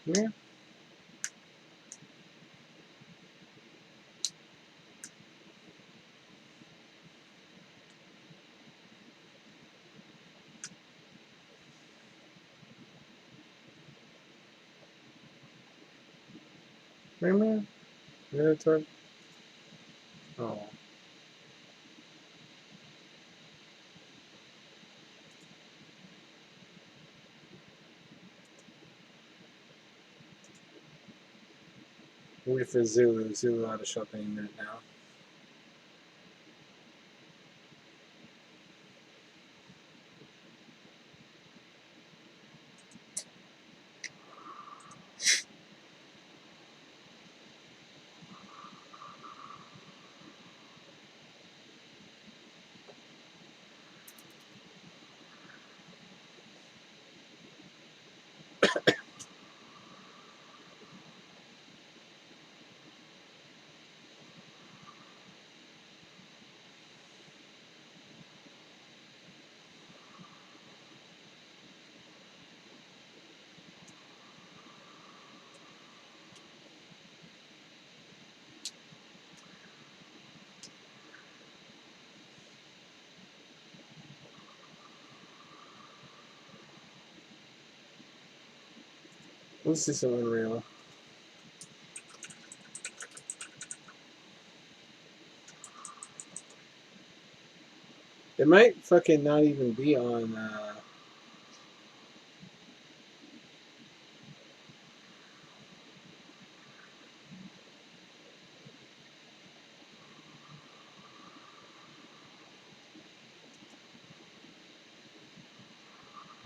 Yeah. Remember? Minotaur? Oh. Wait for Zulu. Zulu ought to show up any minute now. Let's see some Unreal. It might fucking not even be on.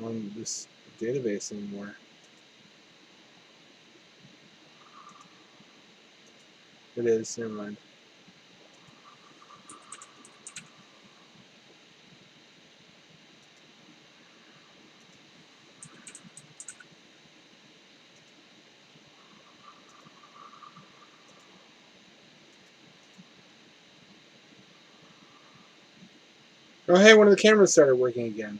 On this database anymore. It is. Never mind. Oh, hey, one of the cameras started working again.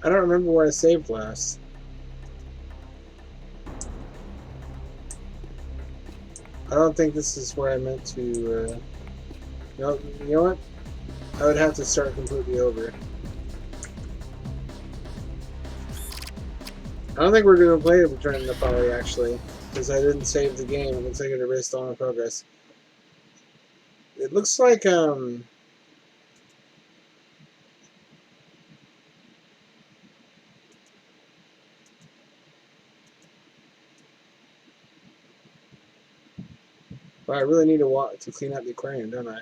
I don't remember where I saved last. I don't think this is where I meant to. No, you know what? I would have to start completely over. I don't think we're going to play Return to Folly, actually, because I didn't save the game. It looks like it erased all my progress. It looks like, well, I really need to clean up the aquarium, don't I?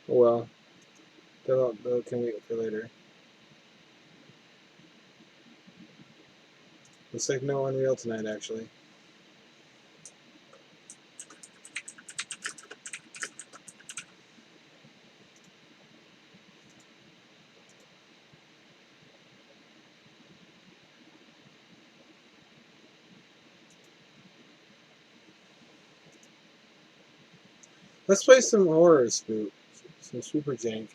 Oh well. That can wait for later. Looks like no Unreal tonight, actually. Let's play some horror spook. Some super jank.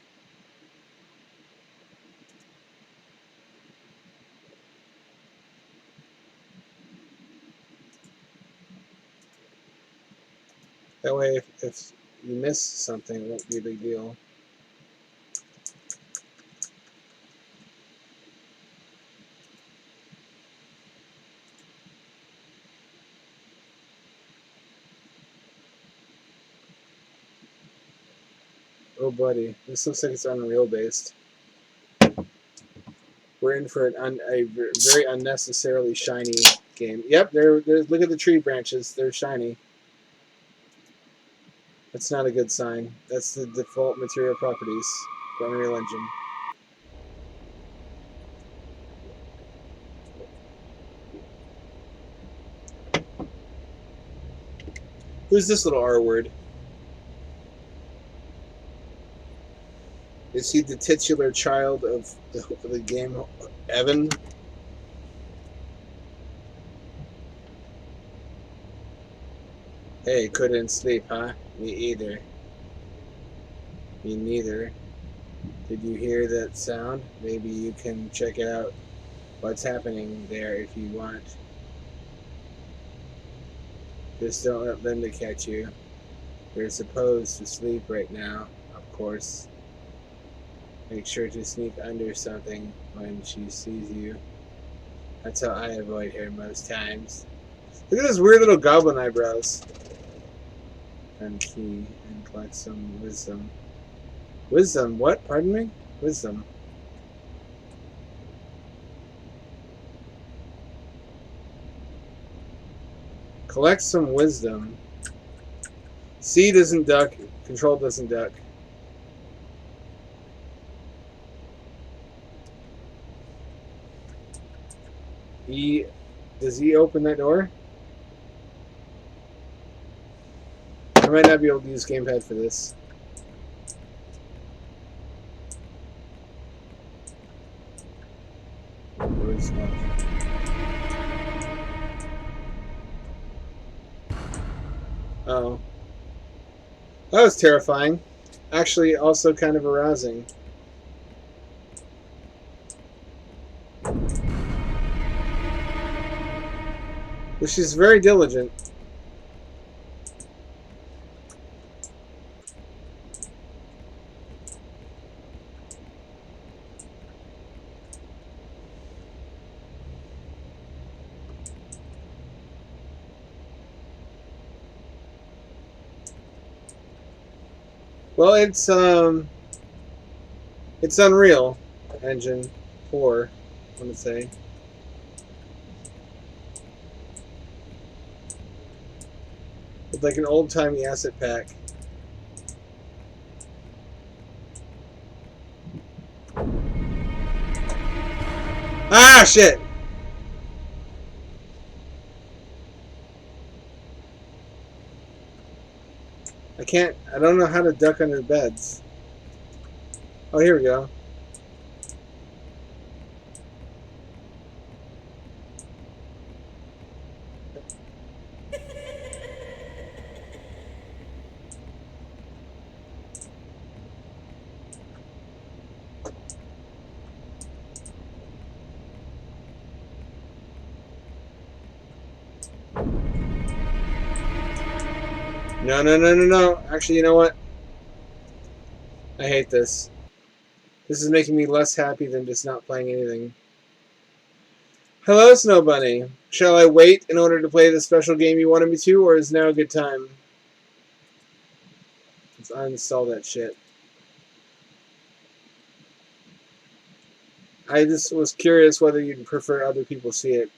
That way, if you miss something, it won't be a big deal. Oh, buddy. This looks like it's Unreal based. We're in for a very unnecessarily shiny game. Yep, look at the tree branches. They're shiny. That's not a good sign. That's the default material properties for Unreal Engine. Who's this little R word? Is he the titular child of the game, Evan? Hey, couldn't sleep, huh? Me either. Me neither. Did you hear that sound? Maybe you can check out what's happening there if you want. Just don't let Linda catch you. You're supposed to sleep right now, of course. Make sure to sneak under something when she sees you. That's how I avoid her most times. Look at those weird little goblin eyebrows. And key and collect some wisdom. Wisdom? What? Pardon me? Wisdom. Collect some wisdom. C doesn't duck. Control doesn't duck. E. Does E open that door? I might not be able to use gamepad for this. Oh. That was terrifying. Actually, also kind of arousing. But she's very diligent. Well, it's Unreal Engine 4, I want to say. It's like an old-timey asset pack. Ah, shit! I don't know how to duck under beds. Oh, here we go. No, no, no, no, no. Actually, you know what? I hate this. This is making me less happy than just not playing anything. Hello, Snow Bunny. Shall I wait in order to play the special game you wanted me to, or is now a good time? Let's uninstall that shit. I just was curious whether you'd prefer other people see it.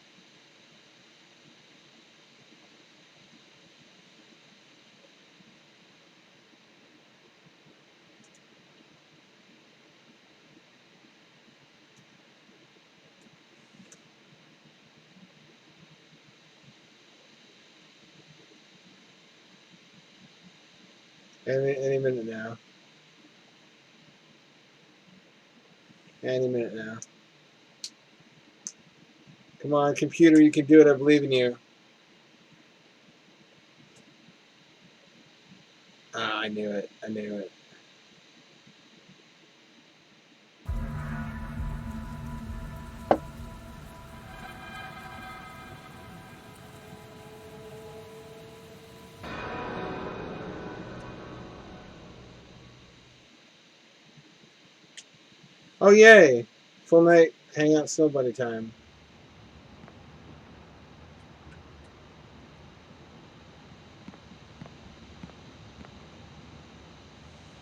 Any minute now. Any minute now. Come on, computer, you can do it. I believe in you. Ah, I knew it. I knew it. Oh, yay! Full night hangout Snow Bunny time.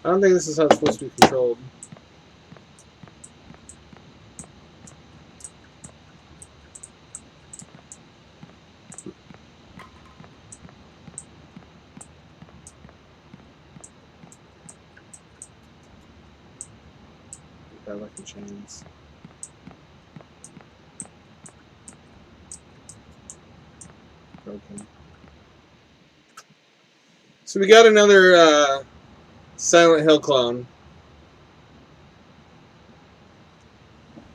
I don't think this is how it's supposed to be controlled. Got lucky chains. Broken. So we got another Silent Hill clone.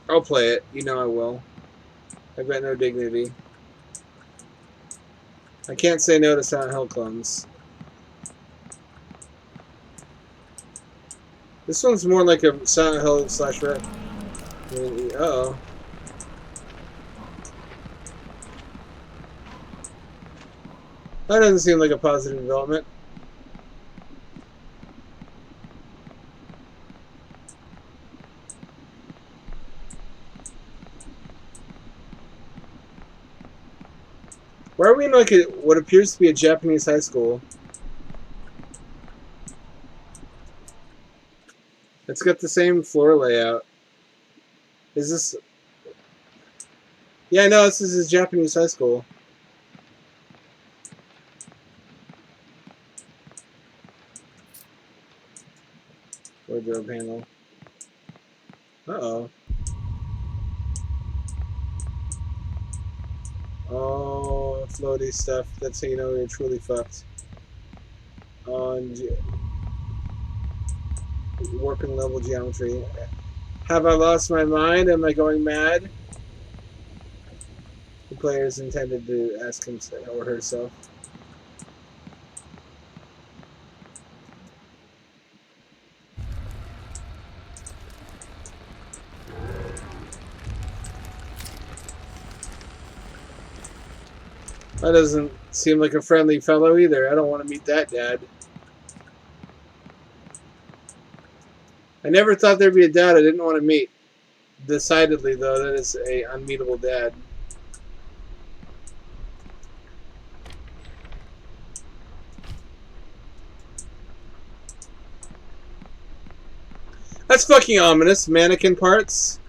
I'll play it. You know I will. I've got no dignity. I can't say no to Silent Hill clones. This one's more like a Silent Hill slash Red. Uh-oh. That doesn't seem like a positive development. Why are we in like what appears to be a Japanese high school? It's got the same floor layout. Is this... Yeah, no, this is a Japanese high school. Wardrobe handle. Uh-oh. Oh, floaty stuff. That's how you know you're truly fucked. Oh, and warping level geometry. Have I lost my mind? Am I going mad? The player is intended to ask himself or herself. That doesn't seem like a friendly fellow either. I don't want to meet that dad. I never thought there'd be a dad I didn't want to meet. Decidedly, though, that is a unmeetable dad. That's fucking ominous. Mannequin parts.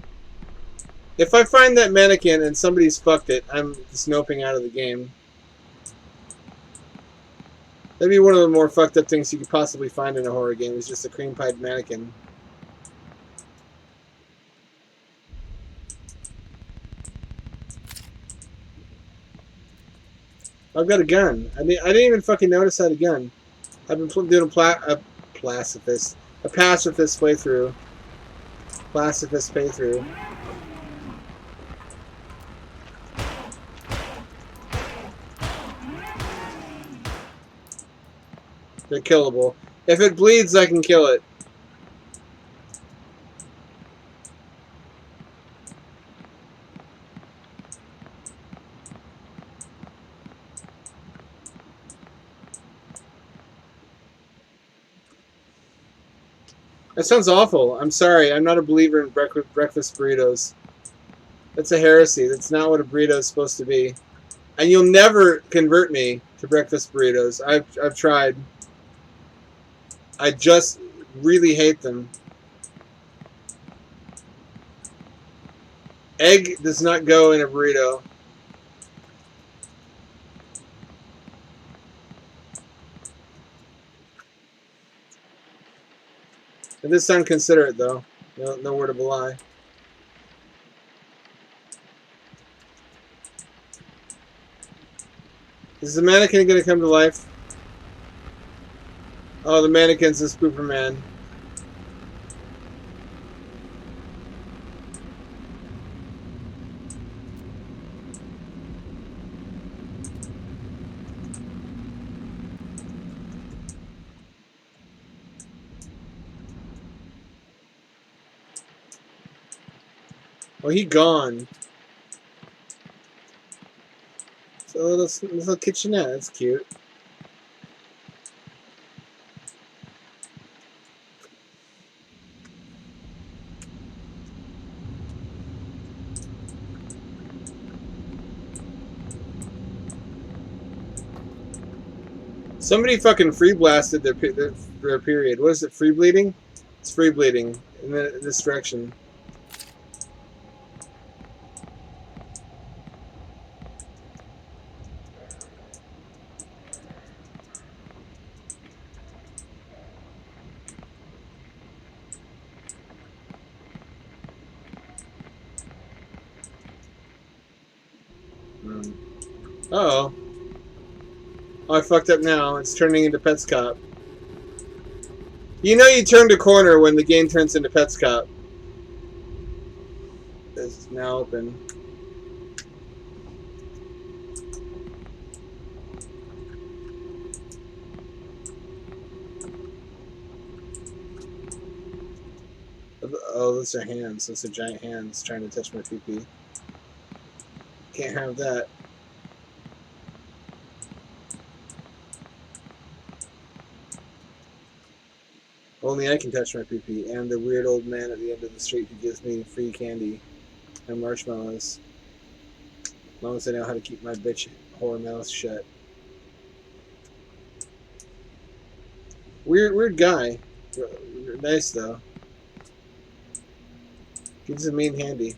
If I find that mannequin and somebody's fucked it, I'm snoping out of the game. That'd be one of the more fucked up things you could possibly find in a horror game, is just a cream-pied mannequin. I've got a gun. I didn't even fucking notice I had a gun. I've been doing a pacifist playthrough. Pacifist playthrough. They're killable. If it bleeds, I can kill it. That sounds awful. I'm sorry. I'm not a believer in breakfast burritos. That's a heresy. That's not what a burrito is supposed to be. And you'll never convert me to breakfast burritos. I've tried. I just really hate them. Egg does not go in a burrito. It does sound considerate, though. No word of a lie. Is the mannequin going to come to life? Oh, the mannequin's the Spooperman. Oh, he gone. So a little kitchenette. That's cute. Somebody fucking free blasted their period. What is it? Free bleeding? It's free bleeding in this direction. Uh-oh. Oh, I fucked up now. It's turning into Pets Cop. You know you turned a corner when the game turns into Pets Cop. It's now open. Oh, those are hands. Those are giant hands trying to touch my pee-pee. Can't have that. Only I can touch my pee-pee, and the weird old man at the end of the street who gives me free candy and marshmallows. As long as I know how to keep my bitch whore mouth shut. Weird guy. Nice though. Gives a mean handy.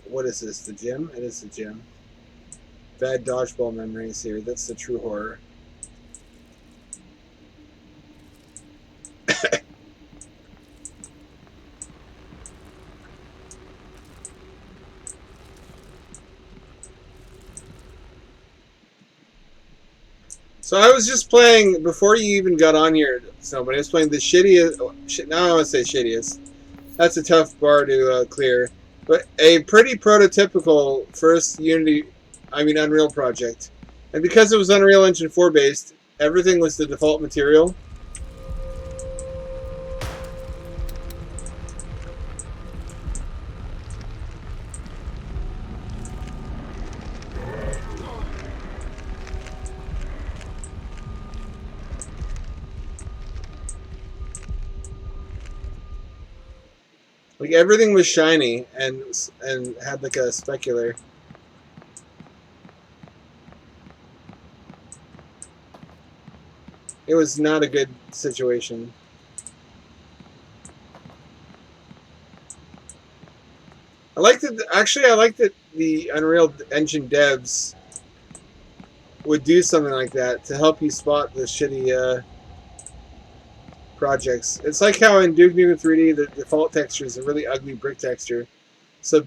What is this? The gym? It is the gym. Bad dodgeball memories here. That's the true horror. So I was just playing before you even got on here. Somebody I was playing the shittiest. Now I want to say shittiest. That's a tough bar to clear, but a pretty prototypical first Unreal project. And because it was Unreal Engine 4 based, everything was the default material. Like everything was shiny and had like a specular. It was not a good situation. I liked that the Unreal Engine devs would do something like that to help you spot the shitty projects. It's like how in Duke Nukem 3D the default texture is a really ugly brick texture, so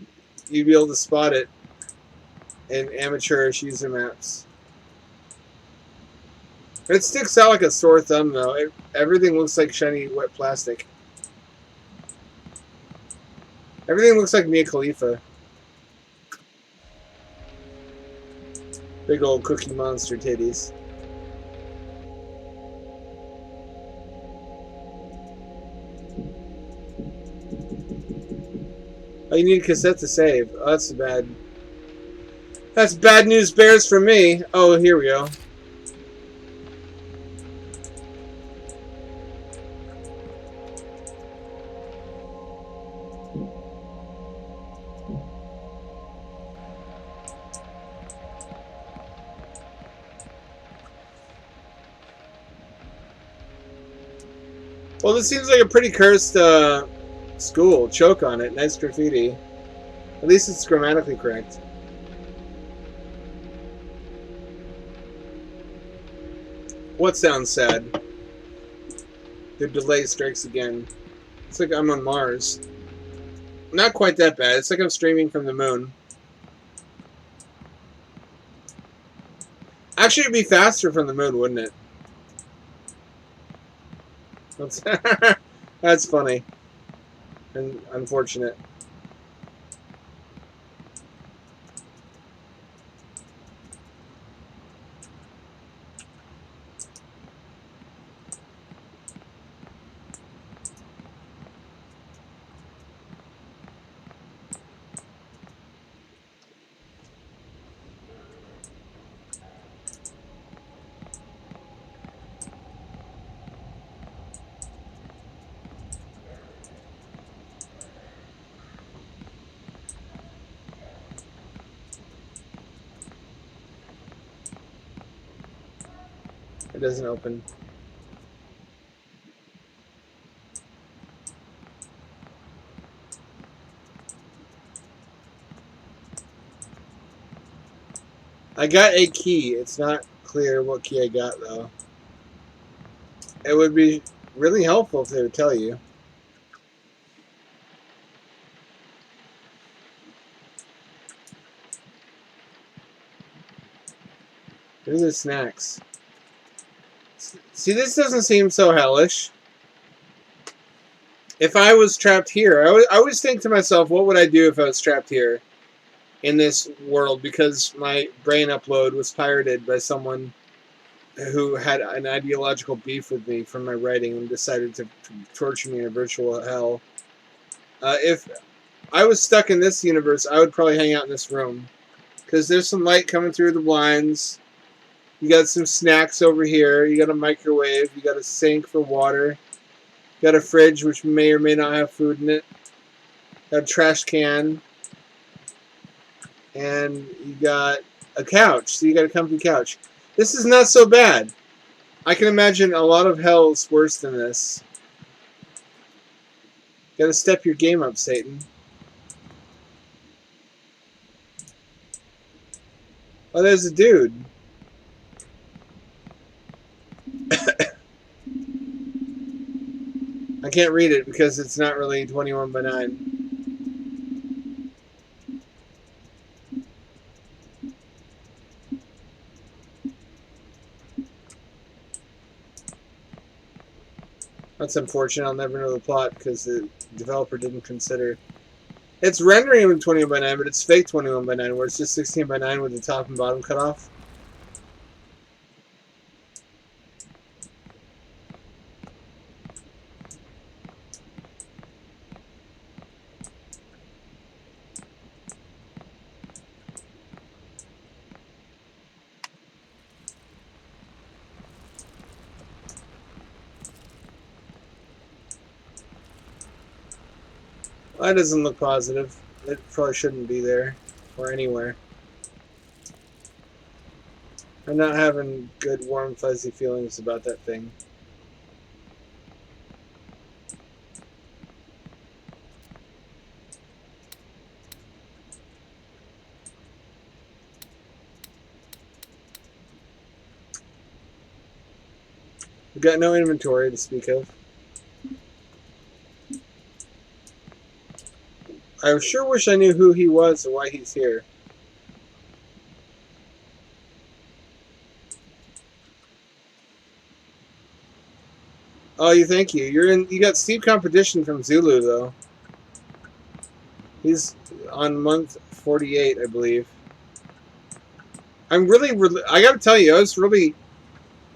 you'd be able to spot it in amateurish user maps. It sticks out like a sore thumb though. Everything looks like shiny wet plastic. Everything looks like Mia Khalifa. Big old Cookie Monster titties. Oh, you need a cassette to save. Oh, that's bad. That's bad news bears for me. Oh, here we go. Well, this seems like a pretty cursed school. Choke on it. Nice graffiti. At least it's grammatically correct. What sounds sad? The delay strikes again. It's like I'm on Mars. Not quite that bad. It's like I'm streaming from the moon. Actually, it'd be faster from the moon, wouldn't it? That's funny. And unfortunate. It doesn't open. I got a key. It's not clear what key I got, though. It would be really helpful if they would tell you. Here's the snacks. See, this doesn't seem so hellish. If I was trapped here, I always think to myself, what would I do if I was trapped here in this world? Because my brain upload was pirated by someone who had an ideological beef with me from my writing and decided to torture me in a virtual hell. If I was stuck in this universe, I would probably hang out in this room. Because there's some light coming through the blinds. You got some snacks over here. You got a microwave. You got a sink for water. You got a fridge, which may or may not have food in it. Got a trash can. And you got a couch. So you got a comfy couch. This is not so bad. I can imagine a lot of hells worse than this. Gotta step your game up, Satan. Oh, there's a dude. I can't read it because it's not really 21 by 9. That's unfortunate. I'll never know the plot because the developer didn't consider. It's rendering in 21 by 9, but it's fake 21 by 9, where it's just 16 by 9 with the top and bottom cut off. Well, that doesn't look positive. It probably shouldn't be there or anywhere. I'm not having good, warm, fuzzy feelings about that thing. We've got no inventory to speak of. I sure wish I knew who he was and why he's here. Oh, you thank you. You got steep competition from Zulu though. He's on month 48, I believe. I'm I gotta tell you, I was really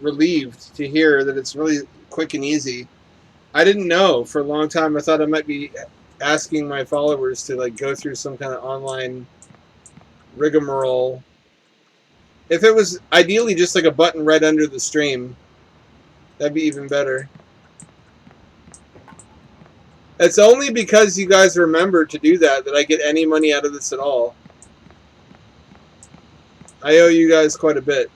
relieved to hear that it's really quick and easy. I didn't know for a long time. I thought I might be asking my followers to like go through some kind of online rigmarole. If it was ideally just like a button right under the stream, that'd be even better. It's only because you guys remember to do that I get any money out of this at all. I owe you guys quite a bit.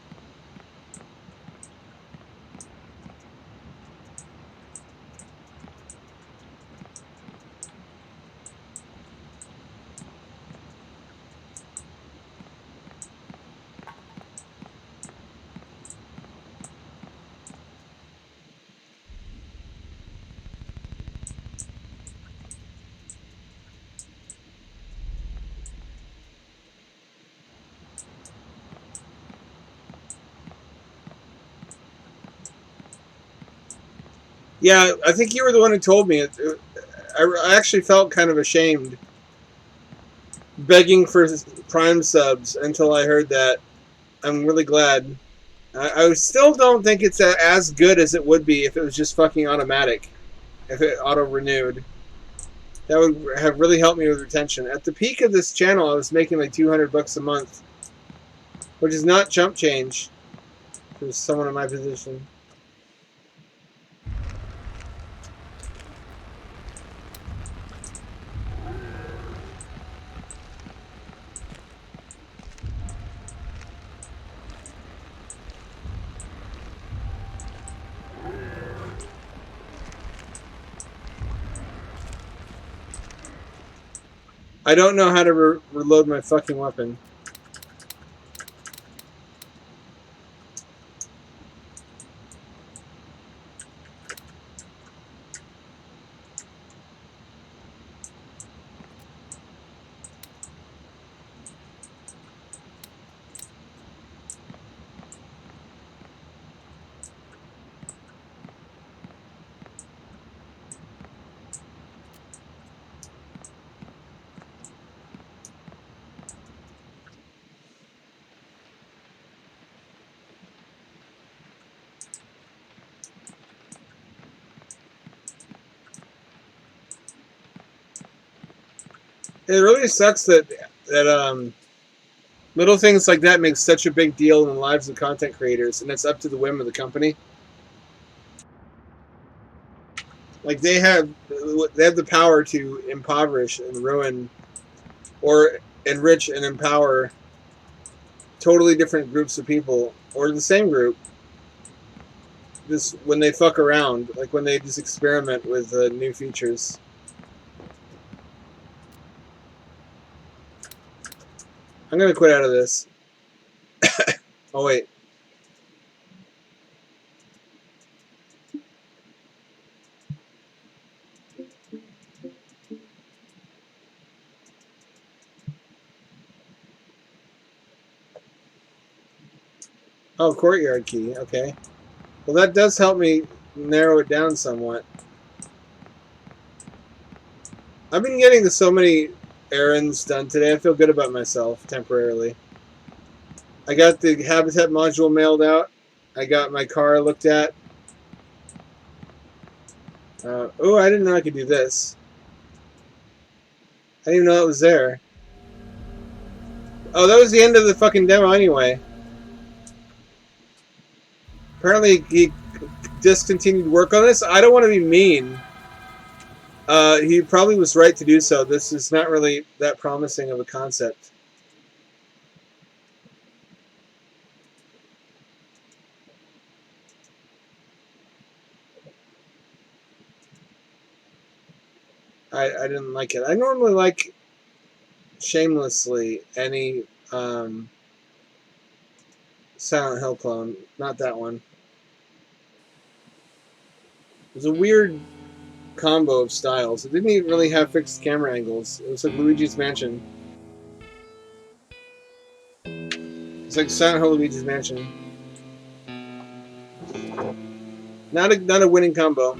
Yeah, I think you were the one who told me. I actually felt kind of ashamed begging for Prime subs until I heard that. I'm really glad. I still don't think it's as good as it would be if it was just fucking automatic. If it auto-renewed. That would have really helped me with retention. At the peak of this channel, I was making like $200 a month. Which is not chump change for someone in my position. I don't know how to reload my fucking weapon. It really sucks that little things like that make such a big deal in the lives of content creators, and it's up to the whim of the company. Like they have the power to impoverish and ruin, or enrich and empower totally different groups of people, or the same group. Just when they fuck around, like when they just experiment with new features. I'm gonna quit out of this. Oh wait. Oh, courtyard key. Okay. Well, that does help me narrow it down somewhat. I've been getting so many errands done today. I feel good about myself temporarily. I got the Habitat module mailed out. I got my car looked at. Oh, I didn't know I could do this. I didn't even know it was there. Oh, that was the end of the fucking demo anyway. Apparently he discontinued work on this. I don't want to be mean. He probably was right to do so. This is not really that promising of a concept. I didn't like it. I normally like shamelessly any Silent Hill clone. Not that one. It was a weird combo of styles. It didn't even really have fixed camera angles. It was like Luigi's Mansion. It's like Silent Hill Luigi's Mansion. Not a winning combo.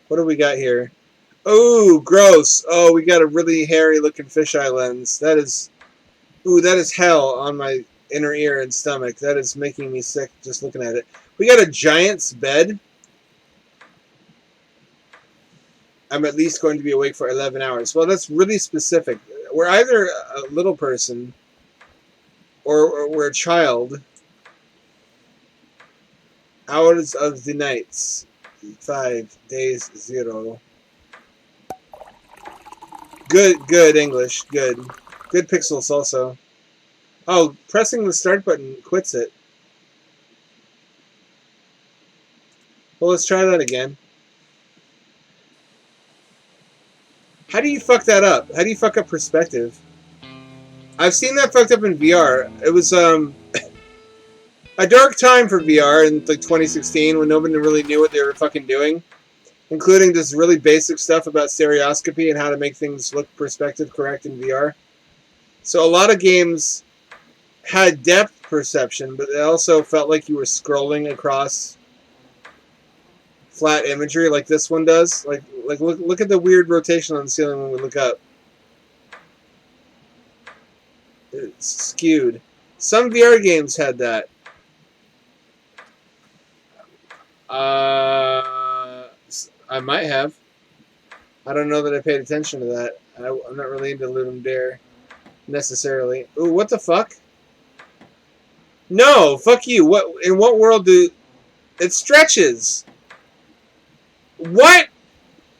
What do we got here? Oh, gross. Oh, we got a really hairy looking fisheye lens. That is hell on my inner ear and stomach. That is making me sick just looking at it. We got a giant's bed. I'm at least going to be awake for 11 hours. Well, that's really specific. We're either a little person or we're a child. Hours of the nights. 5 days 0. Good English. Good pixels also. Oh, pressing the start button quits it. Well, let's try that again. How do you fuck that up? How do you fuck up perspective? I've seen that fucked up in VR. It was a dark time for VR in like 2016 when nobody really knew what they were fucking doing, including just really basic stuff about stereoscopy and how to make things look perspective correct in VR. So a lot of games had depth perception, but it also felt like you were scrolling across flat imagery like this one does. Like look at the weird rotation on the ceiling when we look up. It's skewed. Some VR games had that. I might have. I don't know that I paid attention to that. I'm not really into Ludum Dare necessarily. Ooh, what the fuck? No, fuck you. What in what world do it stretches? What?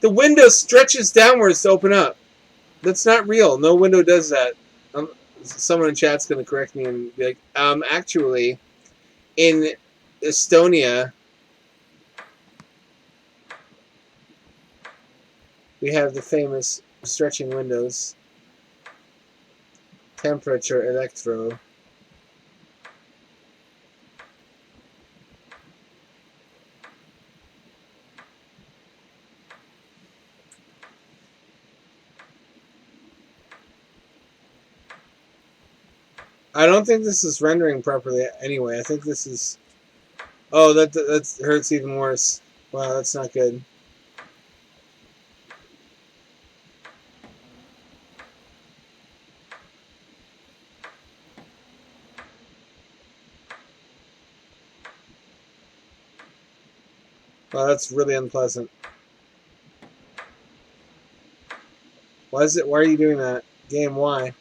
The window stretches downwards to open up. That's not real. No window does that. Someone in chat's gonna correct me and be like, actually, in Estonia, We have the famous stretching windows, temperature electro. I don't think this is rendering properly anyway. I think this is... Oh, that hurts even worse. Wow, that's not good. Wow, that's really unpleasant. Why are you doing that? Game, why?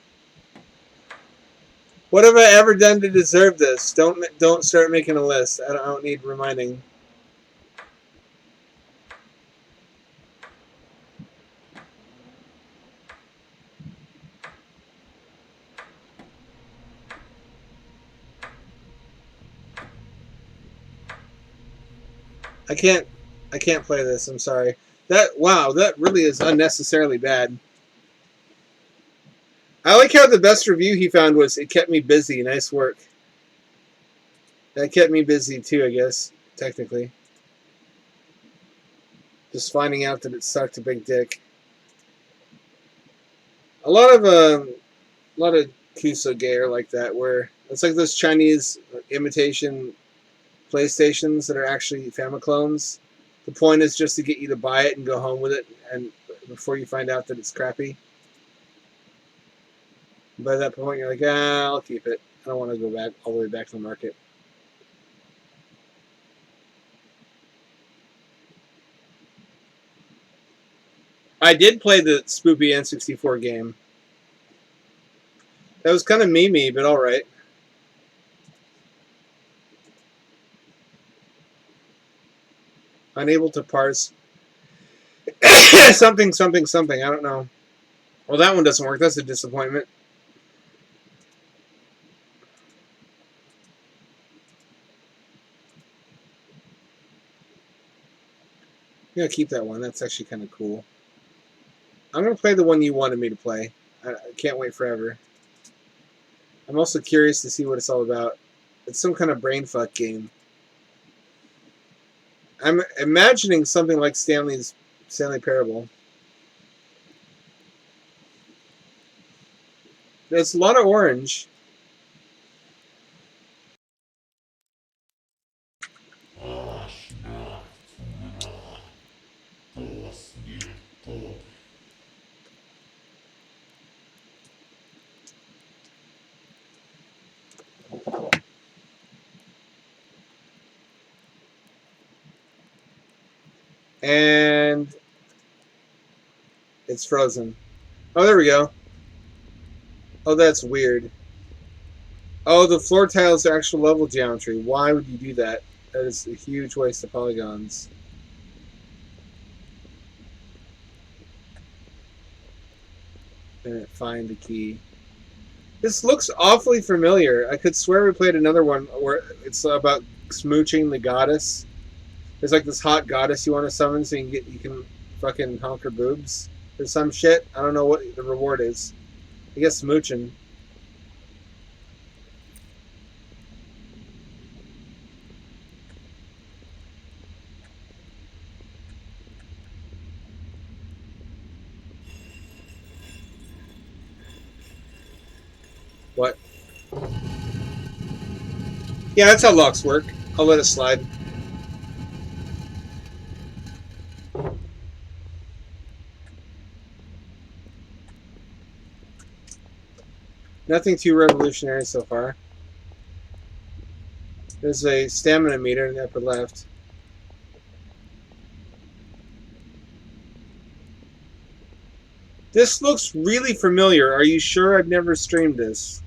What have I ever done to deserve this? Don't start making a list. I don't need reminding. I can't play this. I'm sorry. Wow, that really is unnecessarily bad. I like how the best review he found was "It kept me busy. Nice work." That kept me busy too, I guess, technically. Just finding out that it sucked a big dick. A lot of Kuso gay are like that, where it's like those Chinese imitation PlayStations that are actually Famiclones. The point is just to get you to buy it and go home with it, and before you find out that it's crappy. By that point, you're like, I'll keep it. I don't want to go back all the way back to the market. I did play the Spoopy N64 game. That was kind of memey, but all right. Unable to parse something. I don't know. Well, that one doesn't work. That's a disappointment. I'm gonna keep that one. That's actually kind of cool. I'm gonna play the one you wanted me to play. I can't wait forever. I'm also curious to see what it's all about. It's some kind of brainfuck game. I'm imagining something like Stanley Parable. There's a lot of orange. And it's frozen. Oh, there we go. Oh, that's weird. Oh, the floor tiles are actual level geometry. Why would you do that? That is a huge waste of polygons. And find the key. This looks awfully familiar. I could swear we played another one where it's about smooching the goddess. There's like this hot goddess you want to summon so you can fucking honk her boobs or some shit. I don't know what the reward is. I guess smooching. What? Yeah, that's how locks work. I'll let it slide. Nothing too revolutionary so far. There's a stamina meter in the upper left. This looks really familiar. Are you sure I've never streamed this?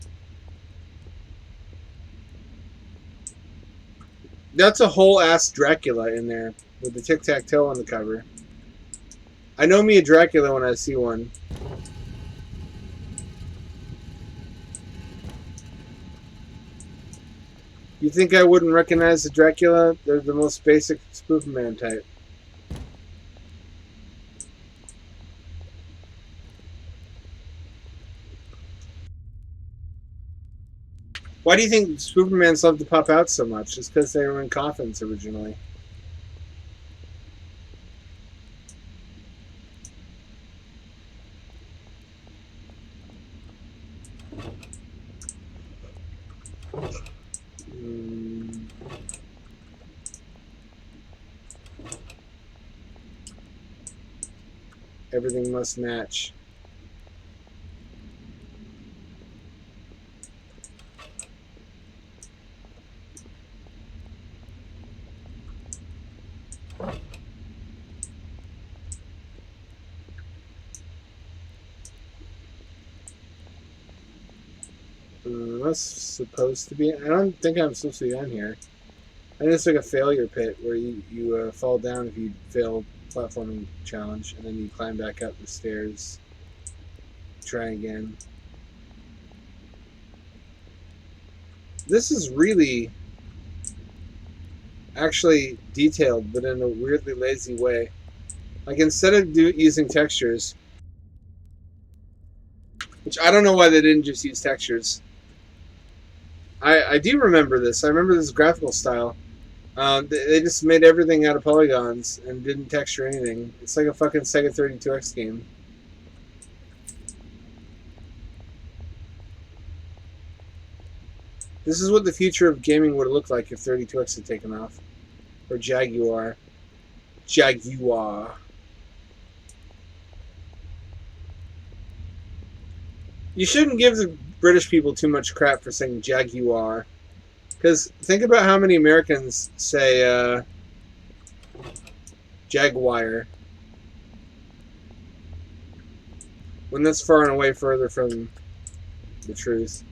That's a whole ass Dracula in there with the tic-tac-toe on the cover. I know me a Dracula when I see one. You think I wouldn't recognize the Dracula? They're the most basic Spoofman type. Why do you think Supermans love to pop out so much? Just because they were in coffins originally. Mm. Everything must match. That's supposed to be. I don't think I'm supposed to be on here. I think it's like a failure pit where you fall down if you fail platforming challenge, and then you climb back up the stairs. Try again. This is really actually detailed, but in a weirdly lazy way. Like instead of using textures, which I don't know why they didn't just use textures. I do remember this. I remember this graphical style. They just made everything out of polygons and didn't texture anything. It's like a fucking Sega 32X game. This is what the future of gaming would look like if 32X had taken off. Or Jaguar. Jaguar. You shouldn't give the British people too much crap for saying Jaguar. Because think about how many Americans say Jaguar. When that's far and away further from the truth.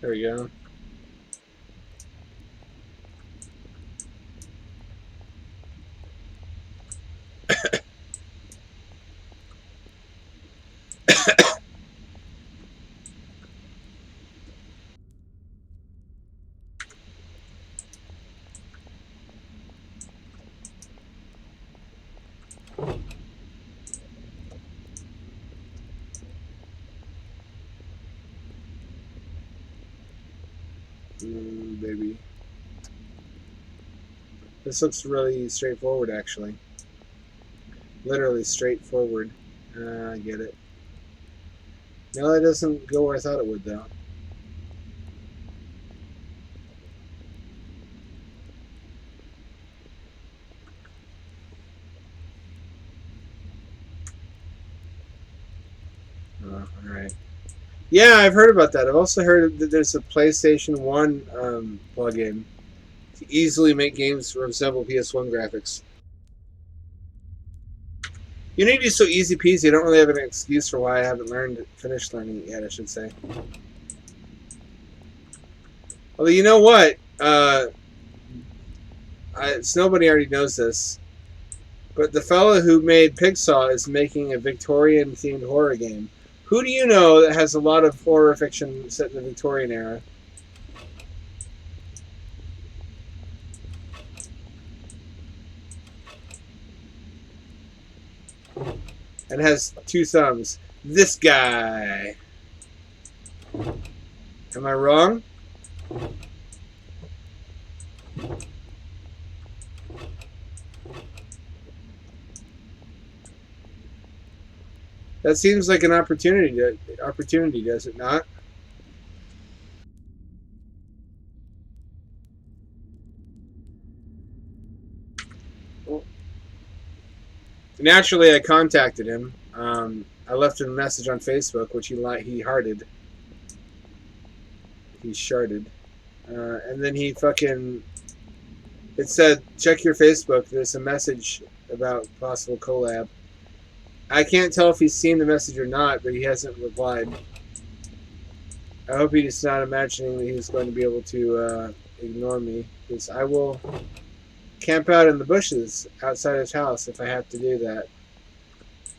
There we go. Baby. This looks really straightforward, actually. Literally straightforward. I get it. No, that doesn't go where I thought it would, though. Alright. Yeah, I've heard about that. I've also heard that there's a PlayStation 1 plugin to easily make games resemble PS1 graphics. Unity is so easy peasy, I don't really have an excuse for why I haven't finished learning it yet, I should say. Although, you know what? Nobody already knows this, but the fellow who made Pigsaw is making a Victorian-themed horror game. Who do you know that has a lot of horror fiction set in the Victorian era? And has 2 thumbs. This guy. Am I wrong? That seems like an opportunity, does it not? Well, naturally, I contacted him. I left him a message on Facebook, which he hearted. He sharded. And then he fucking... It said, check your Facebook. There's a message about possible collab. I can't tell if he's seen the message or not, but he hasn't replied. I hope he's not imagining that he's going to be able to ignore me, because I will camp out in the bushes outside his house if I have to do that.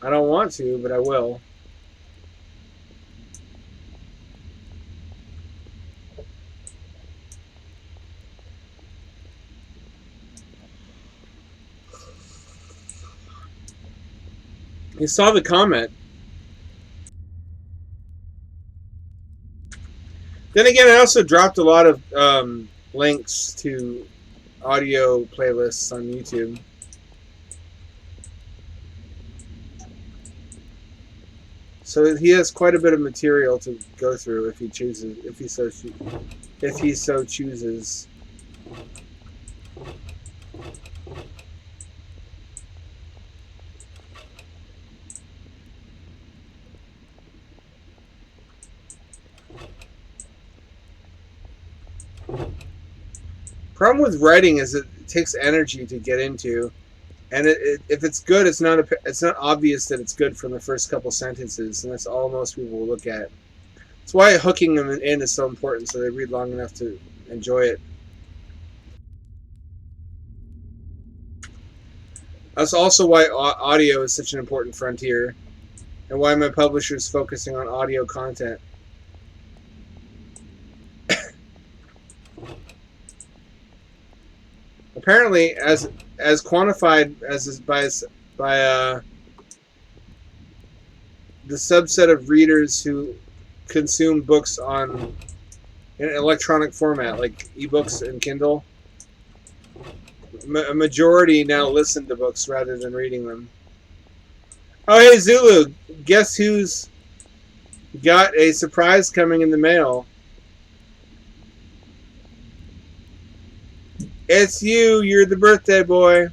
I don't want to, but I will. You saw the comment. Then again, I also dropped a lot of links to audio playlists on YouTube. So he has quite a bit of material to go through if he chooses, if he so chooses. Problem with writing is it takes energy to get into, and if it's good, it's not obvious that it's good from the first couple sentences, and that's all most people will look at. That's why hooking them in is so important, so they read long enough to enjoy it. That's also why audio is such an important frontier, and why my publisher is focusing on audio content. Apparently, as quantified as by the subset of readers who consume books on in electronic format, like ebooks and Kindle, a majority now listen to books rather than reading them. Oh, hey Zulu, guess who's got a surprise coming in the mail? It's you. You're the birthday boy.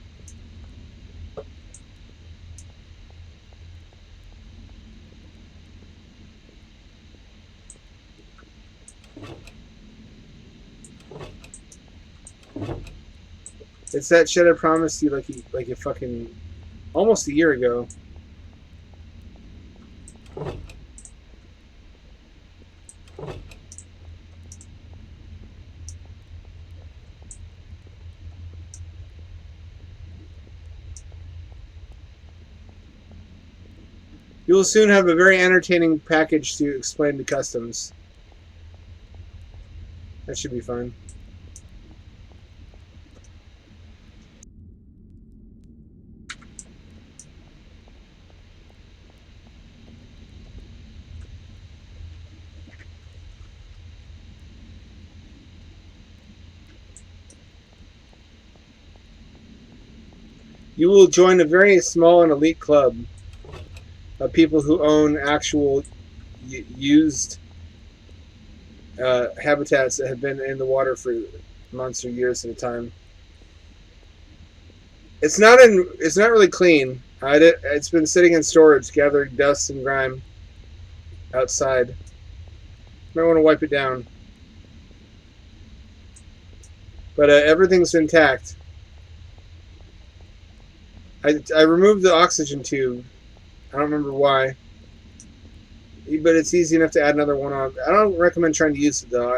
It's that shit I promised you like a fucking almost a year ago. You will soon have a very entertaining package to explain to customs. That should be fun. You will join a very small and elite club of people who own actual used habitats that have been in the water for months or years at a time. It's not really clean. It's been sitting in storage, gathering dust and grime outside. Might want to wipe it down. But everything's intact. I removed the oxygen tube. I don't remember why. But it's easy enough to add another one on. I don't recommend trying to use it, though.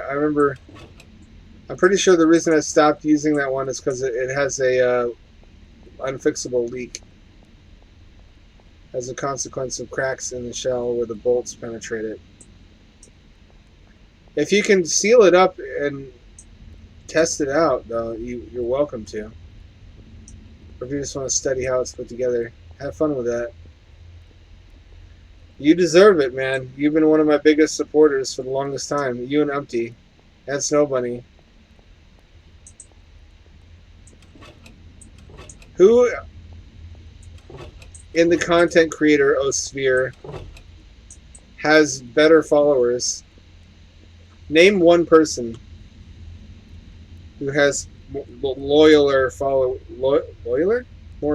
I'm pretty sure the reason I stopped using that one is because it has a unfixable leak as a consequence of cracks in the shell where the bolts penetrate it. If you can seal it up and test it out, though, you're welcome to. Or if you just want to study how it's put together, have fun with that. You deserve it, man. You've been one of my biggest supporters for the longest time. You and Umpty. And Snow Bunny. Who in the content creator sphere has better followers? Name one person who has more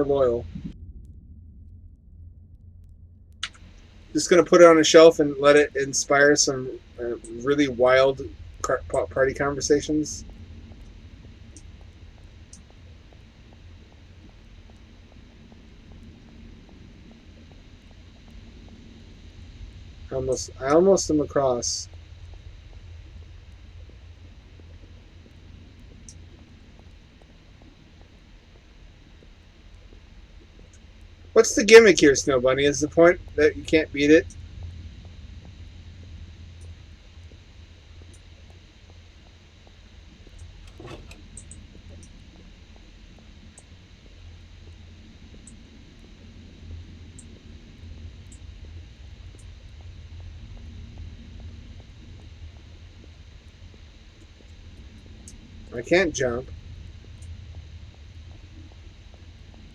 loyal. Just gonna put it on a shelf and let it inspire some really wild party conversations. I almost am across. What's the gimmick here, Snow Bunny? Is the point that you can't beat it? I can't jump.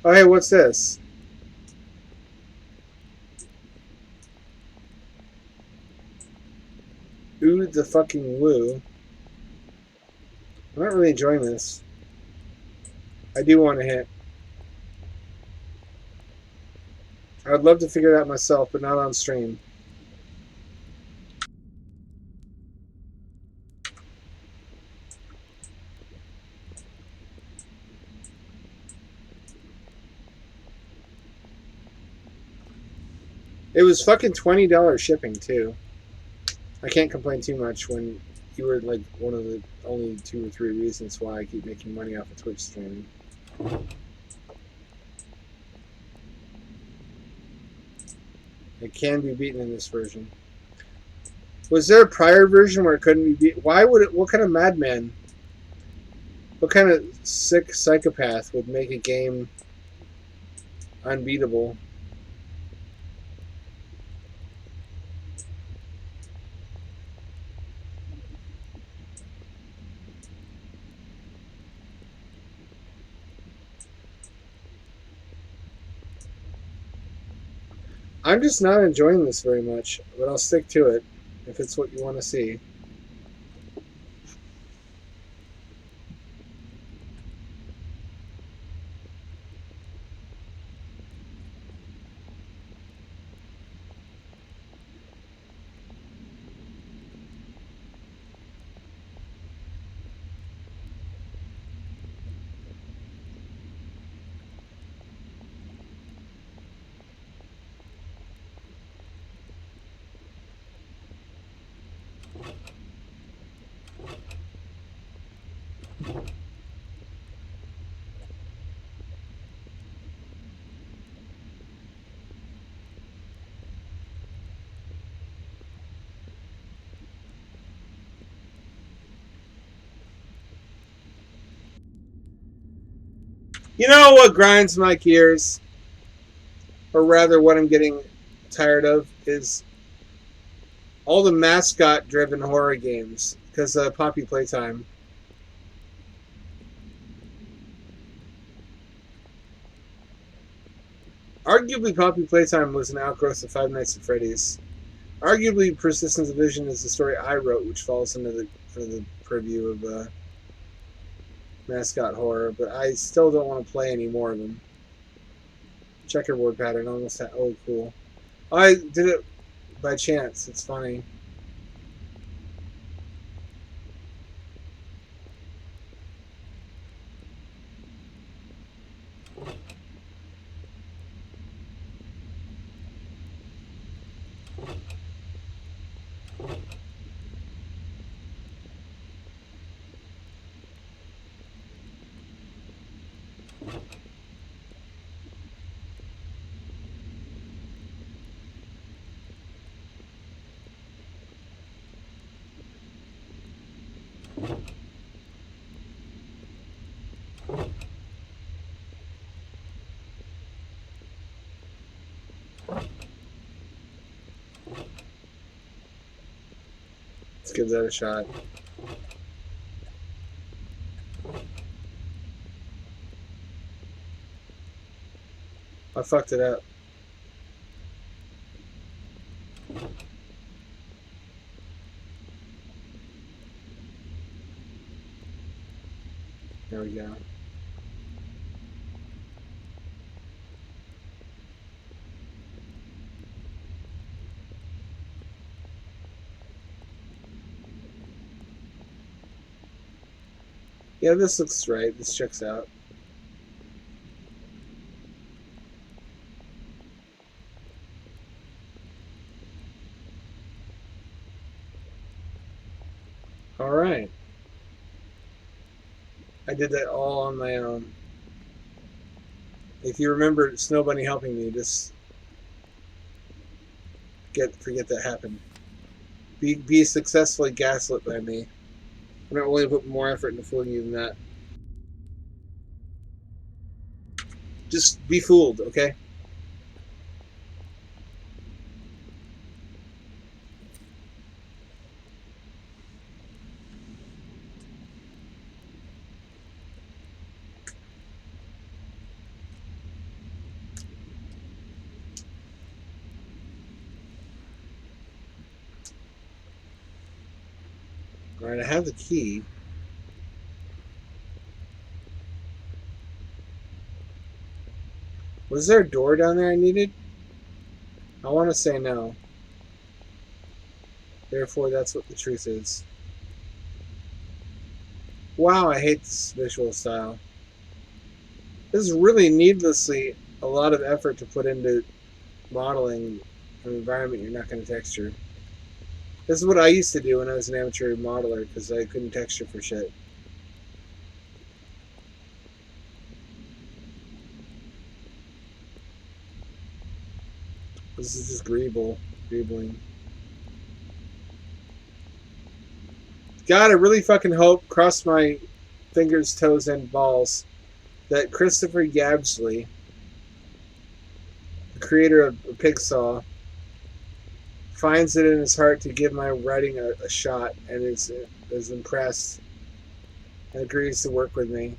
Oh, hey, what's this? Ooh, the fucking woo. I'm not really enjoying this. I do want to hit. I would love to figure it out myself, but not on stream. It was fucking $20 shipping too. I can't complain too much when you were like one of the only 2 or 3 reasons why I keep making money off of Twitch streaming. It can be beaten in this version. Was there a prior version where it couldn't be beaten? Why would it? What kind of madman? What kind of sick psychopath would make a game unbeatable? I'm just not enjoying this very much, but I'll stick to it if it's what you want to see. You know what grinds my gears? Or rather, what I'm getting tired of is all the mascot driven horror games. Because Poppy Playtime. Arguably, Poppy Playtime was an outgrowth of Five Nights at Freddy's. Arguably, Persistence of Vision is the story I wrote, which falls under the purview of mascot horror. But I still don't want to play any more of them. Checkerboard pattern almost had. Oh, cool. I did it by chance. It's funny. Let's give that a shot. I fucked it up. There we go. Yeah, this looks right. This checks out. All right. I did that all on my own. If you remember Snow Bunny helping me, just forget that happened. Be successfully gaslit by me. I'm not willing to put more effort into fooling you than that. Just be fooled, okay? Alright, I have the key. Was there a door down there I needed? I want to say no. Therefore, that's what the truth is. Wow, I hate this visual style. This is really needlessly a lot of effort to put into modeling an environment you're not going to texture. This is what I used to do when I was an amateur modeler because I couldn't texture for shit. This is just greebling. God, I really fucking hope, cross my fingers, toes, and balls, that Christopher Yabsley, the creator of Pigsaw, finds it in his heart to give my writing a shot and is impressed and agrees to work with me.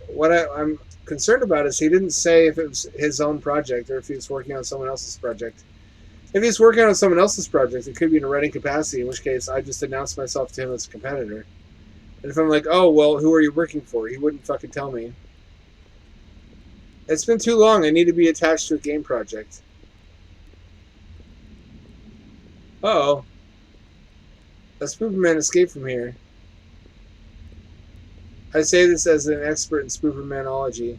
What I'm concerned about is he didn't say if it was his own project or if he was working on someone else's project. If he's working on someone else's project, it could be in a writing capacity, in which case I just announced myself to him as a competitor. And if I'm like, oh, well, who are you working for? He wouldn't fucking tell me. It's been too long. I need to be attached to a game project. Uh-oh. A Spooperman escaped from here. I say this as an expert in Spoopermanology.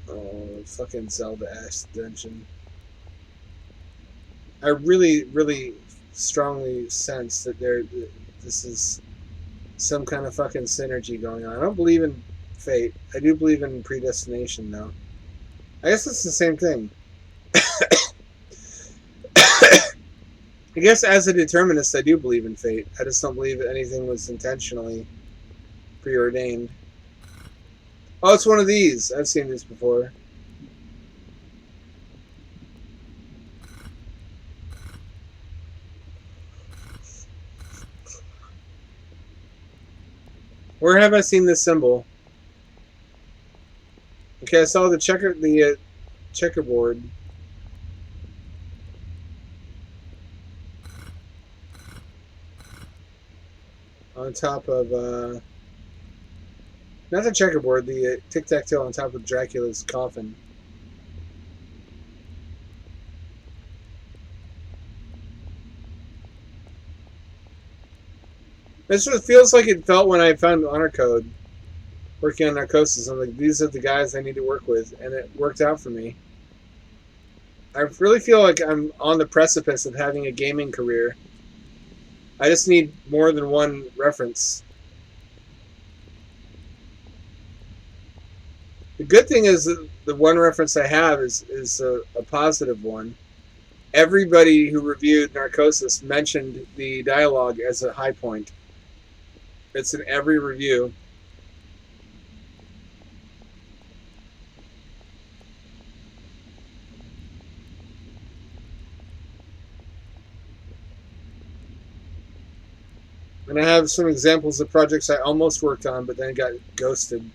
Oh, fucking Zelda Ash Dungeon. I really, really strongly sense that this is some kind of fucking synergy going on. I don't believe in fate. I do believe in predestination, though. I guess it's the same thing. I guess as a determinist, I do believe in fate. I just don't believe that anything was intentionally preordained. Oh, it's one of these. I've seen this before. Where have I seen this symbol? Okay, I saw the checkerboard. On top of not the checkerboard, the tic-tac-toe on top of Dracula's coffin. This what it feels like it felt when I found Honor Code working on Narcosis. I'm like, these are the guys I need to work with, and it worked out for me. I really feel like I'm on the precipice of having a gaming career. I just need more than one reference. The good thing is that the one reference I have is a positive one. Everybody who reviewed Narcosis mentioned the dialogue as a high point. It's in every review. And I have some examples of projects I almost worked on but then got ghosted.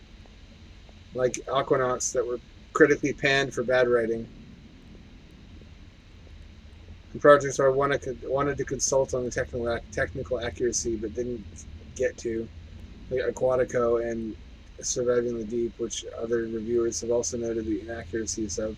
Like Aquanauts that were critically panned for bad writing. And projects where I wanted to consult on the technical accuracy but didn't get to. Like Aquatico and Surviving the Deep, which other reviewers have also noted the inaccuracies of.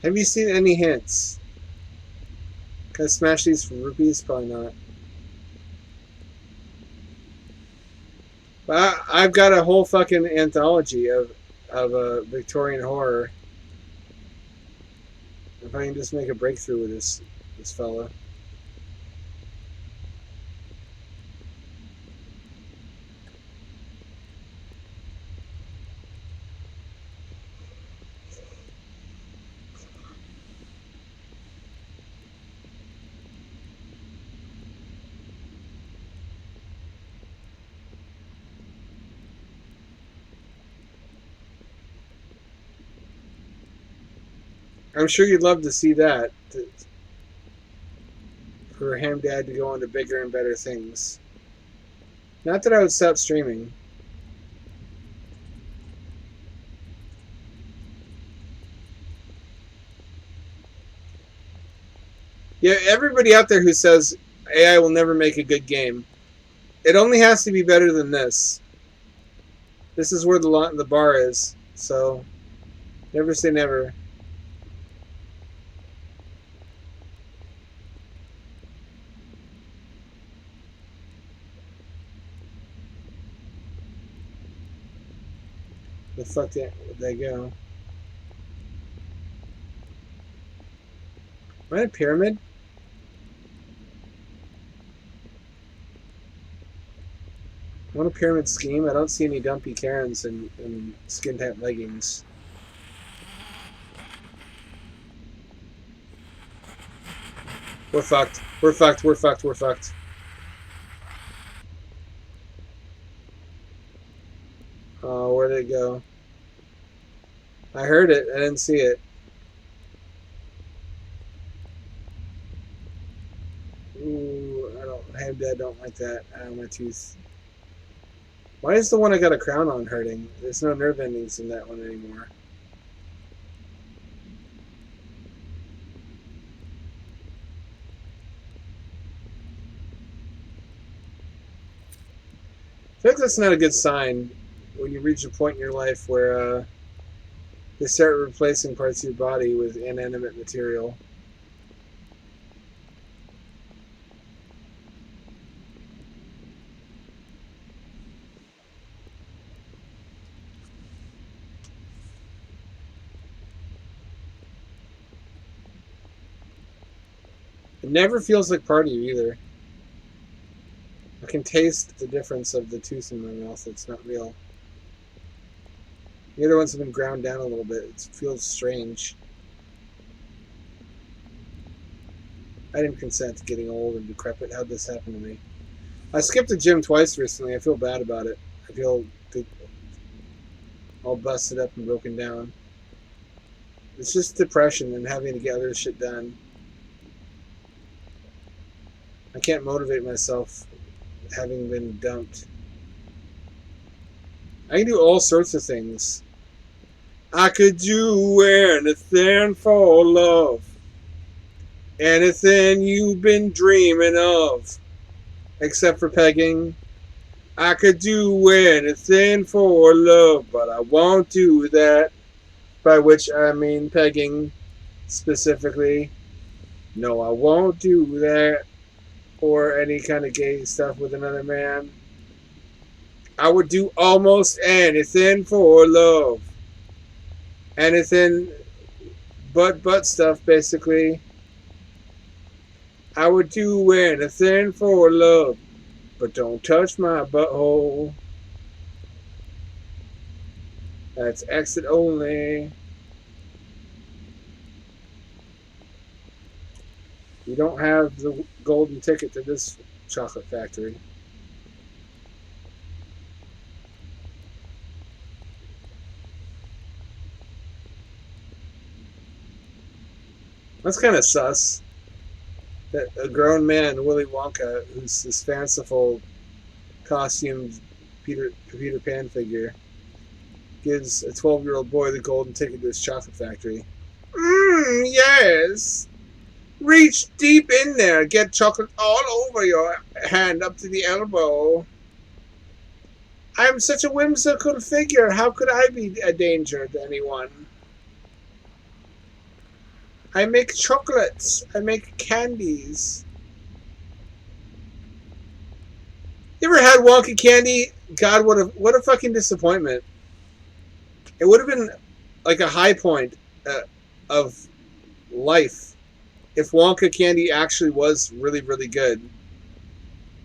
Have you seen any hints? Can I smash these for rupees? Probably not. But I've got a whole fucking anthology of Victorian horror. If I can just make a breakthrough with this fella. I'm sure you'd love to see that. For Hamdad to go on to bigger and better things. Not that I would stop streaming. Yeah, everybody out there who says AI will never make a good game, it only has to be better than this. This is where the bar is. So, never say never. The fuck did they go? Am I in a pyramid? I want a pyramid scheme. I don't see any dumpy Karens in skin tight leggings. We're fucked. We're fucked. We're fucked. We're fucked. Oh, where'd it go? I heard it. I didn't see it. Ooh, I don't. Hamdad don't like that. Ow, my tooth. Why is the one I got a crown on hurting? There's no nerve endings in that one anymore. I feel like that's not a good sign when you reach a point in your life where they start replacing parts of your body with inanimate material. It never feels like part of you either. I can taste the difference of the tooth in my mouth. It's not real. The other ones have been ground down a little bit. It feels strange. I didn't consent to getting old and decrepit. How'd this happen to me? I skipped the gym twice recently. I feel bad about it. I feel all busted up and broken down. It's just depression and having to get other shit done. I can't motivate myself having been dumped. I can do all sorts of things. I could do anything for love. Anything you've been dreaming of. Except for pegging. I could do anything for love, but I won't do that. By which I mean pegging specifically. No, I won't do that. Or any kind of gay stuff with another man. I would do almost anything for love. Anything but butt stuff, basically. I would do anything for love, but don't touch my butthole. That's exit only. You don't have the golden ticket to this chocolate factory. That's kind of sus. That a grown man, Willy Wonka, who's this fanciful costumed Peter Pan figure, gives a 12-year-old boy the golden ticket to his chocolate factory. Yes. Reach deep in there. Get chocolate all over your hand up to the elbow. I'm such a whimsical figure. How could I be a danger to anyone? I make chocolates. I make candies. You ever had Wonka candy? God, what a fucking disappointment. It would have been like a high point of life if Wonka candy actually was really, really good.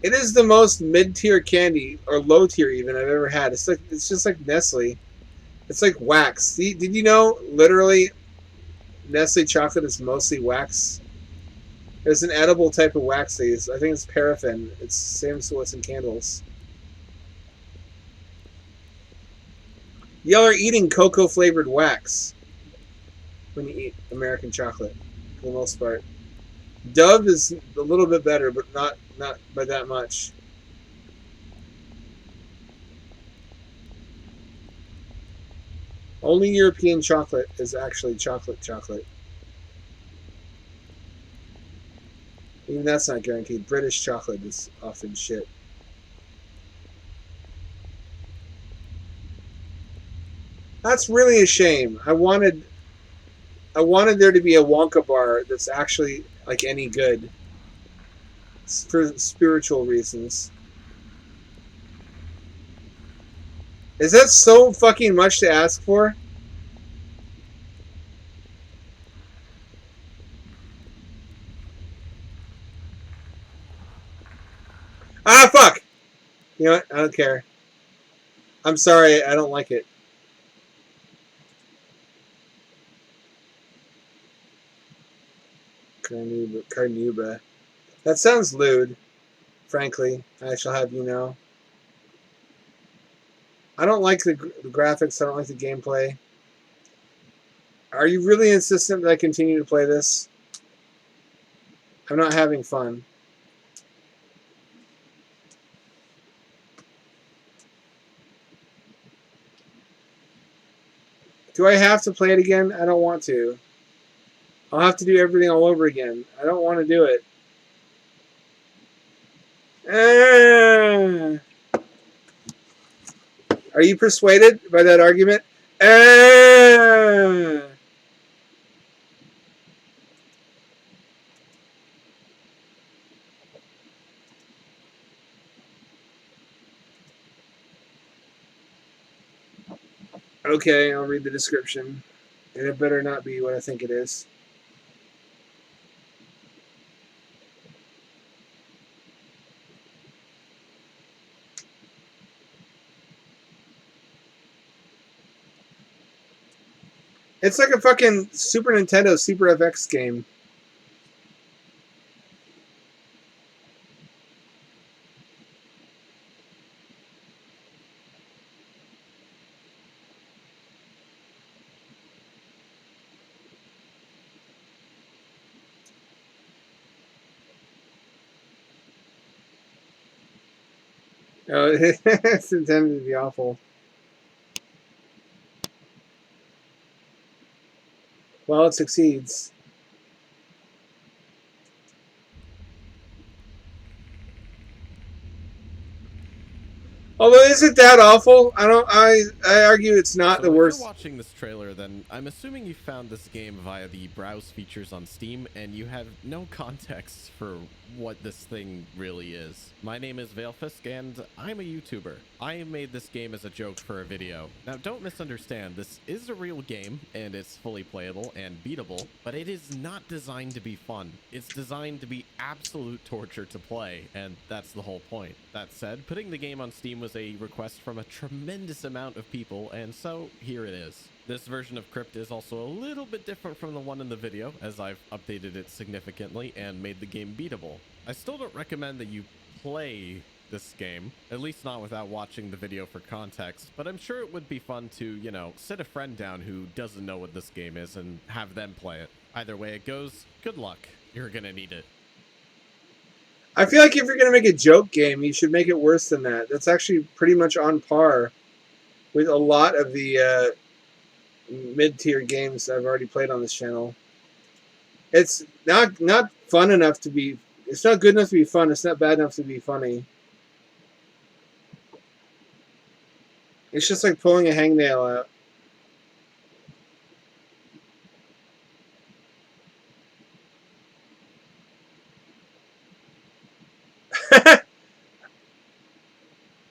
It is the most mid-tier candy, or low-tier even, I've ever had. It's just like Nestle. It's like wax. Did you know, literally, Nestle chocolate is mostly wax? There's an edible type of wax they use. I think it's paraffin. It's the same as what's in candles. Y'all are eating cocoa-flavored wax when you eat American chocolate, for the most part. Dove is a little bit better, but not by that much. Only European chocolate is actually chocolate. Even that's not guaranteed. British chocolate is often shit. That's really a shame. I wanted there to be a Wonka bar that's actually like any good for spiritual reasons. Is that so fucking much to ask for? Ah, fuck! You know what? I don't care. I'm sorry, I don't like it. Carnuba. That sounds lewd, frankly. I shall have you know. I don't like the graphics. I don't like the gameplay. Are you really insistent that I continue to play this? I'm not having fun. Do I have to play it again? I don't want to. I'll have to do everything all over again. I don't want to do it. Are you persuaded by that argument? Okay, I'll read the description. And it better not be what I think it is. It's like a fucking Super Nintendo Super FX game. Oh, it's intended to be awful. Well, it succeeds. Although, is it that awful? I argue it's not the worst. If you're watching this trailer, then I'm assuming you found this game via the browse features on Steam, and you have no context for what this thing really is. My name is Veilfisk, and I'm a YouTuber. I made this game as a joke for a video. Now, don't misunderstand, this is a real game, and it's fully playable and beatable, but it is not designed to be fun. It's designed to be absolute torture to play, and that's the whole point. That said, putting the game on Steam was a request from a tremendous amount of people, and so here it is. This version of Crypt is also a little bit different from the one in the video, as I've updated it significantly and made the game beatable. I still don't recommend that you play this game, at least not without watching the video for context, but I'm sure it would be fun to, you know, sit a friend down who doesn't know what this game is and have them play it. Either way it goes, good luck. You're gonna need it. I feel like if you're going to make a joke game, you should make it worse than that. That's actually pretty much on par with a lot of the mid-tier games I've already played on this channel. It's not fun enough to be... It's not good enough to be fun. It's not bad enough to be funny. It's just like pulling a hangnail out.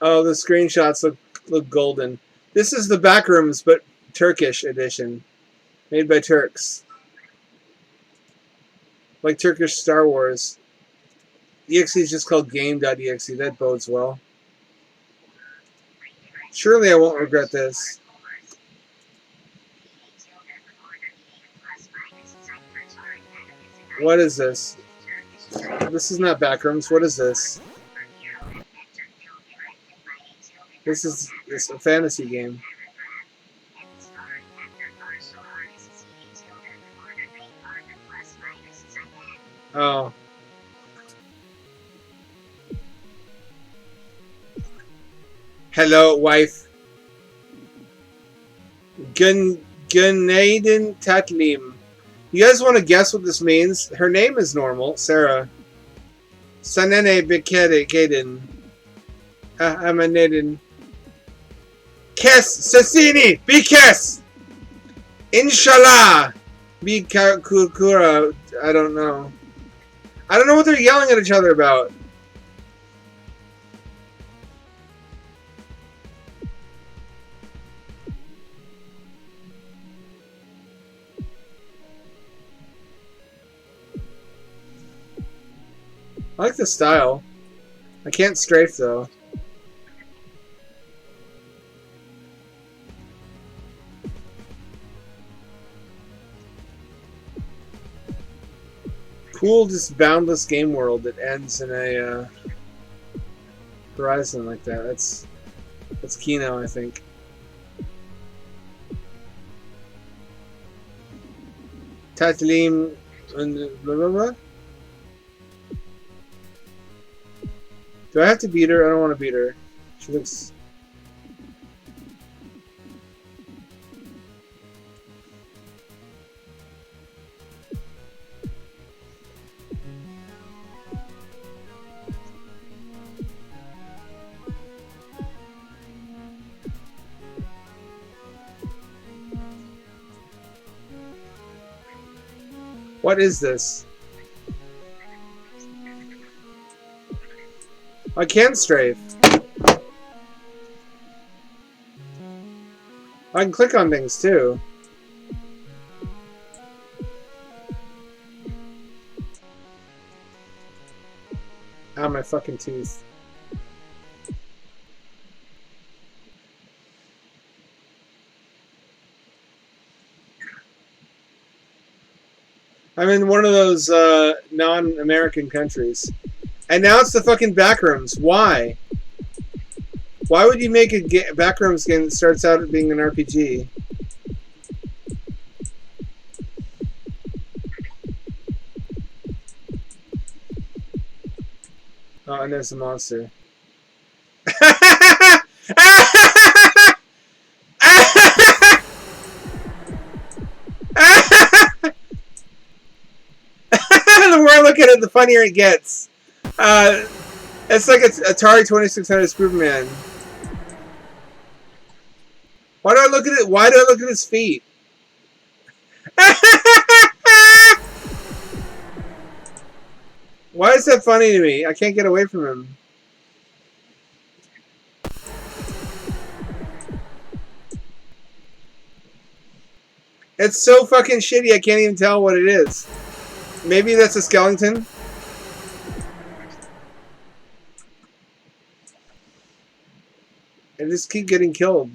Oh, the screenshots look golden. This is the Backrooms, but Turkish edition, made by Turks. Like Turkish Star Wars. EXE is just called game.exe. That bodes well. Surely I won't regret this. What is this? This is not Backrooms. What is this? This is a fantasy game. Oh. Hello, wife. Gunaydin Tatlim. You guys want to guess what this means? Her name is normal, Sarah. Sanene Bikedin. Amanedin. Kes Sassini! Be Kes! Inshallah! Be Kukura. I don't know. I don't know what they're yelling at each other about. I like the style. I can't strafe though. Cool, just boundless game world that ends in a horizon like that. That's Kino, I think. Tatlim and blah blah blah. Do I have to beat her? I don't want to beat her. She looks... What is this? I can strafe. I can click on things too. Ow, my fucking tooth. I'm in one of those non-American countries. And now it's the fucking Backrooms. Why? Why would you make a Backrooms game that starts out being an RPG? Oh, and there's a monster. The more I look at it, the funnier it gets. It's like it's Atari 2600 Superman. Why do I look at it? Why do I look at his feet? Why is that funny to me? I can't get away from him. It's so fucking shitty, I can't even tell what it is. Maybe that's a skeleton? I just keep getting killed.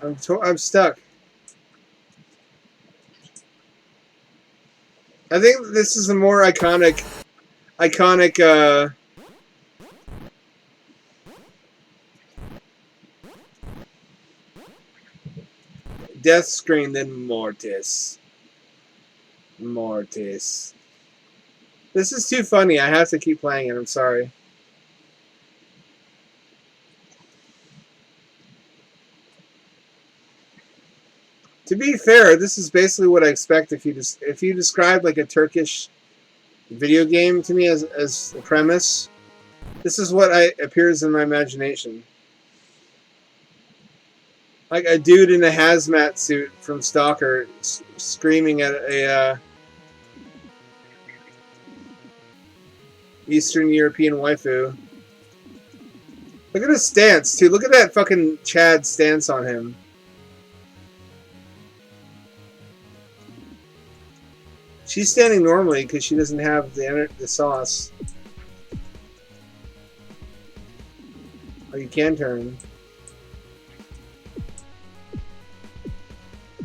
I'm stuck. I think this is a more iconic death screen than Mortis. Mortis. This is too funny. I have to keep playing it. I'm sorry. To be fair, this is basically what I expect if you describe like a Turkish video game to me as a premise. This is what appears in my imagination. Like a dude in a hazmat suit from Stalker screaming at a Eastern European waifu. Look at his stance, too. Look at that fucking Chad stance on him. She's standing normally because she doesn't have the sauce. Or you can turn.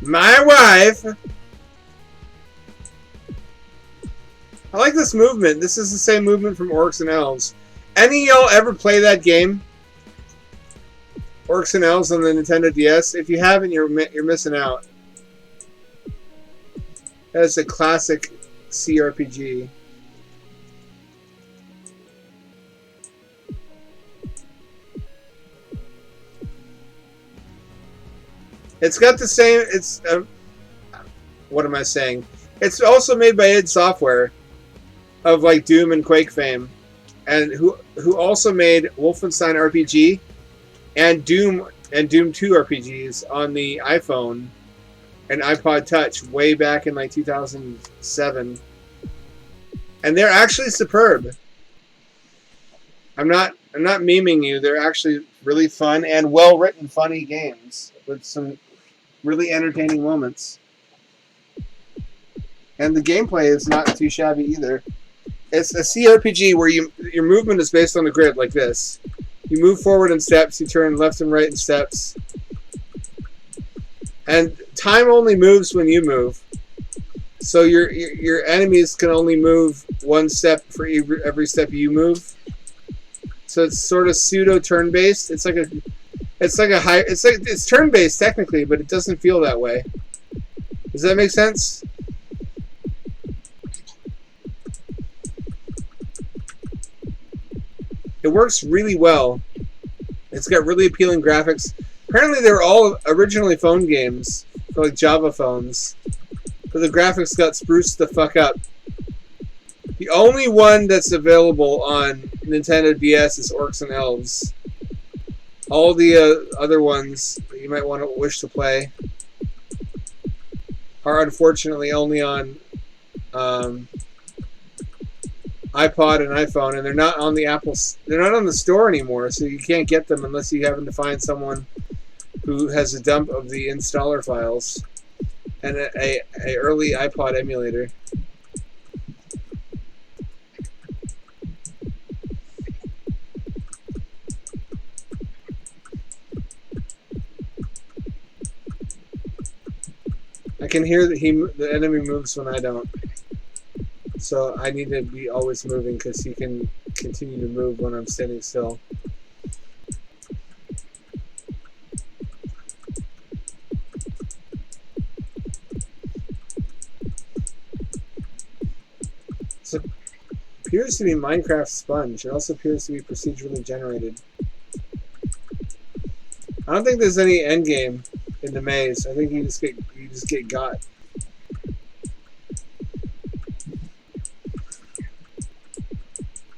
My wife! I like this movement. This is the same movement from Orcs and Elves. Any of y'all ever play that game? Orcs and Elves on the Nintendo DS? If you haven't, you're missing out. That's a classic CRPG. It's got the same. It's what am I saying? It's also made by id Software, of like Doom and Quake fame, and who also made Wolfenstein RPG and Doom 2 RPGs on the iPhone and iPod Touch way back in like 2007, and they're actually superb. I'm not memeing you. They're actually really fun and well written, funny games with some really entertaining moments. And the gameplay is not too shabby either. It's a CRPG where your movement is based on the grid like this. You move forward in steps, you turn left and right in steps. And time only moves when you move. So your enemies can only move one step for every step you move. So it's sort of pseudo turn-based. It's turn-based technically, but it doesn't feel that way. Does that make sense? It works really well. It's got really appealing graphics. Apparently they were all originally phone games for like Java phones. But the graphics got spruced the fuck up. The only one that's available on Nintendo DS is Orcs and Elves. All the other ones that you might wish to play are unfortunately only on iPod and iPhone, and they're not on the they're not on the store anymore, so you can't get them unless you happen to find someone who has a dump of the installer files and a early iPod emulator. I can hear that the enemy moves when I don't. So I need to be always moving because he can continue to move when I'm standing still. So it appears to be Minecraft Sponge. It also appears to be procedurally generated. I don't think there's any end game in the maze. I think you just get got.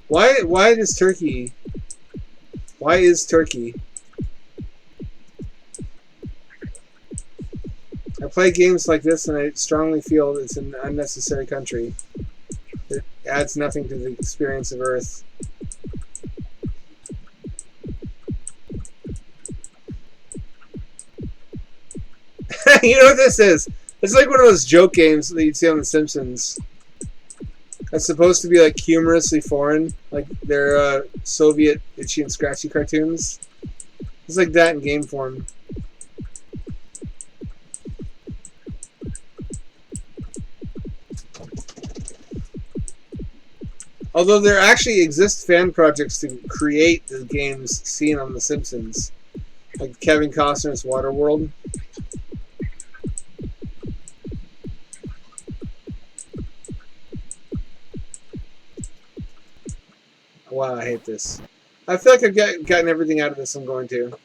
Why is Turkey? Why is Turkey? I play games like this and I strongly feel it's an unnecessary country. It adds nothing to the experience of Earth. You know what this is? It's like one of those joke games that you'd see on The Simpsons. That's supposed to be like humorously foreign, like they're Soviet itchy and scratchy cartoons. It's like that in game form. Although there actually exist fan projects to create the games seen on The Simpsons, like Kevin Costner's Waterworld. Wow, I hate this. I feel like I've gotten everything out of this I'm going to.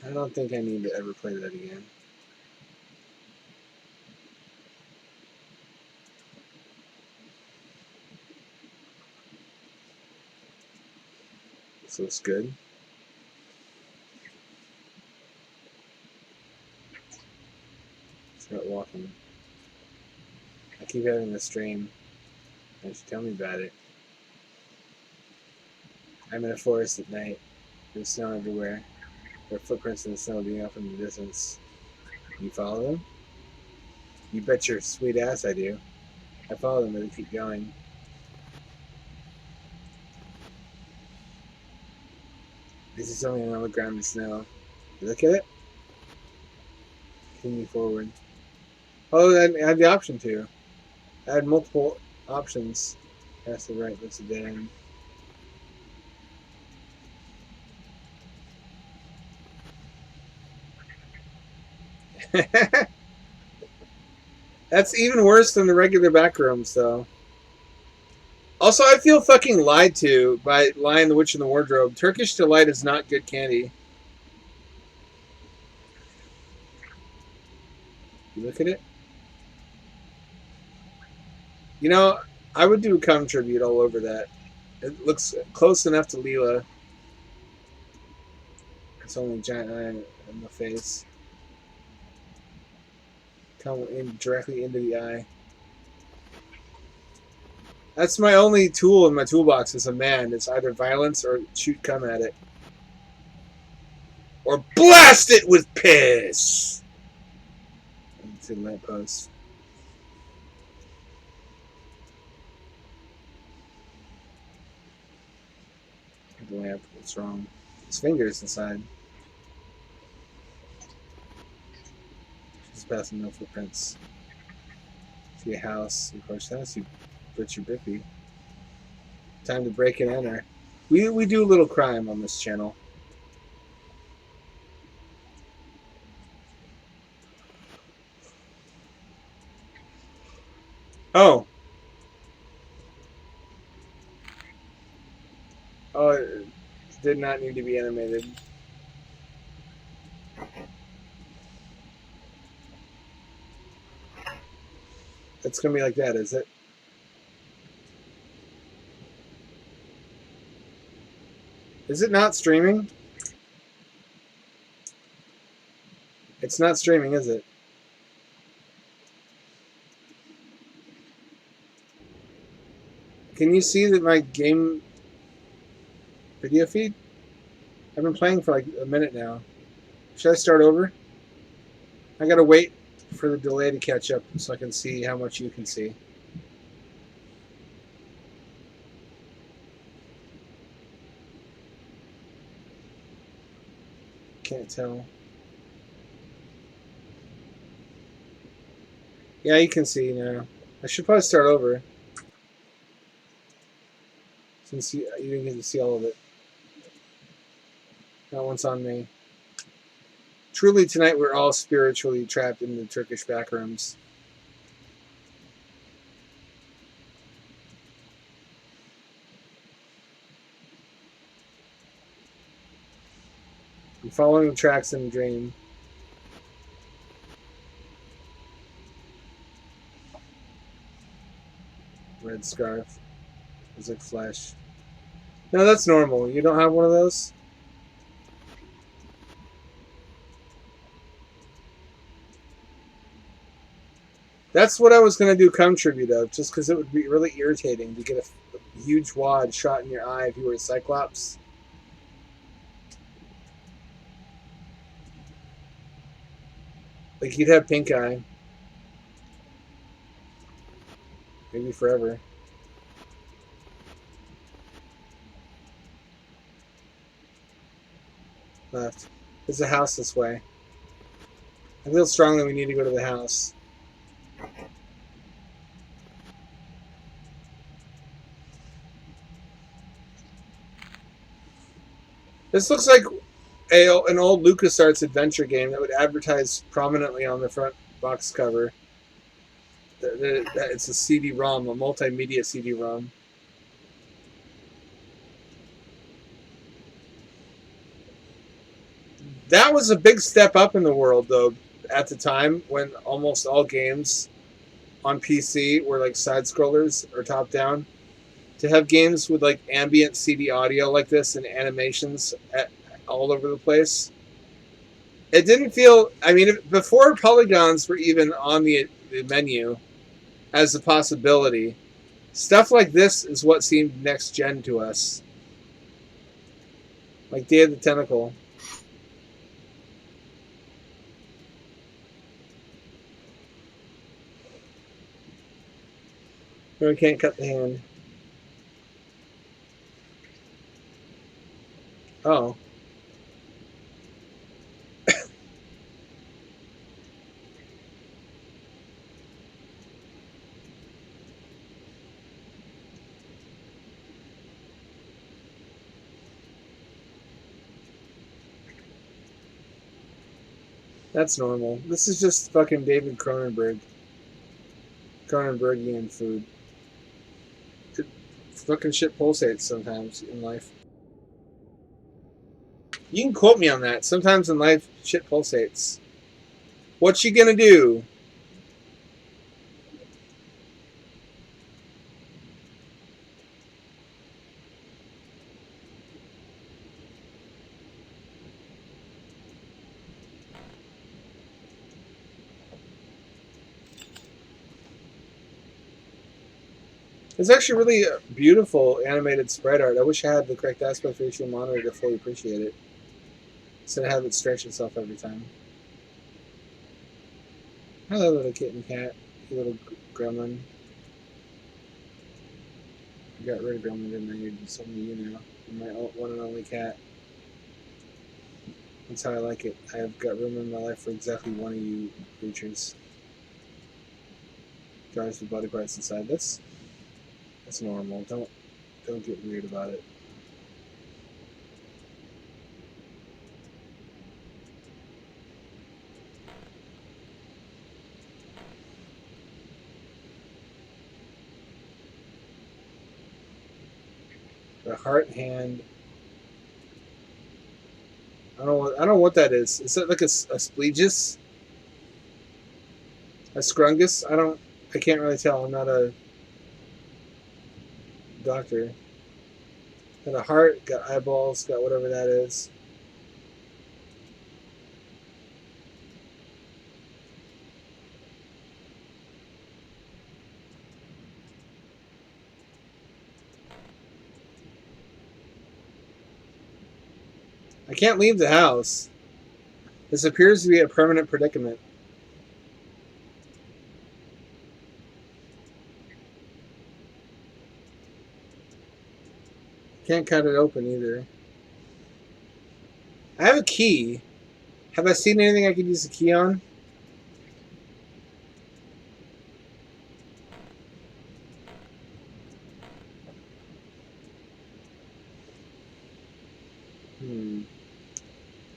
I don't think I need to ever play that again. This looks good. Start walking. I keep having this dream. You should tell me about it. I'm in a forest at night. There's snow everywhere. There are footprints in the snow being up in the distance. You follow them? You bet your sweet ass I do. I follow them and they keep going. This is only on the ground and snow. Look at it. Continue forward. Oh, I had the option to. I had multiple options. That's the right. That's a dead end. That's even worse than the regular back rooms, though. Also, I feel fucking lied to by Lion the Witch in the Wardrobe. Turkish Delight is not good candy. You look at it. You know, I would do a cum tribute all over that. It looks close enough to Leela. It's only a giant eye in the face. Come in directly into the eye. That's my only tool in my toolbox as a man. It's either violence or shoot cum at it. Or blast it with piss! It's a lamppost. The lamp, what's wrong? His finger's inside. She's passing no footprints. See a house. Of course, that's you butcher bippy. Time to break and enter. We do a little crime on this channel. Oh. Oh, it did not need to be animated. It's gonna be like that, is it? Is it not streaming? It's not streaming, is it? Can you see that my game video feed? I've been playing for like a minute now. Should I start over? I gotta wait for the delay to catch up so I can see how much you can see. Can't tell. Yeah, you can see now. I should probably start over. Since you didn't get to see all of it. That one's on me. Truly, tonight we're all spiritually trapped in the Turkish backrooms. I'm following the tracks in a dream. Red scarf. It's like flesh. No, that's normal. You don't have one of those? That's what I was going to do cum tribute of, just because it would be really irritating to get a huge wad shot in your eye if you were a Cyclops. Like, you'd have pink eye. Maybe forever. Left. There's a house this way. I feel strongly we need to go to the house. This looks like an old LucasArts adventure game that would advertise prominently on the front box cover. It's a CD-ROM, a multimedia CD-ROM. That was a big step up in the world, though, at the time when almost all games on PC were like side-scrollers or top-down. To have games with like ambient CD audio like this and animations all over the place. It didn't feel, I mean, before polygons were even on the menu as a possibility, stuff like this is what seemed next gen to us. Like Day of the Tentacle. Or I can't cut the hand. Oh. That's normal. This is just fucking David Cronenberg. Cronenbergian food. Fucking shit pulsates sometimes in life. You can quote me on that. Sometimes in life, shit pulsates. What you gonna do? It's actually really beautiful animated sprite art. I wish I had the correct aspect ratio monitor to fully appreciate it. Instead of have it stretch itself every time. Hello, little kitten cat. You little gremlin. You got rid of gremlin, didn't I? You're just only you now. You're my one and only cat. That's how I like it. I have got room in my life for exactly one of you creatures. Drives the body parts inside. That's normal. Don't get weird about it. The heart hand. I don't know what that is. Is that like a splegus? A scrungus? I can't really tell. I'm not a doctor. Got a heart, got eyeballs, got whatever that is. I can't leave the house. This appears to be a permanent predicament. Can't cut it open either. I have a key. Have I seen anything I could use a key on?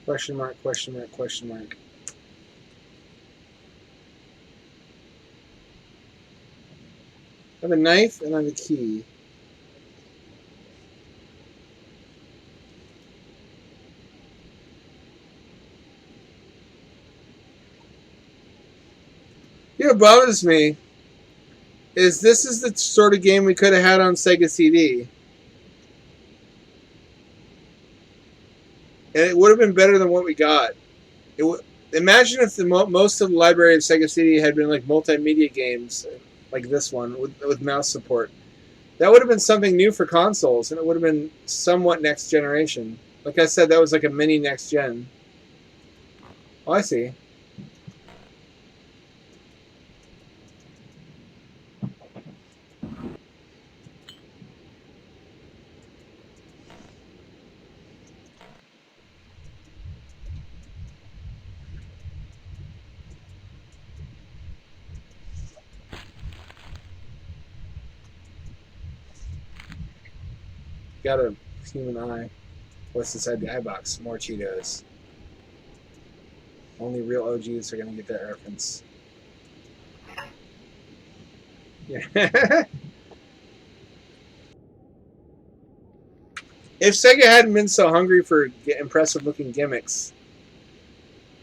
Question mark, question mark, question mark. I have a knife and I have a key. You know what bothers me is this is the sort of game we could have had on Sega CD. And it would have been better than what we got. Imagine if most of the library of Sega CD had been like multimedia games, like this one with mouse support. That would have been something new for consoles, and it would have been somewhat next generation. Like I said, that was like a mini next gen. Oh, I see. Got a human eye. What's inside the eye box? More Cheetos. Only real OGs are gonna get that reference. Yeah. If Sega hadn't been so hungry for impressive looking gimmicks,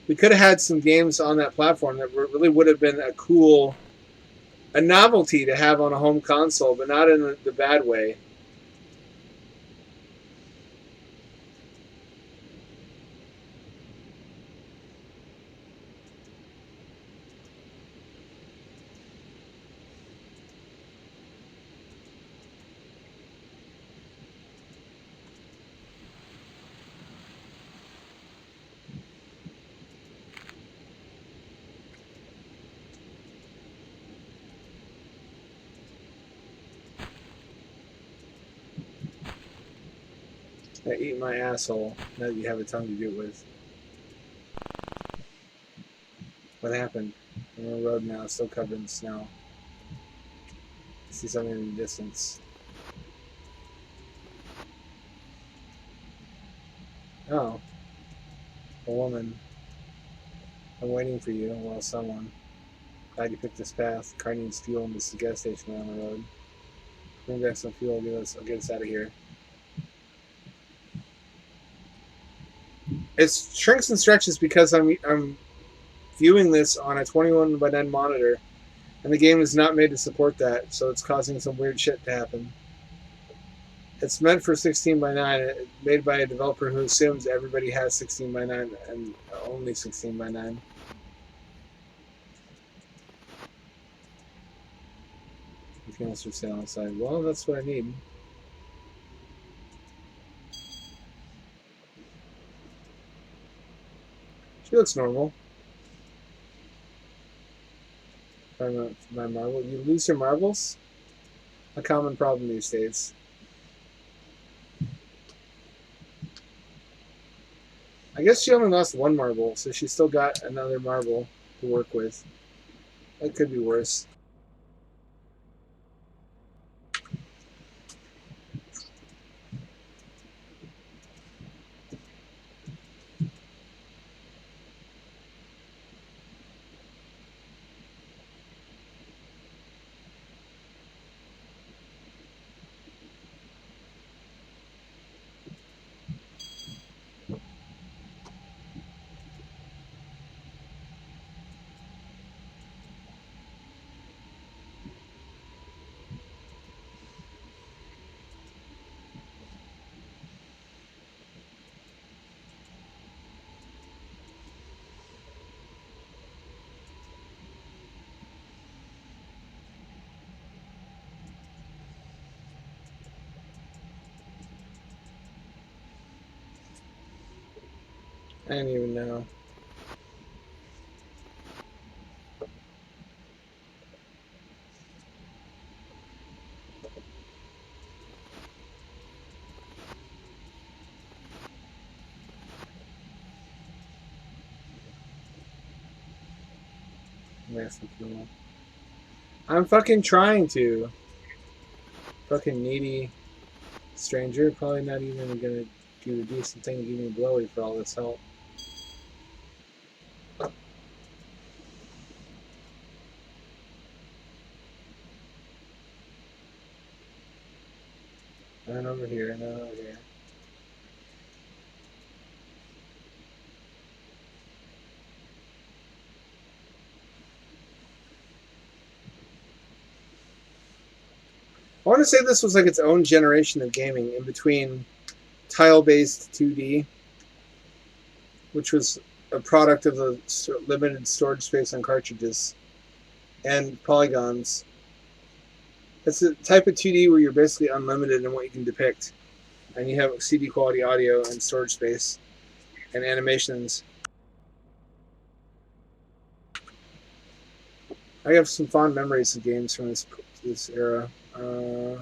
we could have had some games on that platform that really would have been a novelty to have on a home console, but not in the bad way. Now eat my asshole. Now that you have a tongue to do it with. What happened? I'm on the road now, still covered in snow. I see something in the distance. Oh, a woman. I'm waiting for you. Well, someone. Glad you picked this path. Car needs fuel and this is a gas station around the road. Bring back some fuel. I'll get us out of here. It shrinks and stretches because I'm viewing this on a 21 by 9 monitor, and the game is not made to support that, so it's causing some weird shit to happen. It's meant for 16 by 9, made by a developer who assumes everybody has 16 by 9 and only 16 by 9. You can also say outside. Well, that's what I need. She looks normal. My marble. You lose your marbles? A common problem these days. I guess she only lost one marble, so she still got another marble to work with. That could be worse. I don't even know. I'm fucking trying to. Fucking needy stranger. Probably not even gonna do a decent thing to give me a blowy for all this help. None over here, none over here. I want to say this was like its own generation of gaming in between tile-based 2D, which was a product of the limited storage space on cartridges, and polygons. It's a type of 2D where you're basically unlimited in what you can depict, and you have CD quality audio and storage space and animations. I have some fond memories of games from this era. I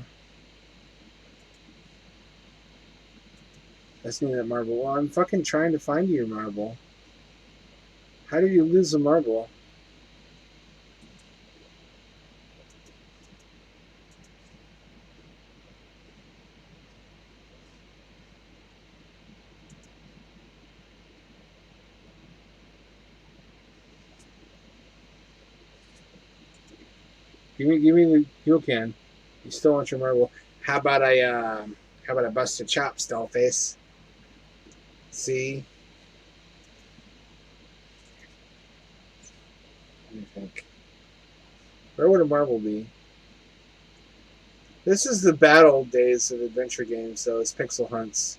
just need that marble. Well, I'm fucking trying to find your marble. How did you lose a marble? Give me the fuel can. You still want your marble? How about I bust your chops, dollface? See? Let me think. Where would a marble be? This is the bad old days of adventure games, so it's pixel hunts.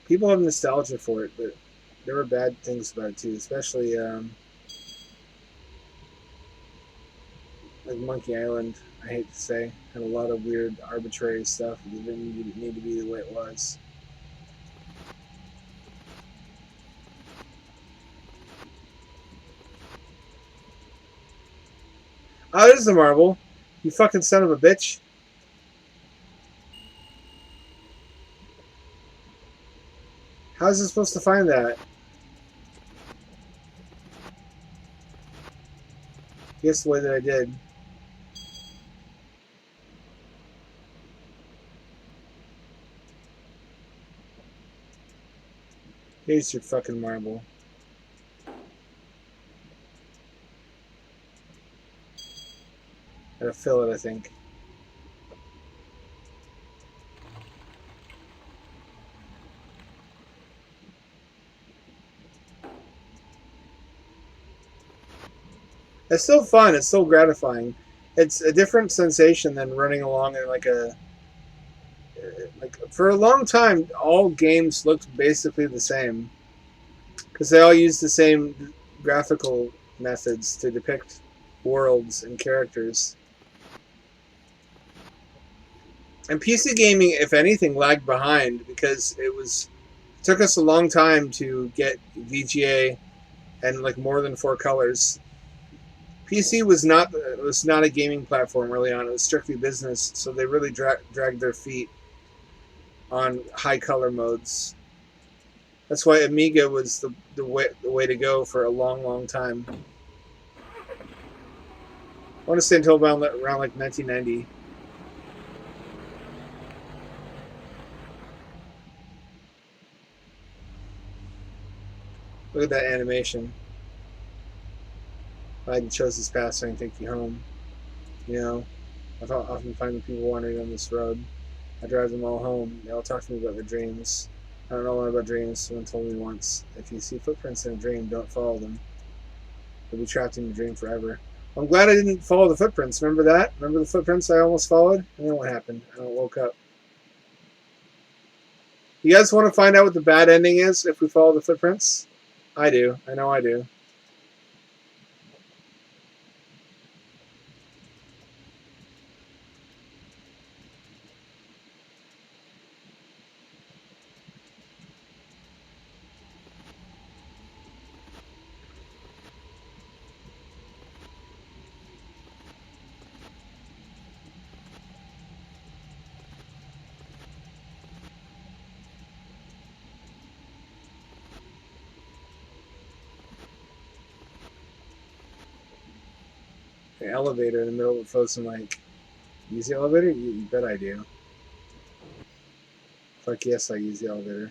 People have nostalgia for it, but there were bad things about it too, especially like Monkey Island. I hate to say, had a lot of weird, arbitrary stuff that didn't need to be the way it was. Oh, there's the marble. You fucking son of a bitch. How's it supposed to find that? Guess the way that I did. Here's your fucking marble. Gotta fill it, I think. It's still fun. It's still gratifying. It's a different sensation than running along in like for a long time. All games looked basically the same because they all use the same graphical methods to depict worlds and characters. And PC gaming, if anything, lagged behind because it took us a long time to get VGA and like more than 4 colors. PC was not a gaming platform early on. It was strictly business, so they really dragged their feet on high color modes. That's why Amiga was the way to go for a long time. I want to say until around like 1990. Look at that animation. I chose this path so I can take you home. You know, I often find people wandering on this road. I drive them all home. They all talk to me about their dreams. I don't know a lot about dreams. Someone told me once, if you see footprints in a dream, don't follow them. You'll be trapped in your dream forever. I'm glad I didn't follow the footprints. Remember that? Remember the footprints I almost followed? And then what happened? I woke up. You guys want to find out what the bad ending is if we follow the footprints? I do. I know I do. An elevator in the middle of a frozen lake. Use the elevator? You bet I do. Fuck yes, I use the elevator.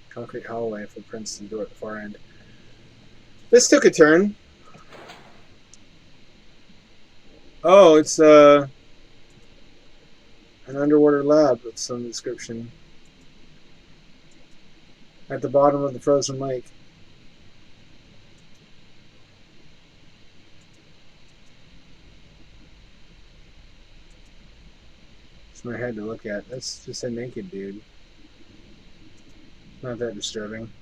Concrete hallway, footprints to the door at the far end. This took a turn. Oh, it's an underwater lab with some description. At the bottom of the frozen lake. It's my head to look at. That's just a naked dude. Not that disturbing.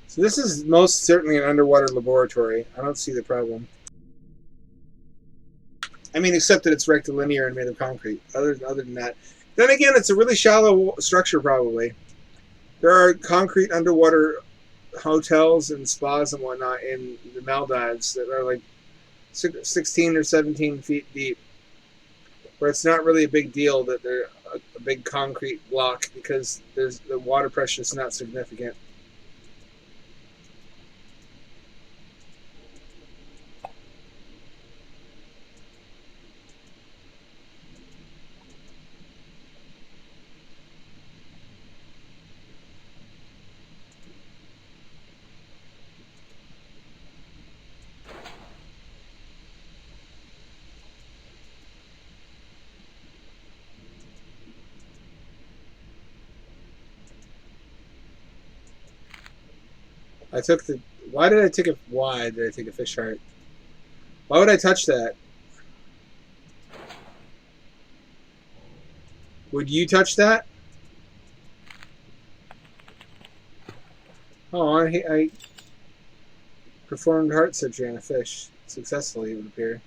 So this is most certainly an underwater laboratory. I don't see the problem. I mean, except that it's rectilinear and made of concrete. Other than that, then again, it's a really shallow structure. Probably there are concrete underwater hotels and spas and whatnot in the Maldives that are like 16 or 17 feet deep, where it's not really a big deal that they're a big concrete block because the water pressure is not significant. I took the. Why did I take a? Why did I take a fish heart? Why would I touch that? Would you touch that? Oh, I performed heart surgery on a fish successfully. It would appear.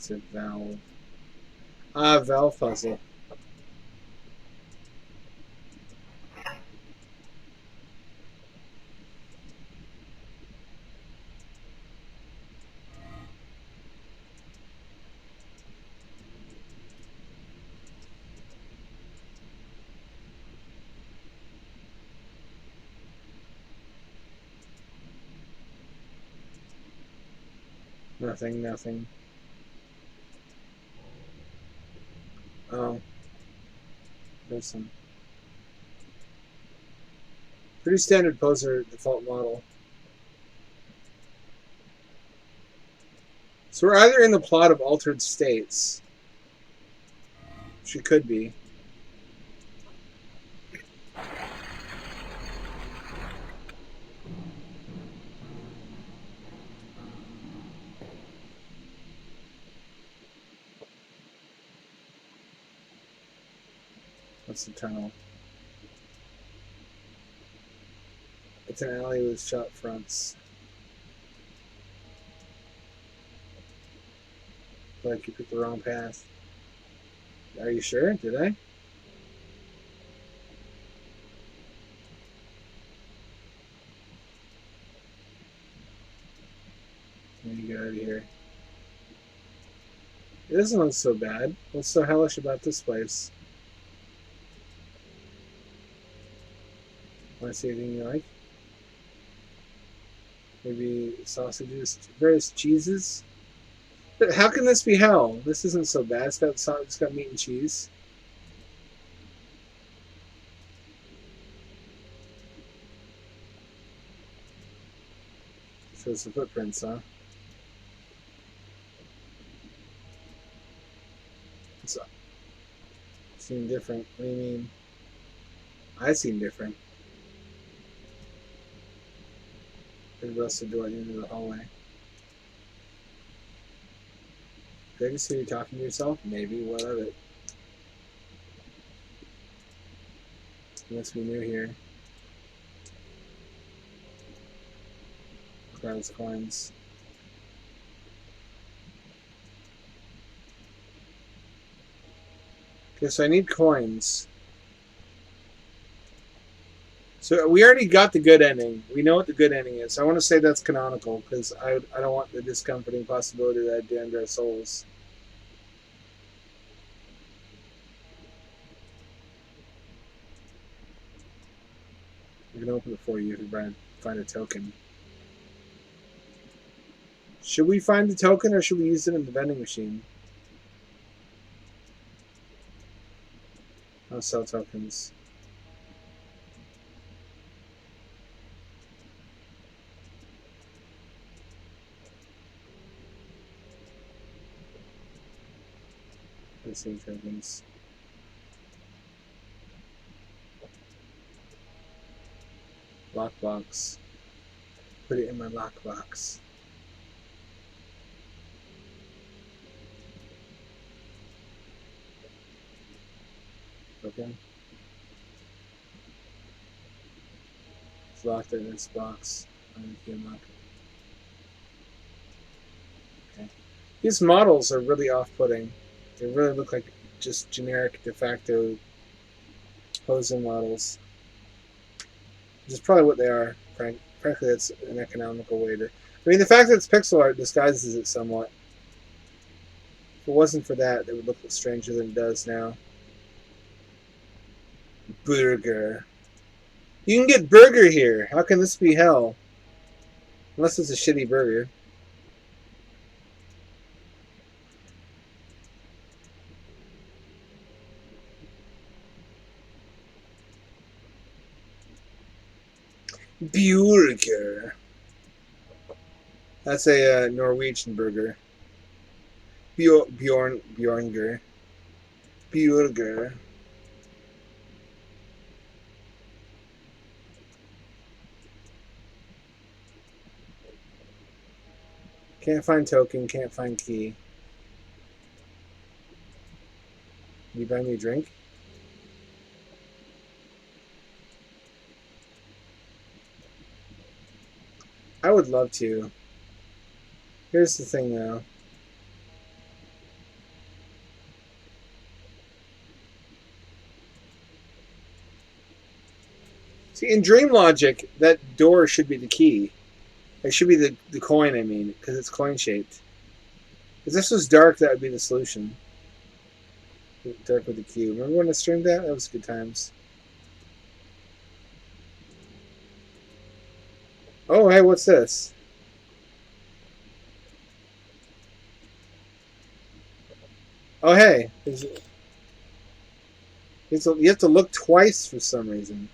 It's a valve. Ah, valve puzzle. Nothing, nothing. Oh. There's some. Pretty standard poser default model. So we're either in the plot of Altered States. She could be. What's the tunnel? It's an alley with shop fronts. Like you picked the wrong path. Are you sure? Did I? Let me get out of here. It doesn't look so bad. What's so hellish about this place? Want to see anything you like? Maybe sausages, various cheeses. But how can this be hell? This isn't so bad. It's got meat and cheese. Shows the footprints, huh? It's seem different. What do you mean? I seem different. Maybe else the door into the hallway. Did I just hear you talking to yourself? Maybe. What of it? You must be new here. Grab his coins. Okay, so I need coins. So we already got the good ending. We know what the good ending is. So I want to say that's canonical because I don't want the discomforting possibility that I'd damned our souls. I'm going to open it for you if you find a token. Should we find the token or should we use it in the vending machine? I'll sell tokens. Let's see tokens. Lockbox. Put it in my lockbox. Okay. It's locked in its box. Unlock. Okay. These models are really off-putting. They really look like just generic de facto posing models. Which is probably what they are. Frankly, that's an economical way to. I mean, the fact that it's pixel art disguises it somewhat. If it wasn't for that, it would look stranger than it does now. Burger. You can get burger here. How can this be hell? Unless it's a shitty burger. Burger. That's a Norwegian burger. Bjornger. Burger. Can't find token, can't find key. Can you buy me a drink? I would love to. Here's the thing though. See, in dream logic, that door should be the key. It should be the coin, I mean, because it's coin shaped. If this was dark, that would be the solution. Dark with the cube. Remember when I streamed that? That was good times. Oh, hey, what's this? Oh, hey. You have to look twice for some reason.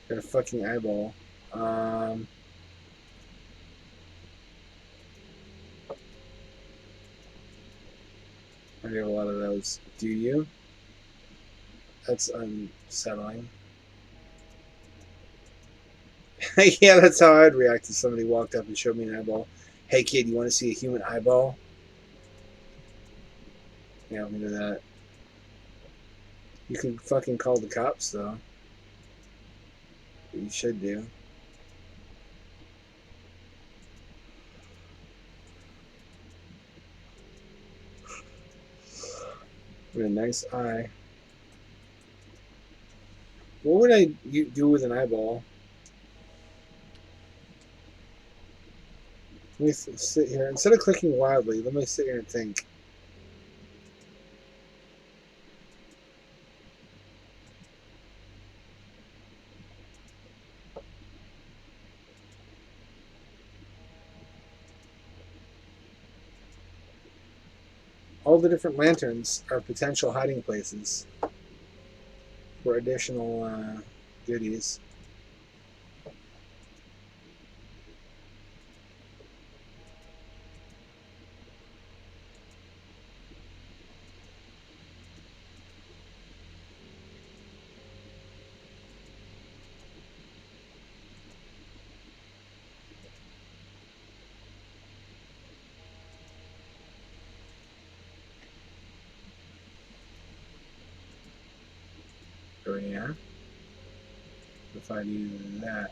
Got a fucking eyeball. I have a lot of those. Do you? That's unsettling. Yeah, that's how I'd react if somebody walked up and showed me an eyeball. Hey, kid, you want to see a human eyeball? Yeah, I'm gonna do that. You can fucking call the cops, though. You should do. With a nice eye. What would I do with an eyeball? Let me sit here. Instead of clicking wildly, let me sit here and think. All the different lanterns are potential hiding places for additional goodies. Oh yeah. If I do that,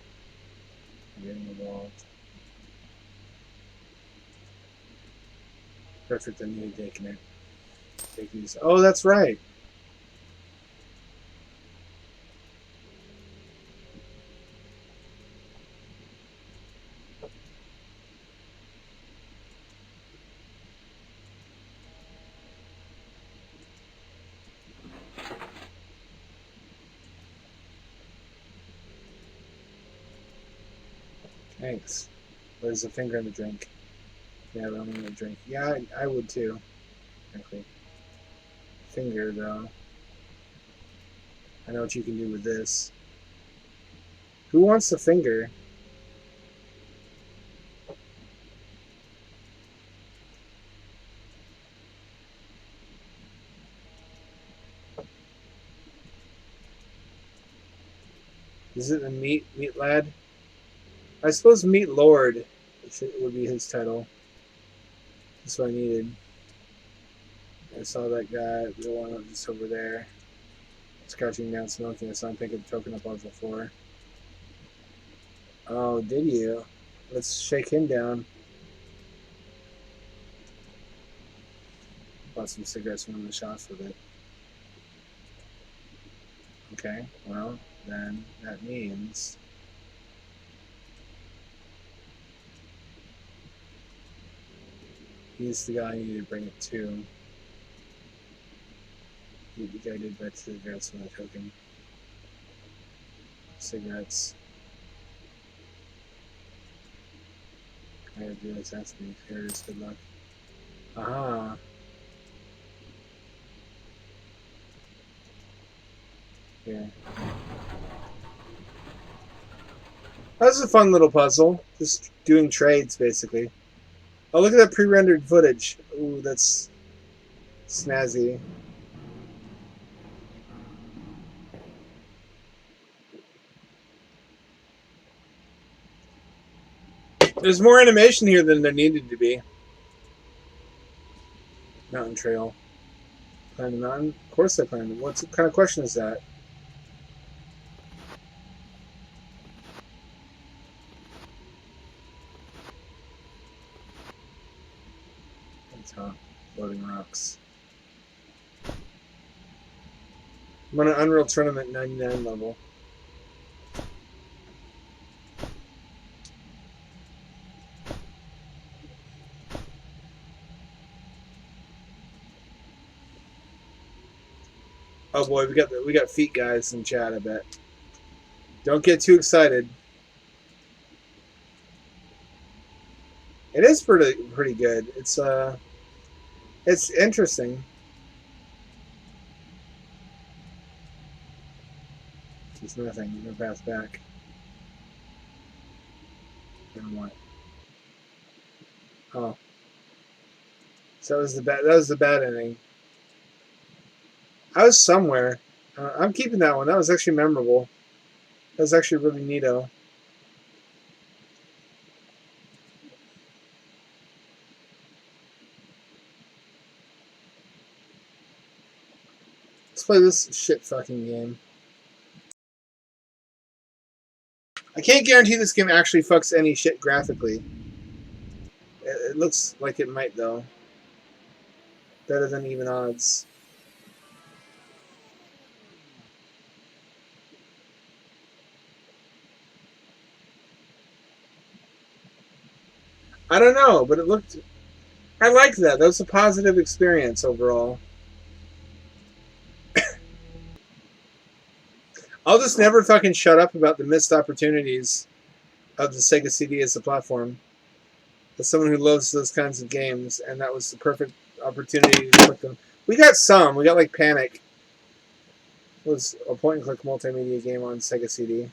I'm getting involved. Perfect. I need to take these. Oh, that's right. Thanks. There's a finger in the drink. Yeah, but I'm gonna drink. Yeah, I would too. Frankly. Finger though. I know what you can do with this. Who wants the finger? Is it a meat lad? I suppose meat lord would be his title. That's what I needed. I saw that guy, the one just over there, scratching down smoking. I saw him pick a coconut off the floor. Oh, did you? Let's shake him down. Bought some cigarettes from the shots with it. Okay, well, then that means he's the guy I need to bring it to. The guy did buy cigarettes from the token. Cigarettes. I gotta do this, that's me. Here it is, good luck. Aha. Yeah. That's a fun little puzzle. Just doing trades, basically. Oh, look at that pre-rendered footage. Ooh, that's snazzy. There's more animation here than there needed to be. Mountain trail. Climb the mountain? Of course I climbed it. What kind of question is that? top. Floating rocks. I'm on an Unreal Tournament 99 level. Oh boy, we got feet guys in chat. I bet. Don't get too excited. It is pretty good. It's interesting. There's nothing. No path back. And what? Oh, so that was the bad. That was the bad ending. I was somewhere. I'm keeping that one. That was actually memorable. That was actually really neato. Let's play this shit fucking game. I can't guarantee this game actually fucks any shit graphically. It looks like it might though. Better than even odds. I don't know, but it looked. I liked that. That was a positive experience overall. I'll just never fucking shut up about the missed opportunities of the Sega CD as a platform. As someone who loves those kinds of games, and that was the perfect opportunity to put them. We got some. We got like Panic. It was a point-and-click multimedia game on Sega CD.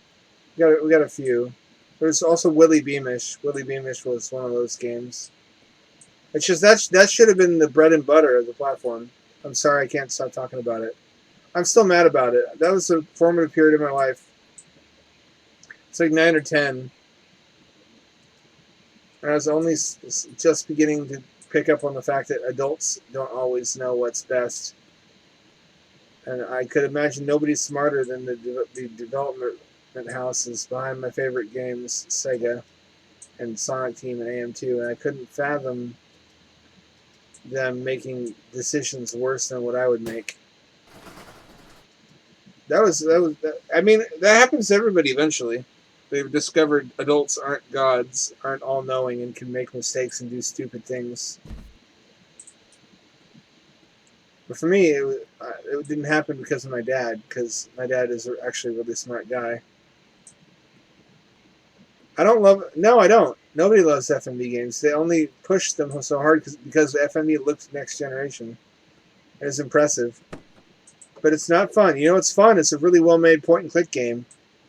We got a few. There's also Willy Beamish. Willy Beamish was one of those games. It's just that should have been the bread and butter of the platform. I'm sorry I can't stop talking about it. I'm still mad about it. That was a formative period of my life. It's like 9 or 10. And I was only just beginning to pick up on the fact that adults don't always know what's best. And I could imagine nobody's smarter than the development houses behind my favorite games, Sega and Sonic Team and AM2. And I couldn't fathom them making decisions worse than what I would make. I mean, that happens to everybody eventually. They've discovered adults aren't gods, aren't all-knowing, and can make mistakes and do stupid things. But for me, it didn't happen because of my dad, because my dad is actually a really smart guy. I don't. Nobody loves FMV games. They only push them so hard because FMV looks next generation. And it's impressive. But it's not fun. You know what's fun? It's a really well-made point-and-click game,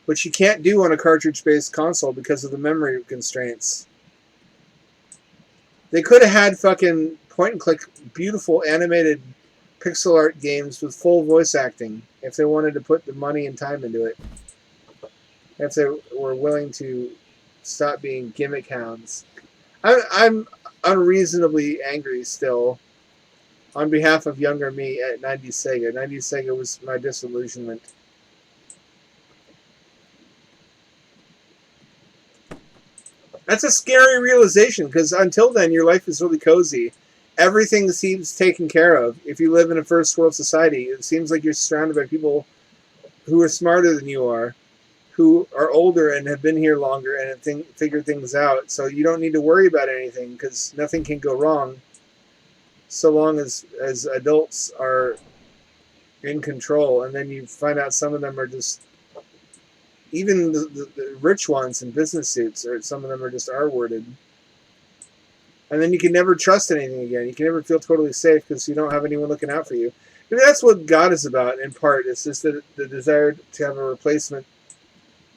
which you can't do on a cartridge-based console because of the memory constraints. They could have had fucking point-and-click, beautiful animated pixel art games with full voice acting if they wanted to put the money and time into it. If they were willing to stop being gimmick hounds. I'm unreasonably angry still on behalf of younger me at 90s Sega. 90s Sega was my disillusionment. That's a scary realization because until then your life is really cozy. Everything seems taken care of. If you live in a first world society, it seems like you're surrounded by people who are smarter than you are, who are older and have been here longer and have figured things out. So you don't need to worry about anything because nothing can go wrong so long as adults are in control. And then you find out some of them are just, even the rich ones in business suits, or some of them are just R-worded. And then you can never trust anything again. You can never feel totally safe because you don't have anyone looking out for you. Maybe that's what God is about in part. It's just the desire to have a replacement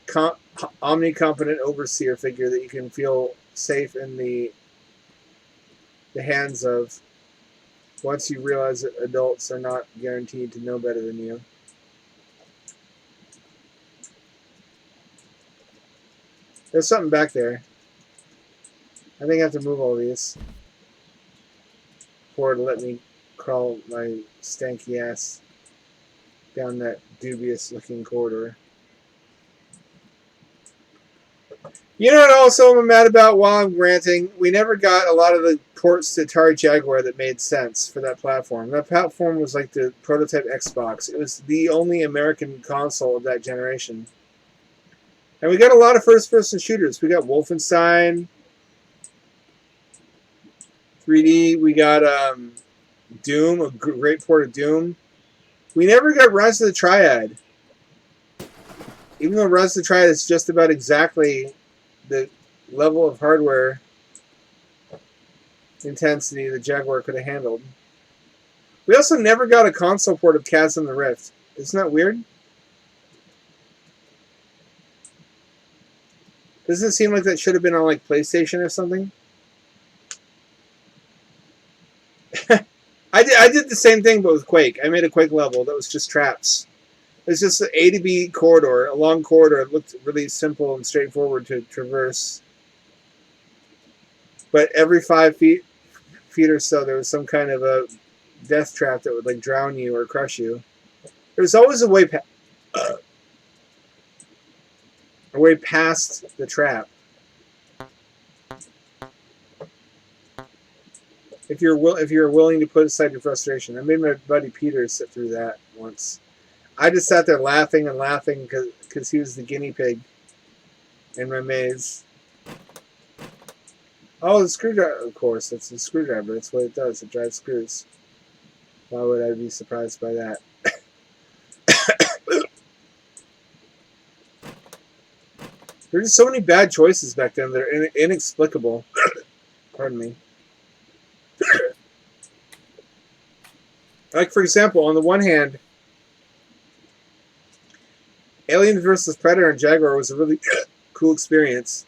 omnicompetent overseer figure that you can feel safe in the hands of once you realize that adults are not guaranteed to know better than you. There's something back there. I think I have to move all these for it to let me crawl my stanky ass down that dubious looking corridor. You know what also I'm mad about while I'm ranting? We never got a lot of the ports to Atari Jaguar that made sense for that platform. That platform was like the prototype Xbox. It was the only American console of that generation. And we got a lot of first-person shooters. We got Wolfenstein 3D. We got Doom, a great port of Doom. We never got Rise of the Triad. Even though Rise of the Triad is just about exactly the level of hardware intensity the Jaguar could have handled. We also never got a console port of Chasm the Rift. Isn't that weird? Doesn't it seem like that should have been on like PlayStation or something? I did the same thing but with Quake. I made a Quake level that was just traps. It's just an A to B corridor, a long corridor. It looked really simple and straightforward to traverse. But every 5 feet or so, there was some kind of a death trap that would like drown you or crush you. There was always a way past the trap. If you're willing to put aside your frustration. I made my buddy Peter sit through that once. I just sat there laughing and laughing because he was the guinea pig in my maze. Oh, the screwdriver, of course. It's a screwdriver. That's what it does. It drives screws. Why would I be surprised by that? There were just so many bad choices back then that are inexplicable. Pardon me. Like, for example, on the one hand, Alien vs. Predator and Jaguar was a really cool experience.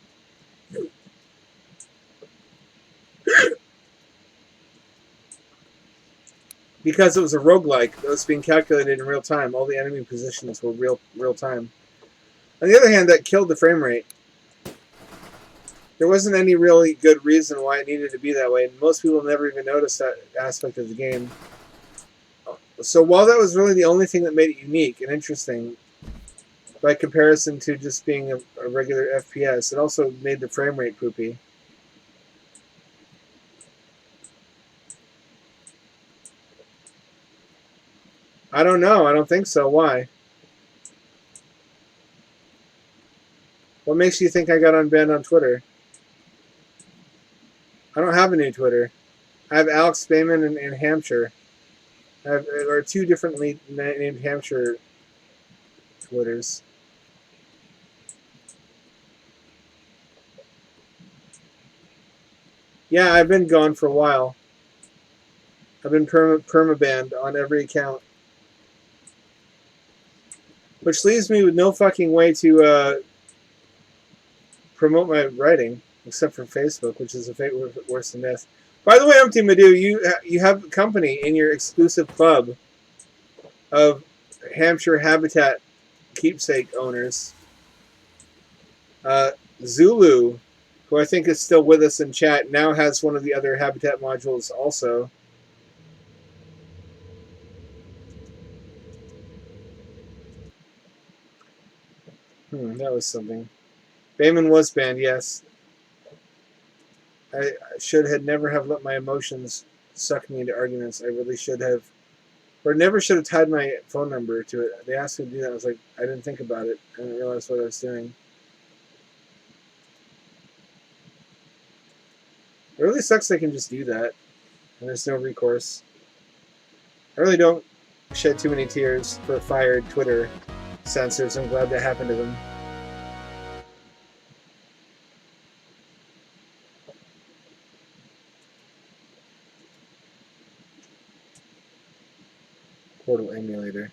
Because it was a roguelike that was being calculated in real time. All the enemy positions were real time. On the other hand, that killed the frame rate. There wasn't any really good reason why it needed to be that way, and most people never even noticed that aspect of the game. So while that was really the only thing that made it unique and interesting, by comparison to just being a regular FPS, it also made the frame rate poopy. I don't know. I don't think so. Why? What makes you think I got unbanned on Twitter? I don't have a new Twitter. I have Alex Bayman in Hampshire. There are two differently named Hampshire Twitters. Yeah, I've been gone for a while. I've been permabanned on every account. Which leaves me with no fucking way to promote my writing, except for Facebook, which is a fate worse than death. By the way, Empty Madhu, you have company in your exclusive club of Hampshire Habitat keepsake owners. Zulu, who I think is still with us in chat, now has one of the other Habitat modules also. That was something. Bayman was banned, yes. I should have never have let my emotions suck me into arguments. I really should have. Or never should have tied my phone number to it. They asked me to do that. I was like, I didn't think about it. I didn't realize what I was doing. It really sucks they can just do that. And there's no recourse. I really don't shed too many tears for fired Twitter censors. I'm glad that happened to them. Portal emulator.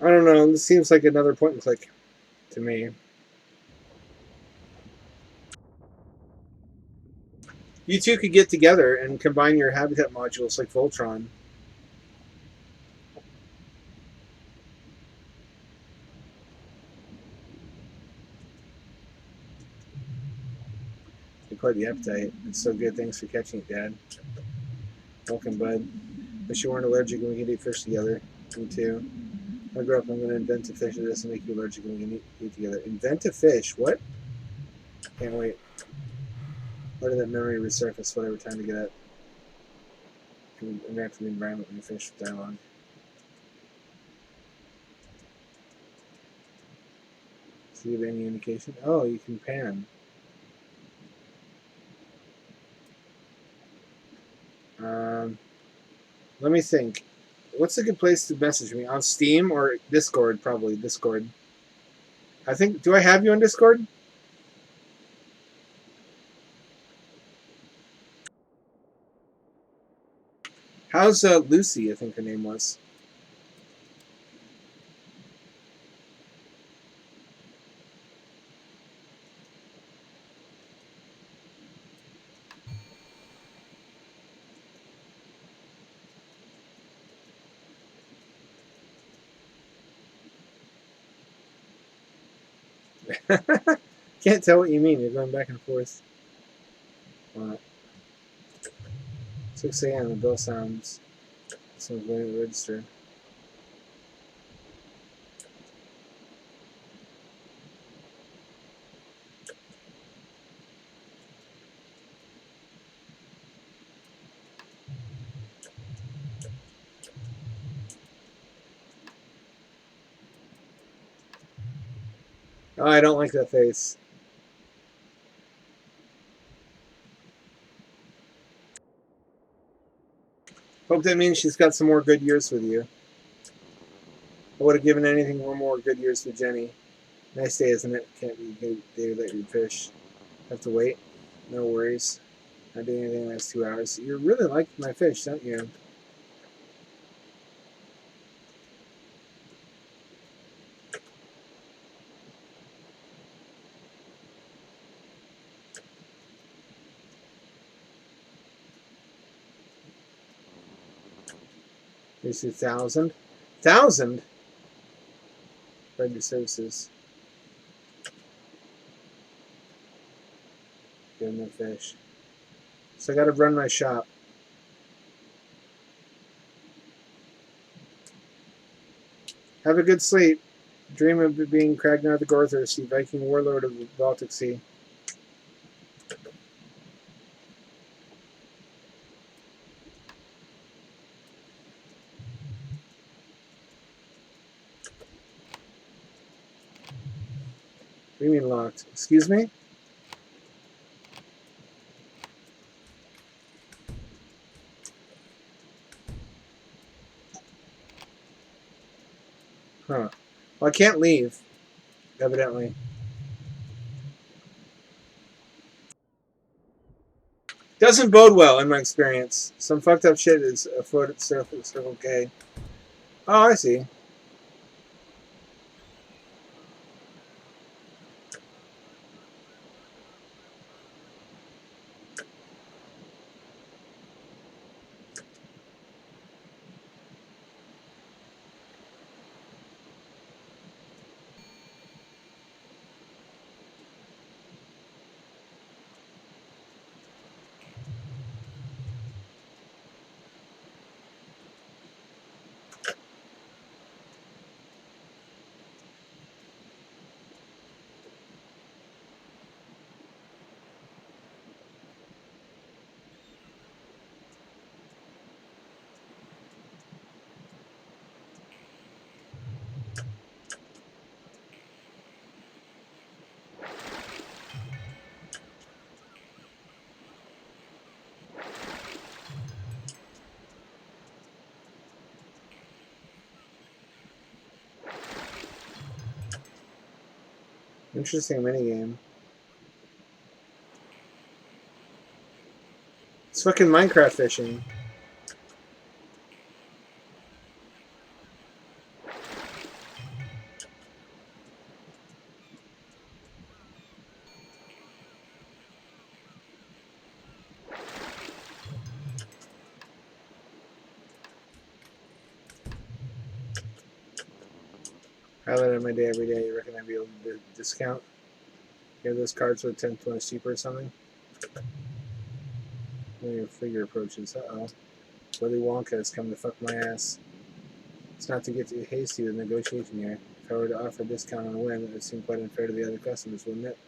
I don't know. This seems like another point and click to me. You two could get together and combine your habitat modules like Voltron. Quite the appetite. It's so good. Thanks for catching it, Dad. Welcome, bud. Wish you weren't allergic and we could eat fish together. Me too. When I grow up, I'm going to invent a fish that doesn't make you allergic and we can eat together. Invent a fish? What? Can't wait. Let that memory resurface, whatever time to get at. Interact with the environment when you finish with dialogue. Do you have any indication? Oh, you can pan. Let me think. What's a good place to message me? On Steam or Discord? Probably Discord. I think. Do I have you on Discord? How's Lucy? I think her name was. Can't tell what you mean. You're going back and forth. 6 a.m. The bell sounds. Someone's going to register. Oh, I don't like that face. Hope that means she's got some more good years with you. I would have given anything for more good years with Jenny. Nice day, isn't it? Can't be a good day without your fish. Have to wait. No worries. Not doing anything in the next 2 hours. You really like my fish, don't you? Here's 2,000. 1,000? Register services. Give him a fish. So I gotta run my shop. Have a good sleep. Dream of being Kragnar the Gorthirsty, Viking warlord of the Baltic Sea. What do you mean locked? Excuse me? Huh. Well, I can't leave, evidently. Doesn't bode well in my experience. Some fucked up shit is afoot at Circle K. Oh, I see. Interesting minigame. It's fucking Minecraft fishing. Highlight of my day every day. You reckon I'd be able to discount? Get those cards for 10 points cheaper or something? When your figure approaches. Uh-oh. Willy Wonka is coming to fuck my ass. It's not to get too hasty with negotiation here. If I were to offer a discount on a whim, it would seem quite unfair to the other customers, wouldn't it?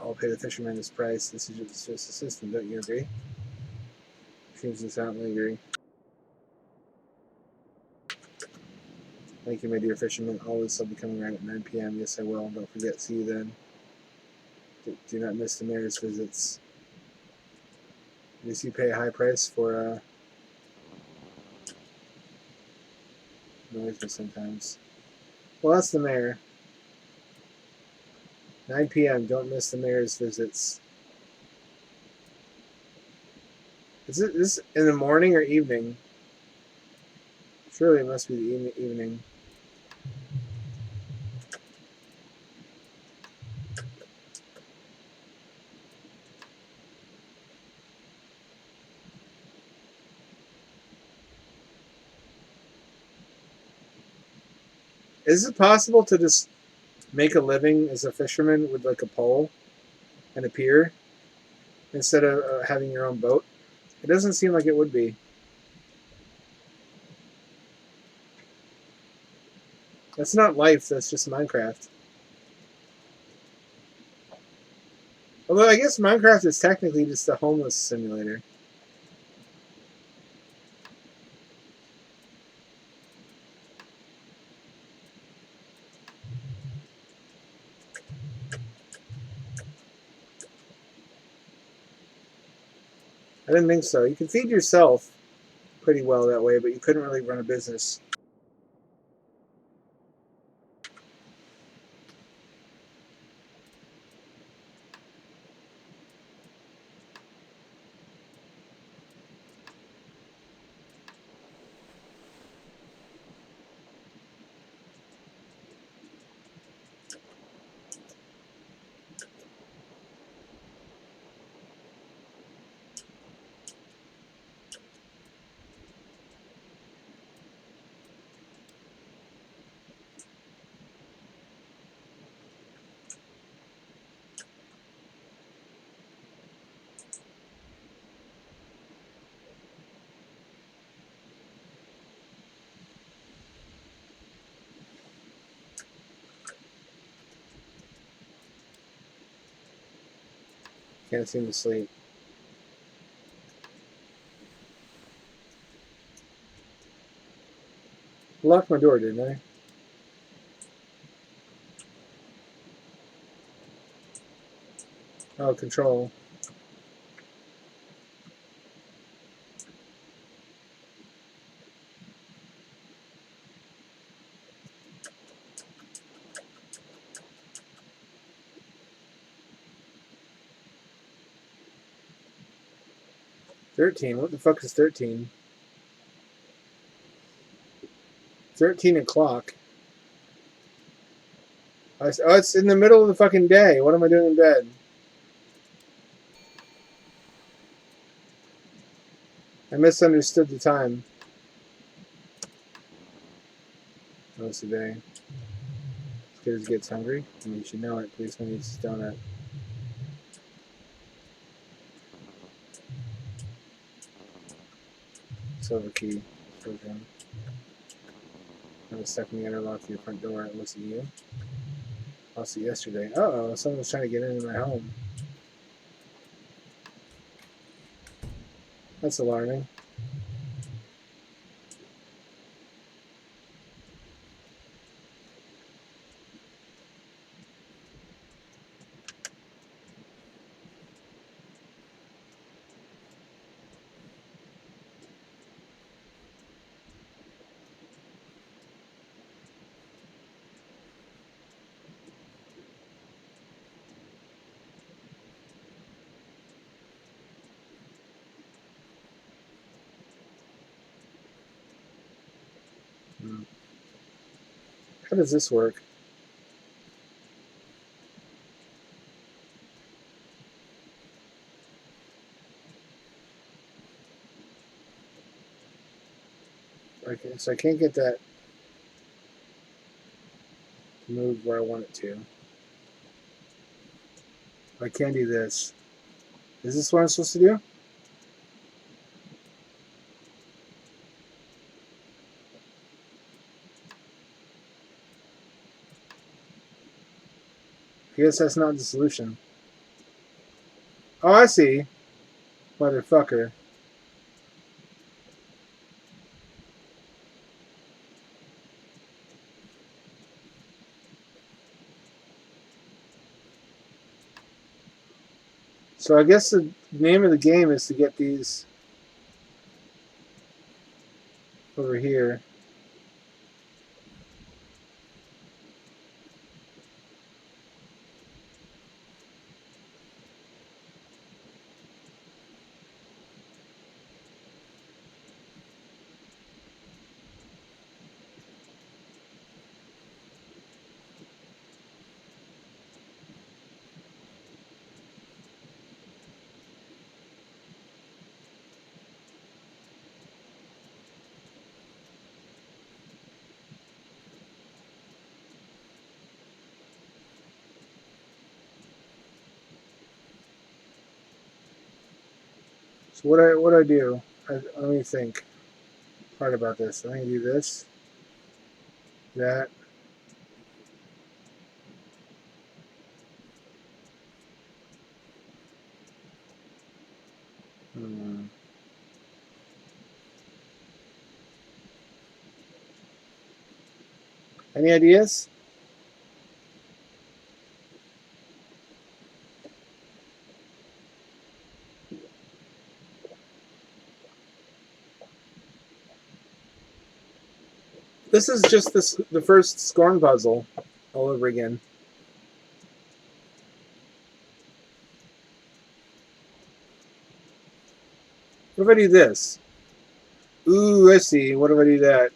I'll pay the fisherman his price. This is just a system, don't you agree? Seems this out and agree. Thank you, my dear fisherman. Always I'll be coming around at 9 p.m. Yes, I will. Don't forget. See you then. Do not miss the mayor's visits. Yes, you pay a high price for noise sometimes. Well, that's the mayor. 9 p.m. Don't miss the mayor's visits. Is it this in the morning or evening? Surely it must be the evening. Is it possible to just make a living as a fisherman with like a pole and a pier instead of having your own boat? It doesn't seem like it would be. That's not life. That's just Minecraft. Although I guess Minecraft is technically just a homeless simulator. I didn't think so. You can feed yourself pretty well that way, but you couldn't really run a business. Can't seem to sleep. I locked my door, didn't I? Oh, control. $13. What the fuck is 13? 13 o'clock. Oh, it's in the middle of the fucking day. What am I doing in bed? I misunderstood the time. Most of the day. This kid gets hungry. I mean, you should know it. Policeman eats his donut. Silver key. I was stuck in the interlock to your front door. It looks at you. Also yesterday. Uh-oh, someone was trying to get into my home. That's alarming. How does this work? Okay, so I can't get that. move where I want it to. I can do this. Is this what I'm supposed to do? I guess that's not the solution. Oh, I see. Motherfucker. So I guess the name of the game is to get these over here. So what I do? Let me think hard about this. I think I do this, that. Hmm. Any ideas? This is just the first Scorn puzzle all over again. What if I do this? Ooh, I see. What if I do that?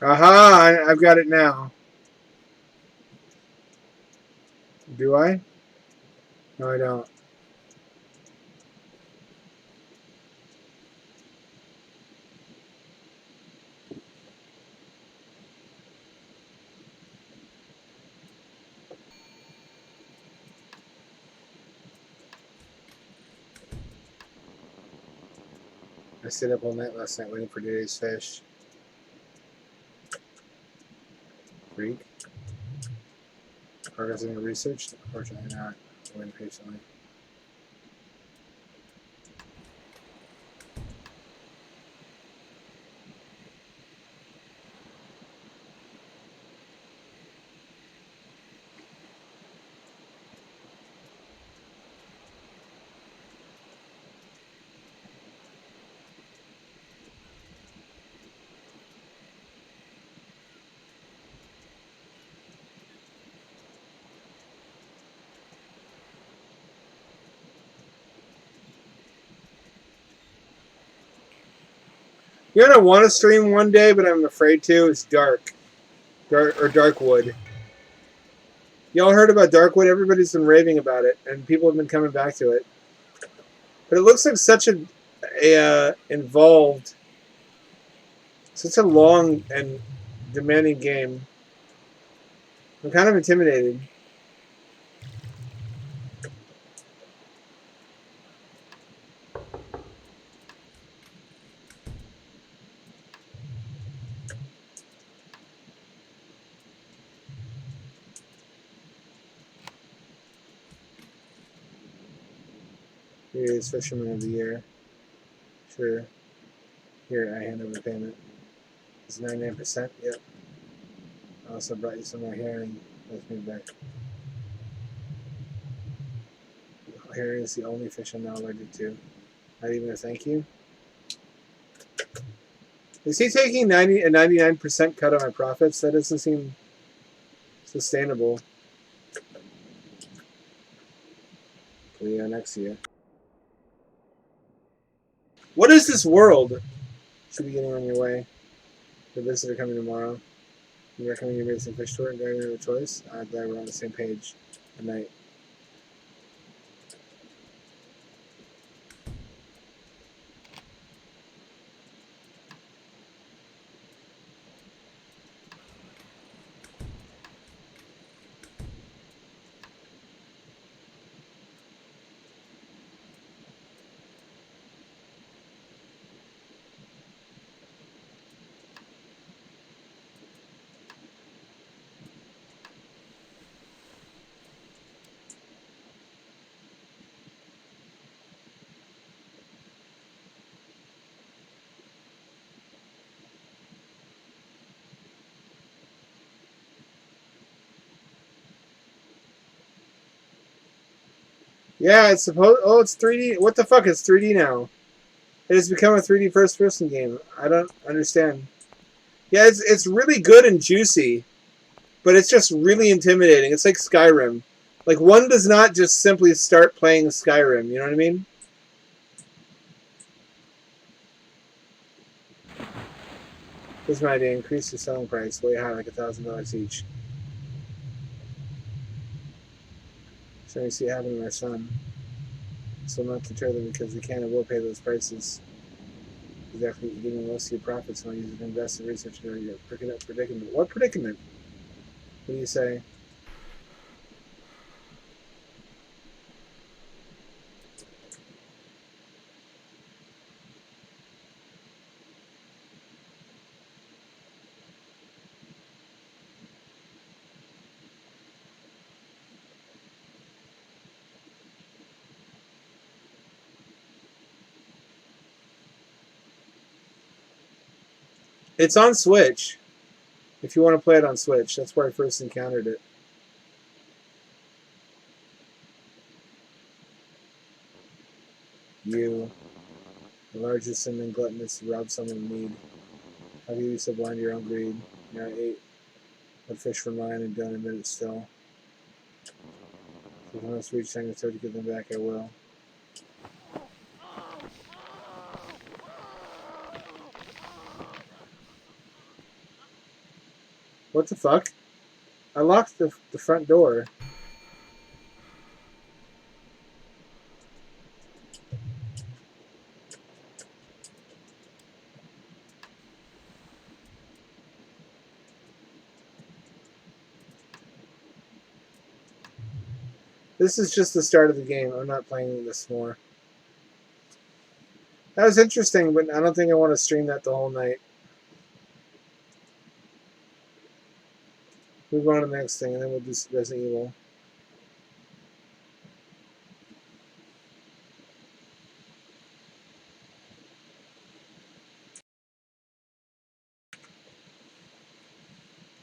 Aha! I've got it now. Do I? No, I don't. I stayed up all night last night waiting for today's fish. Freak. Progress in research? Unfortunately not. Waiting patiently. You know what I want to stream one day, but I'm afraid to? It's Darkwood. Y'all heard about Darkwood? Everybody's been raving about it, and people have been coming back to it. But it looks like such a involved, such a long and demanding game. I'm kind of intimidated. Here is Fisherman of the Year. Sure. Here, I hand over payment. It's 99%. Yep. I also brought you some more herring. Let's move back. Herring is the only fish I'm now allergic to. Not even a thank you. Is he taking a 99% cut on my profits? That doesn't seem sustainable. Leo next to you. What is this world? Should be getting on your way. The visitor coming tomorrow. You recommend you made some fish tour and driving your choice? I'm glad we're on the same page. Good night. Yeah, it's supposed. Oh, it's 3D. What the fuck? It's 3D now. It has become a 3D first-person game. I don't understand. Yeah, it's really good and juicy, but it's just really intimidating. It's like Skyrim. Like one does not just simply start playing Skyrim. You know what I mean? Here's my idea: increase the selling price way high, like $1,000 each. So you see it happen to my son. So not deter them because they can and will pay those prices. Exactly, giving most of your profits when you use invest in research in your predicament. What predicament? What do you say? It's on Switch. If you want to play it on Switch, that's where I first encountered it. You, the largest sin and gluttonous to rob someone in need. How can you be so blind to your own greed? Yeah, I ate a fish for mine and don't admit it still. If I must reach time to give them back, I will. What the fuck? I locked the front door. This is just the start of the game. I'm not playing this more. That was interesting, but I don't think I want to stream that the whole night. Move on to the next thing, and then we'll do Resident Evil.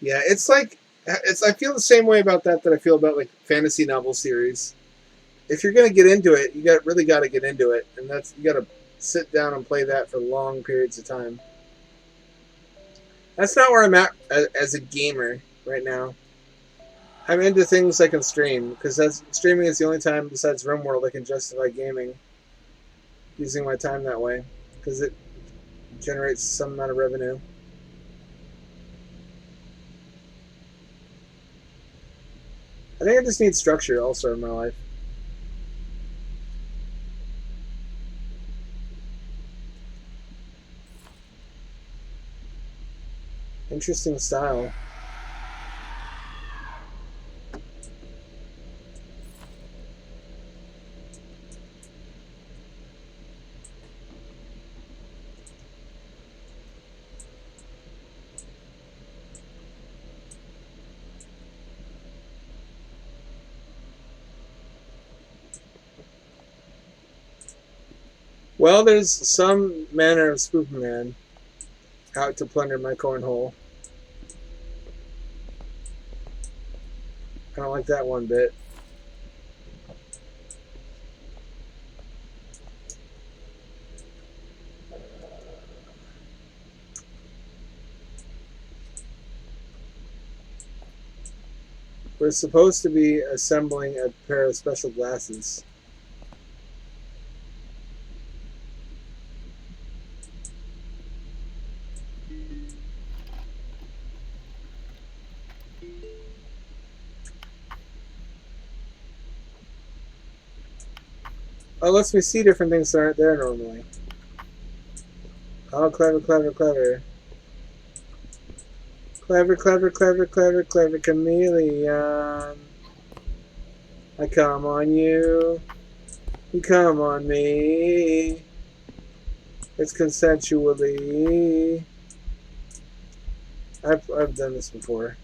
Yeah, it's like I feel the same way about that I feel about like fantasy novel series. If you're gonna get into it, you really got to get into it, and that's you got to sit down and play that for long periods of time. That's not where I'm at as a gamer right now. I'm into things I can stream because streaming is the only time besides RimWorld I can justify gaming using my time that way because it generates some amount of revenue. I think I just need structure also in my life. Interesting style. Well, there's some manner of Spookman out to plunder my cornhole. I don't like that one bit. We're supposed to be assembling a pair of special glasses. Oh, it lets me see different things that aren't there normally. Oh, clever, clever, clever. Clever, clever, clever, clever, clever chameleon. I come on you. You come on me. It's consensually. I've done this before.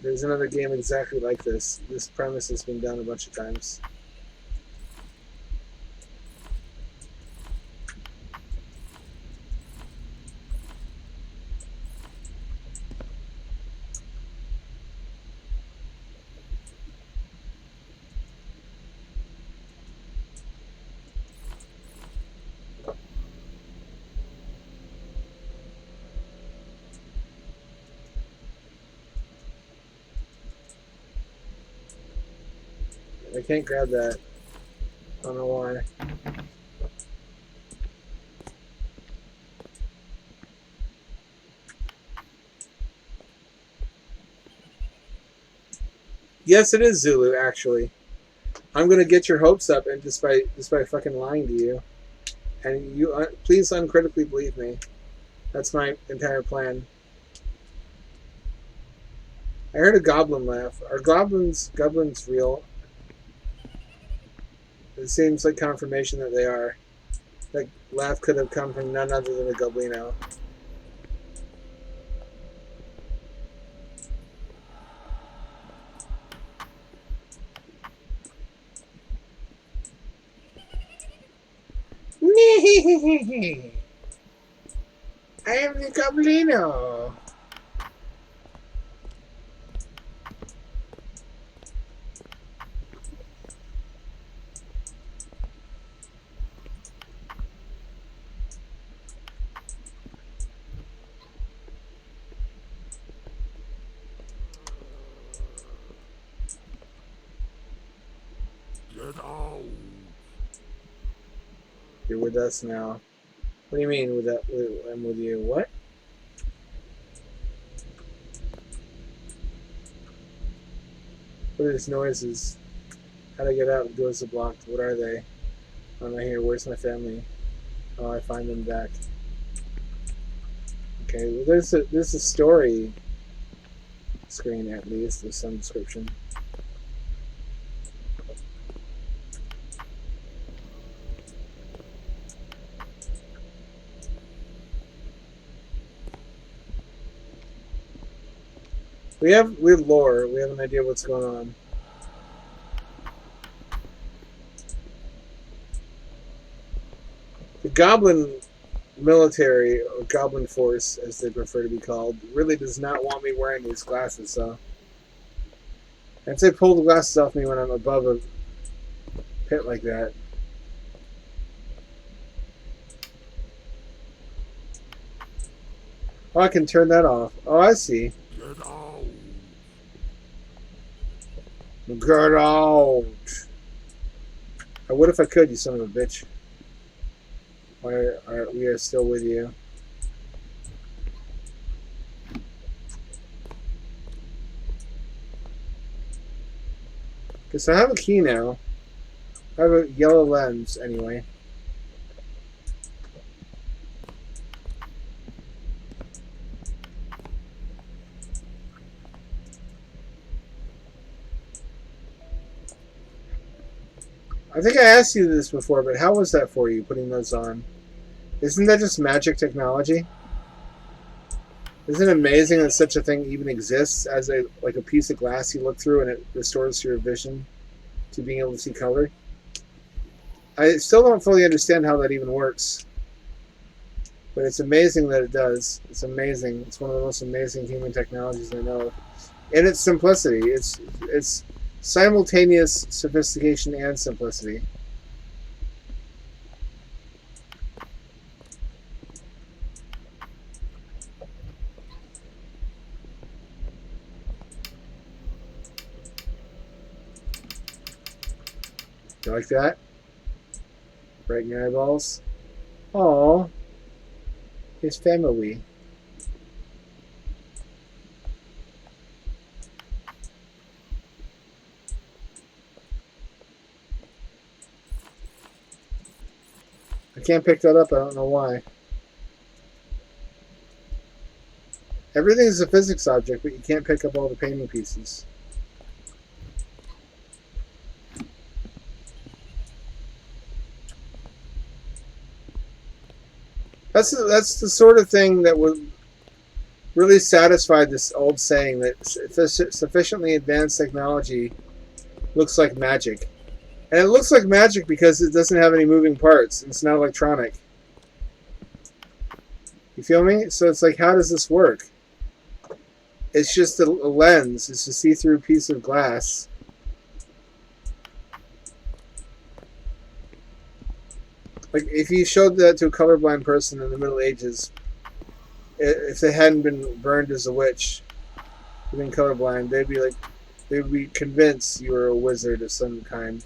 There's another game exactly like this. This premise has been done a bunch of times. I can't grab that. I don't know why. Yes, it is Zulu, actually. I'm gonna get your hopes up, and just by fucking lying to you, and you please uncritically believe me. That's my entire plan. I heard a goblin laugh. Are goblins real? It seems like confirmation that they are. That laugh could have come from none other than a goblino. I am the goblino. Get out. You're with us now. What do you mean with that? I'm with you. What? What are these noises? How do I get out? The doors are blocked. What are they? I'm not here. Where's my family? Oh, I find them back. Okay, well, there's a story screen at least. There's some description. We have lore. We have an idea what's going on. The Goblin military, or Goblin force, as they prefer to be called, really does not want me wearing these glasses. So I'd say pull the glasses off me when I'm above a pit like that. Oh, I can turn that off. Oh, I see. Get out. Get out. I would if I could, you son of a bitch. We are still with you. Okay, so I have a key now. I have a yellow lens, anyway. I think I asked you this before, but how was that for you, putting those on? Isn't that just magic technology? Isn't it amazing that such a thing even exists as a piece of glass you look through and it restores your vision to being able to see color? I still don't fully understand how that even works. But it's amazing that it does. It's amazing. It's one of the most amazing human technologies I know of. In its simplicity. It's simultaneous sophistication and simplicity. You like that? Right in your eyeballs? Oh, his family. I can't pick that up. I don't know why. Everything's a physics object, but you can't pick up all the painting pieces. That's the sort of thing that would really satisfy this old saying that sufficiently advanced technology looks like magic. And it looks like magic because it doesn't have any moving parts. It's not electronic. You feel me? So it's like, how does this work? It's just a lens. It's a see-through piece of glass. Like, if you showed that to a colorblind person in the Middle Ages, if they hadn't been burned as a witch, being colorblind, they'd be convinced you were a wizard of some kind.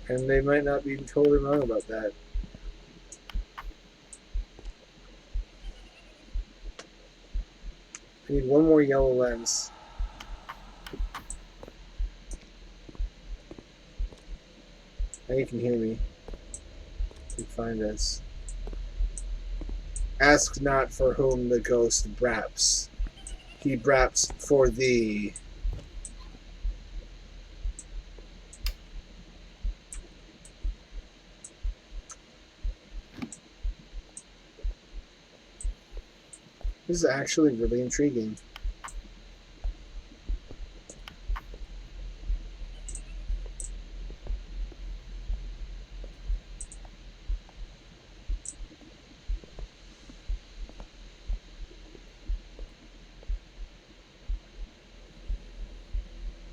And they might not be totally wrong about that. I need one more yellow lens. Now you can hear me. You can find us. Ask not for whom the ghost braps. He braps for thee. This is actually really intriguing.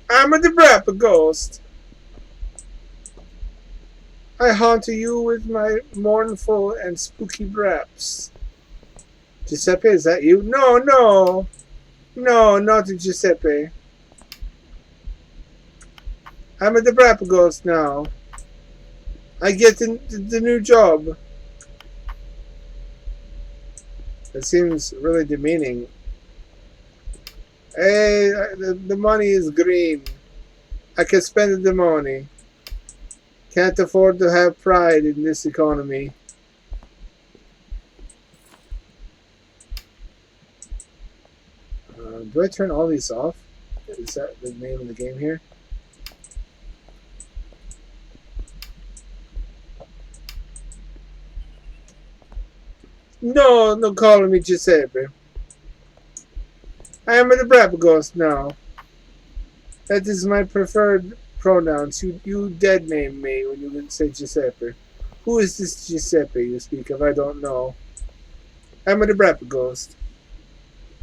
I'm the Brappa ghost. I haunt you with my mournful and spooky braps. Giuseppe, is that you? No, no. No, not Giuseppe. I'm the Brappa ghost now. I get the new job. That seems really demeaning. Hey, the money is green. I can spend the money. Can't afford to have pride in this economy. Do I turn all these off? Is that the name of the game here? No, no calling me Giuseppe. I am the Brappa ghost now. That is my preferred pronouns. You dead name me when you say Giuseppe. Who is this Giuseppe you speak of? I don't know. I'm the Brappa ghost.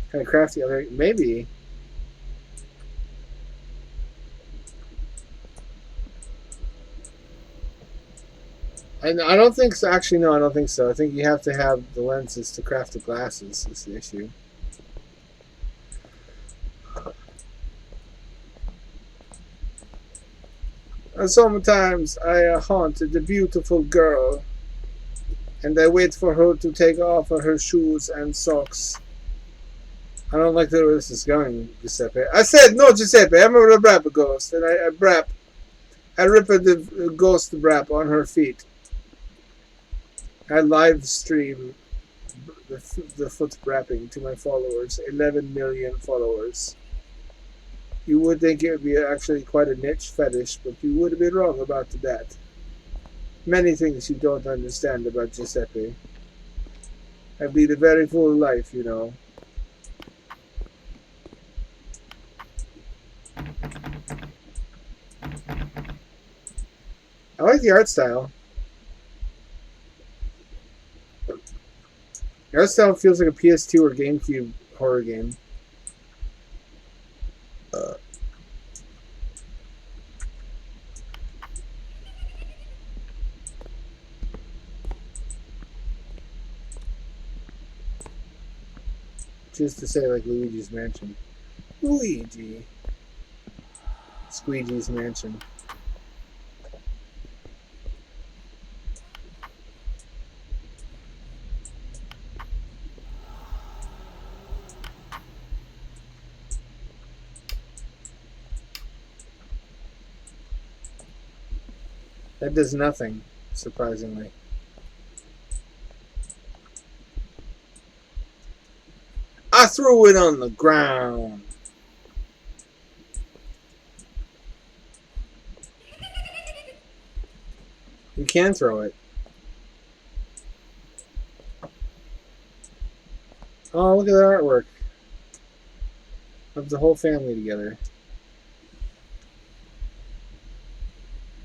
Can I craft the other? Maybe. I don't think so. Actually, no, I don't think so. I think you have to have the lenses to craft the glasses. Is the issue. And sometimes I haunt the beautiful girl, and I wait for her to take off her shoes and socks. I don't like the way this is going, Giuseppe. I said no, Giuseppe. I'm a brap ghost, and I brap. I rip the ghost brap on her feet. I live stream the foot brapping to my followers. 11 million followers. You would think it would be actually quite a niche fetish, but you would be wrong about that. Many things you don't understand about Giuseppe. I lead a very full life, you know. I like the art style. The art style feels like a PS2 or GameCube horror game. Just to say, like Luigi's Mansion. Luigi. Squeegee's Mansion. That does nothing, surprisingly. I threw it on the ground. You can throw it. Oh, look at the artwork of the whole family together.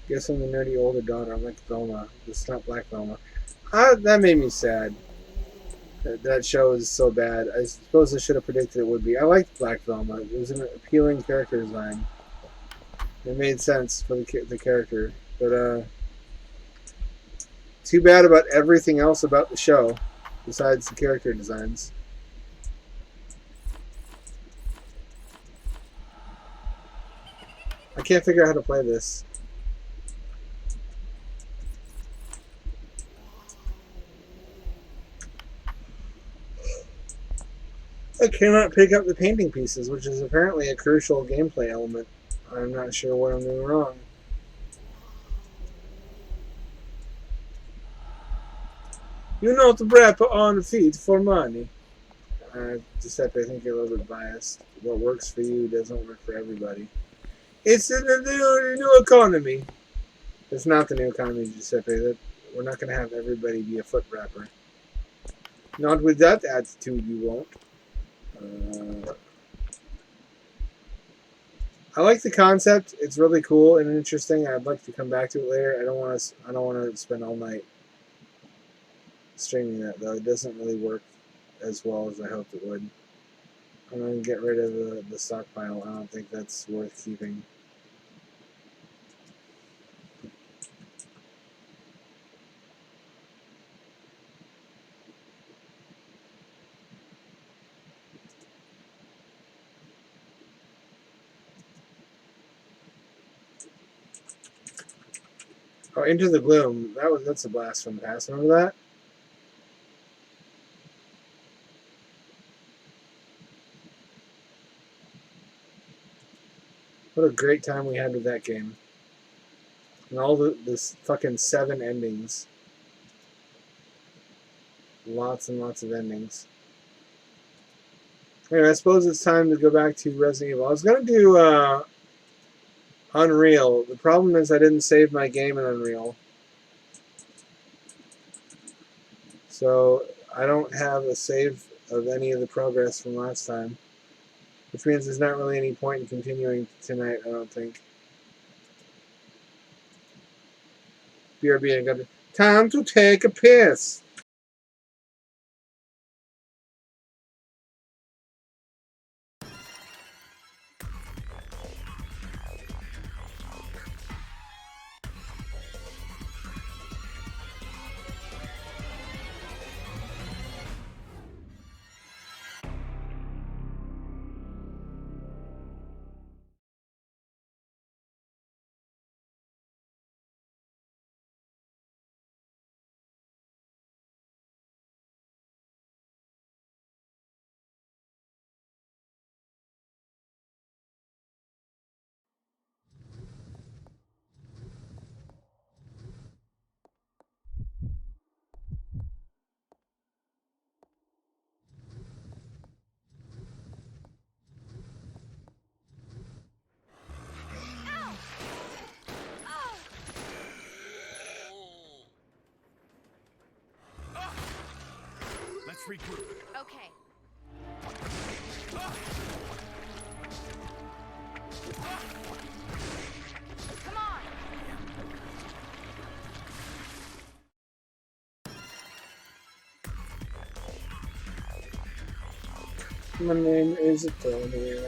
Guess I'm the nerdy older daughter. I'm like Velma. It's not Black Velma. That made me sad. That show is so bad. I suppose I should have predicted it would be. I liked Black Velma. It was an appealing character design. It made sense for the character. But, too bad about everything else about the show, besides the character designs. I can't figure out how to play this. I cannot pick up the painting pieces, which is apparently a crucial gameplay element. I'm not sure what I'm doing wrong. You know to rap on feet for money. Giuseppe, I think you're a little bit biased. What works for you doesn't work for everybody. It's the new economy. It's not the new economy, Giuseppe. We're not going to have everybody be a foot rapper. Not with that attitude, you won't. I like the concept. It's really cool and interesting. I'd like to come back to it later. I don't want to spend all night streaming that though. It doesn't really work as well as I hoped it would. I'm going to get rid of the stockpile. I don't think that's worth keeping. Oh, Into the Gloom. That's a blast from the past. Remember that? What a great time we had with that game. And all this fucking 7 endings. Lots and lots of endings. Anyway, I suppose it's time to go back to Resident Evil. I was going to do Unreal. The problem is I didn't save my game in Unreal. So I don't have a save of any of the progress from last time. Which means there's not really any point in continuing tonight, I don't think. BRB, I got it. Time to take a piss. Let's regroup. Okay. Come on. My name is Tony.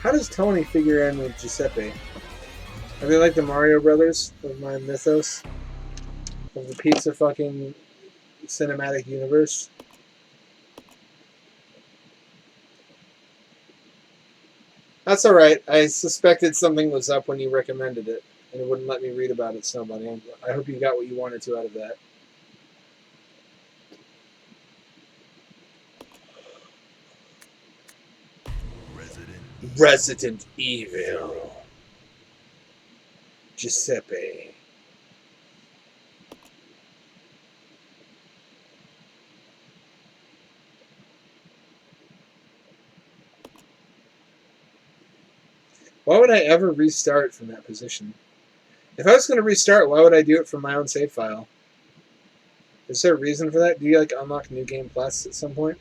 How does Tony figure in with Giuseppe? Are they like the Mario Brothers of my mythos? Of the pizza fucking cinematic universe? That's all right. I suspected something was up when you recommended it, and it wouldn't let me read about it, Snowbunny. I hope you got what you wanted to out of that. Resident Evil. Giuseppe. Why would I ever restart from that position? If I was going to restart, why would I do it from my own save file? Is there a reason for that? Do you like unlock New Game Plus at some point?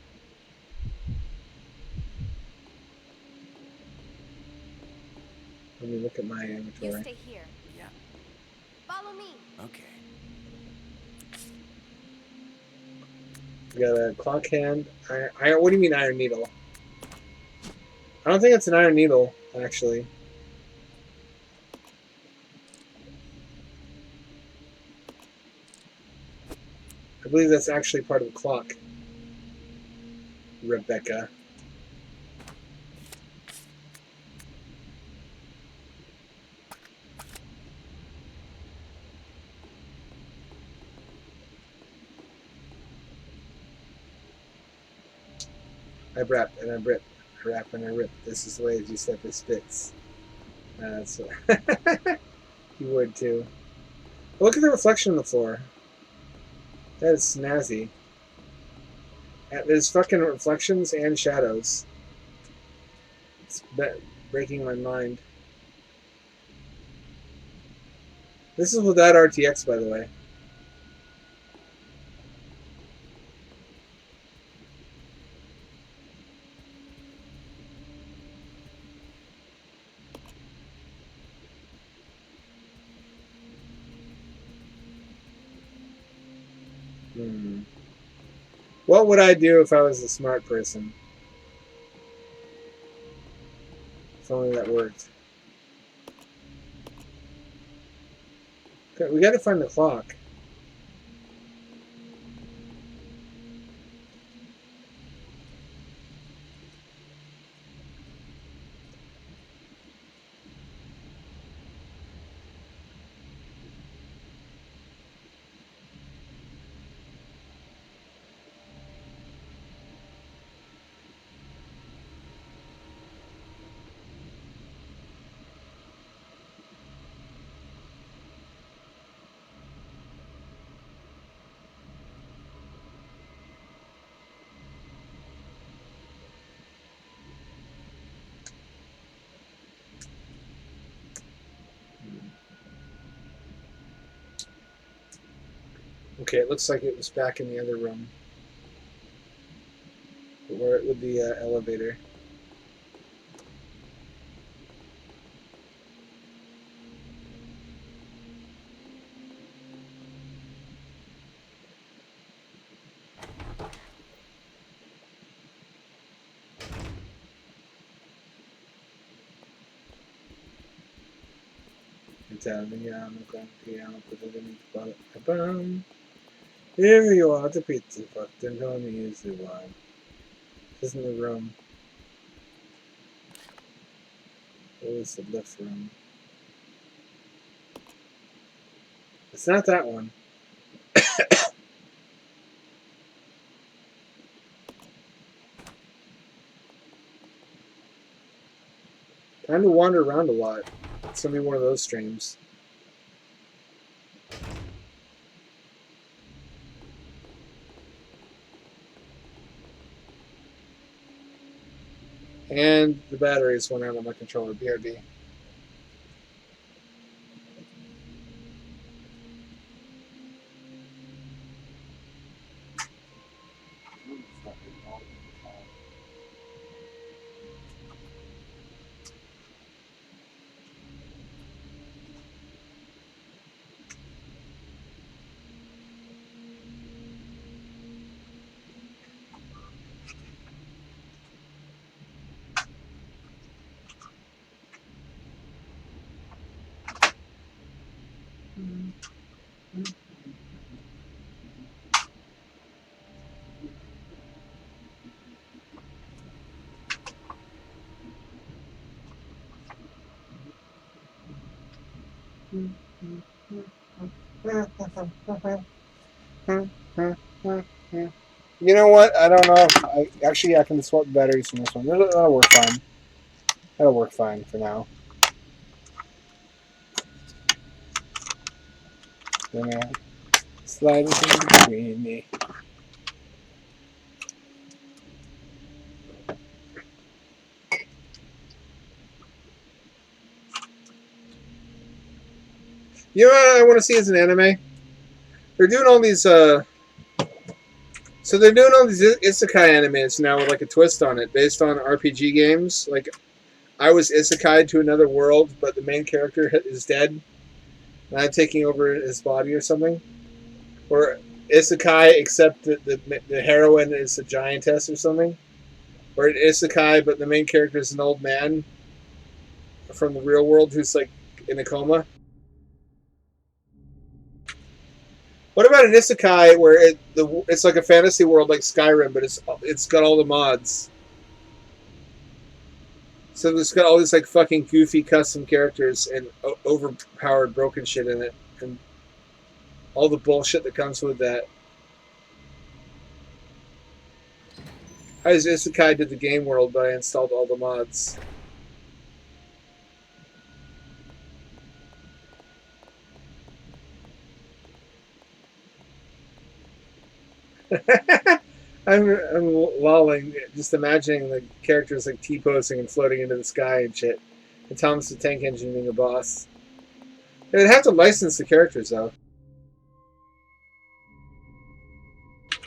Let me look at my inventory. You stay here. Yeah. Follow me. Okay. We got a clock hand. What do you mean iron needle? I don't think it's an iron needle, actually. I believe that's actually part of the clock. Rebecca. I rap and I rip. I rap and I rip. This is the way Giuseppe spits. That's you would too. Look at the reflection on the floor. That is snazzy. There's fucking reflections and shadows. It's breaking my mind. This is without RTX, by the way. What would I do if I was a smart person? If only that worked. Okay, we gotta find the clock. Okay, it looks like it was back in the other room. Where with the elevator. Italiano con piano potete. Here you are, the pizza factor. Tony is the one. This isn't the room. What was the lift room? It's not that one. Time to wander around a lot. It's gonna be one of those streams. And the batteries went out on my controller. BRB. You know what? I don't know. I can swap batteries from this one. That'll work fine. That'll work fine for now. Gonna slide it in between me. You know what I want to see as an anime? They're doing all these. So they're doing all these isekai animes now with like a twist on it, based on RPG games. Like I was isekai to another world, but the main character is dead, and I'm taking over his body or something. Or isekai, except that the heroine is a giantess or something. Or an isekai, but the main character is an old man from the real world who's like in a coma. What about an isekai where it's like a fantasy world like Skyrim, but it's got all the mods. So it's got all these like fucking goofy custom characters and overpowered broken shit in it, and all the bullshit that comes with that. I was isekai did the game world, but I installed all the mods. I'm lolling, just imagining the characters like T-posing and floating into the sky and shit. And Thomas the Tank Engine being a boss. They'd have to license the characters though.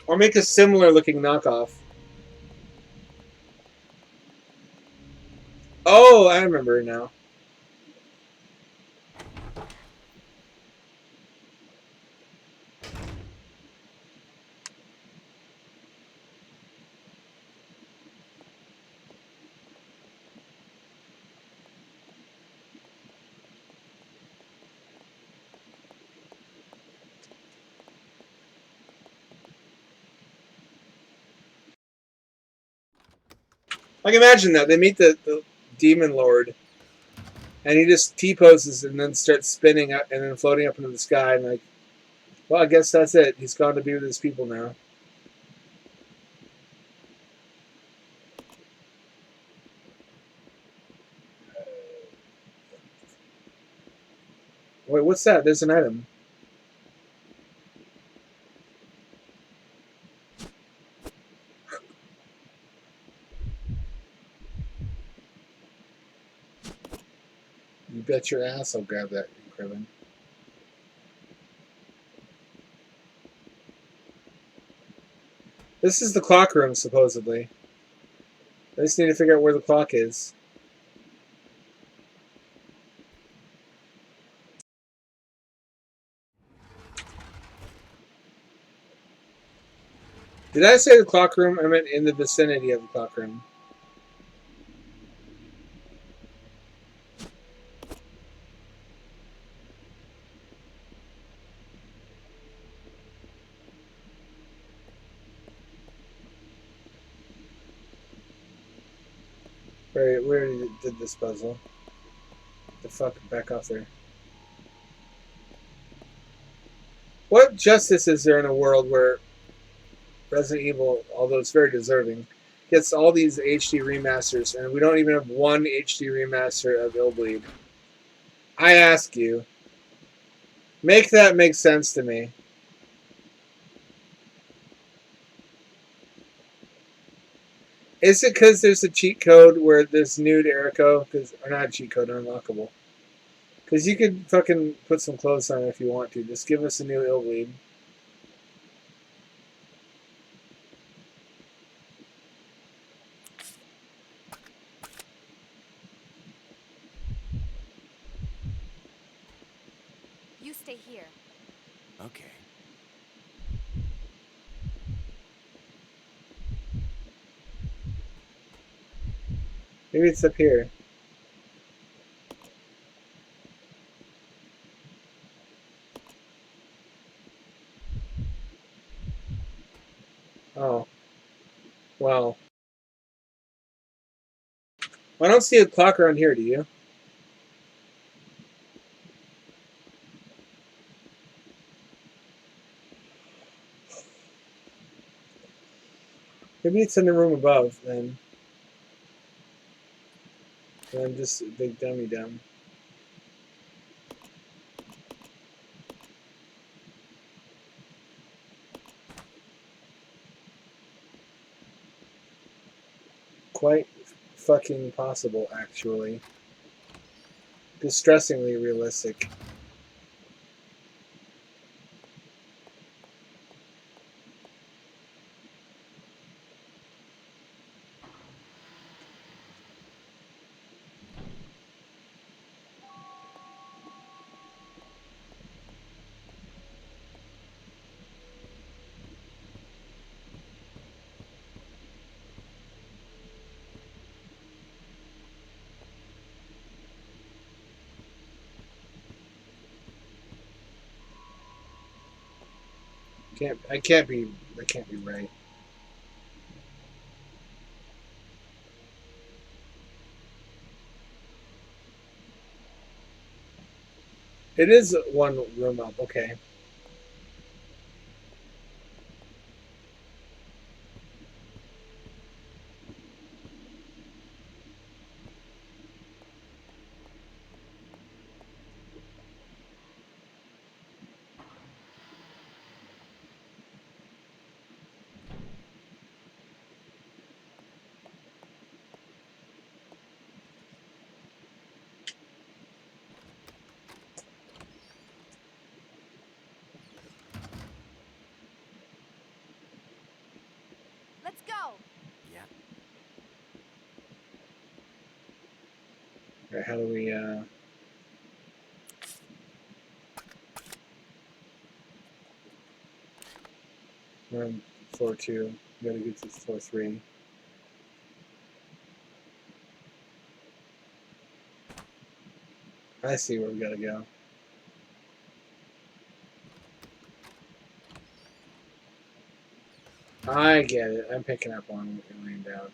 Or make a similar looking knockoff. Oh, I remember now. Like imagine that. They meet the demon lord and he just T-poses and then starts spinning up and then floating up into the sky and like, well, I guess that's it. He's gone to be with his people now. Wait, what's that? There's an item. You bet your ass I'll grab that, Cribbin. This is the clock room, supposedly. I just need to figure out where the clock is. Did I say the clock room? I meant in the vicinity of the clock room. Where did this puzzle? The fuck, back off there. What justice is there in a world where Resident Evil, although it's very deserving, gets all these HD remasters, and we don't even have one HD remaster of Illbleed? I ask you, make that make sense to me. Is it because there's a cheat code where there's nude Erico? Or not a cheat code, unlockable. Because you could fucking put some clothes on if you want to. Just give us a new Illbleed. You stay here. Okay. Maybe it's up here. Oh. Well. I don't see a clock around here, do you? Maybe it's in the room above then. And I'm just a big dummy dumb. Quite fucking possible, actually. Distressingly realistic. That can't be right. It is one room up, okay. Let's go. Yeah. Alright, how do we we're on floor 2. We gotta get to floor 3. I see where we gotta go. I get it. I'm picking up on what you're laying down.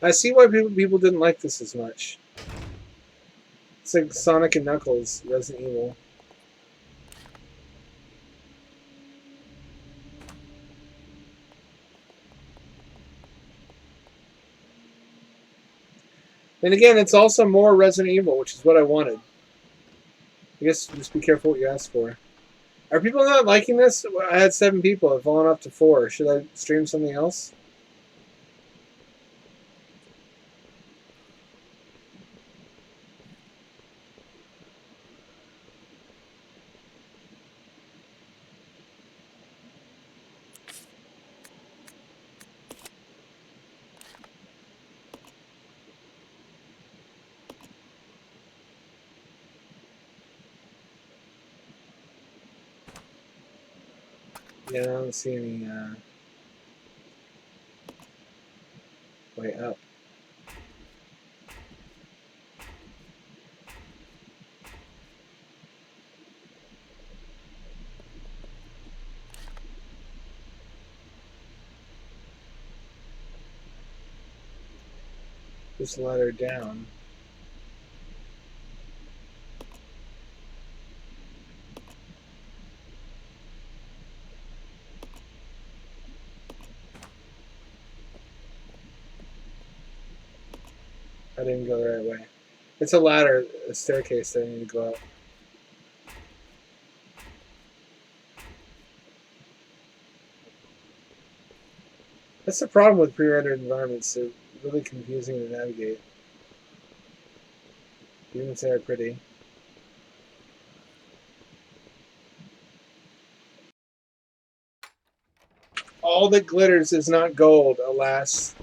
I see why people didn't like this as much. It's like Sonic and Knuckles, Resident Evil. And again, it's also more Resident Evil, which is what I wanted. I guess just be careful what you ask for. Are people not liking this? I had 7 people. I've fallen off to 4. Should I stream something else? Yeah, I don't see any way up. Just let her down. I didn't go the right way. It's a ladder, a staircase that I need to go up. That's the problem with pre-rendered environments. They're really confusing to navigate. Even if they're pretty. All that glitters is not gold, alas.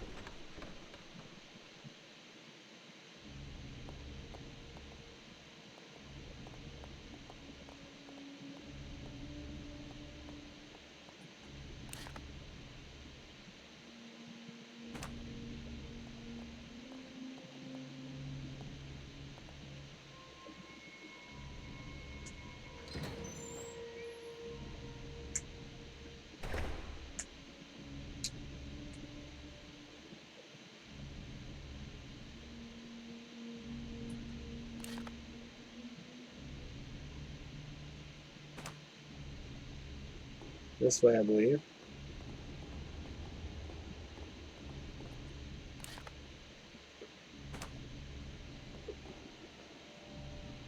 This way, I believe.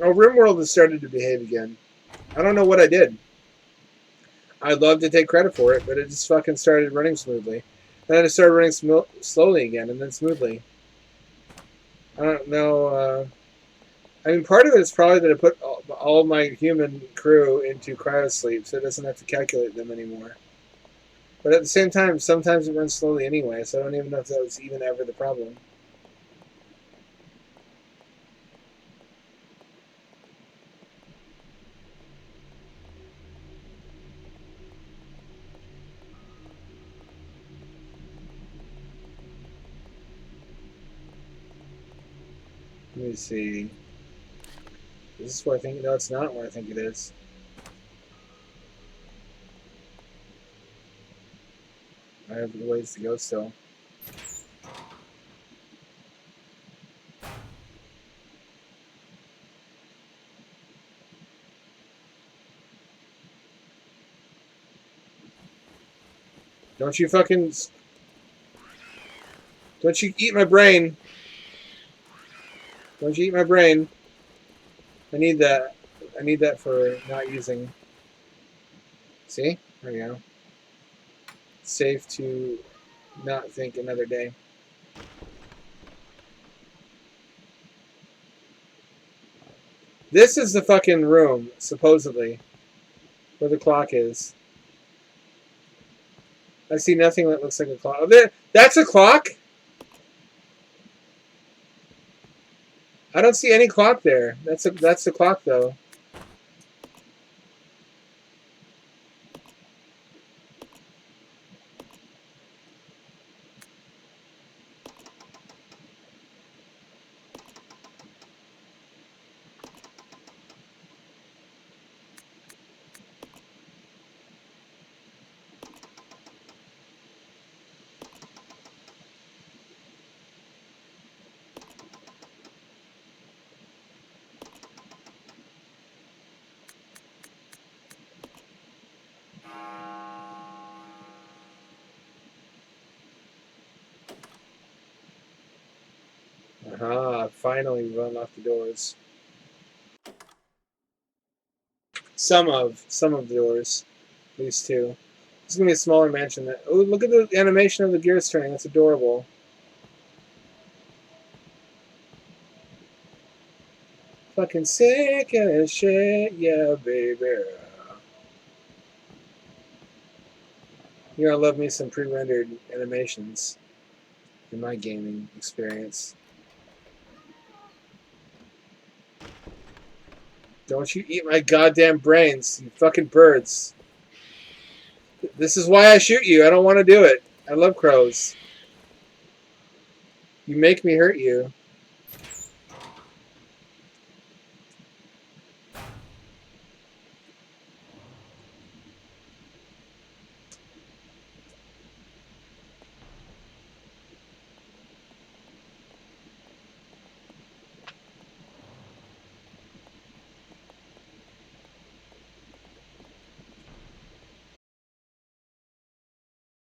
Oh, RimWorld has started to behave again. I don't know what I did. I'd love to take credit for it, but it just fucking started running smoothly. And then it started running slowly again, and then smoothly. I don't know. I mean, part of it is probably that I put all my human crew into cryosleep, so it doesn't have to calculate them anymore. But at the same time, sometimes it runs slowly anyway, so I don't even know if that was even ever the problem. Let me see. Is this where I think? No, it's not where I think it is. I have ways to go still. Don't you fucking... Don't you eat my brain. Don't you eat my brain. I need that. I need that for not using... See? There we go. Safe to not think another day. This is the fucking room, supposedly, where the clock is. I see nothing that looks like a clock. Oh, there, that's a clock? I don't see any clock there. That's the clock, though. Aha, finally we've unlocked the doors. Some of the doors. At least two. This is going to be a smaller mansion. Oh, look at the animation of the gear string. That's adorable. Fucking sick as shit, yeah, baby. You're going to love me some pre-rendered animations in my gaming experience. Don't you eat my goddamn brains, you fucking birds. This is why I shoot you. I don't want to do it. I love crows. You make me hurt you.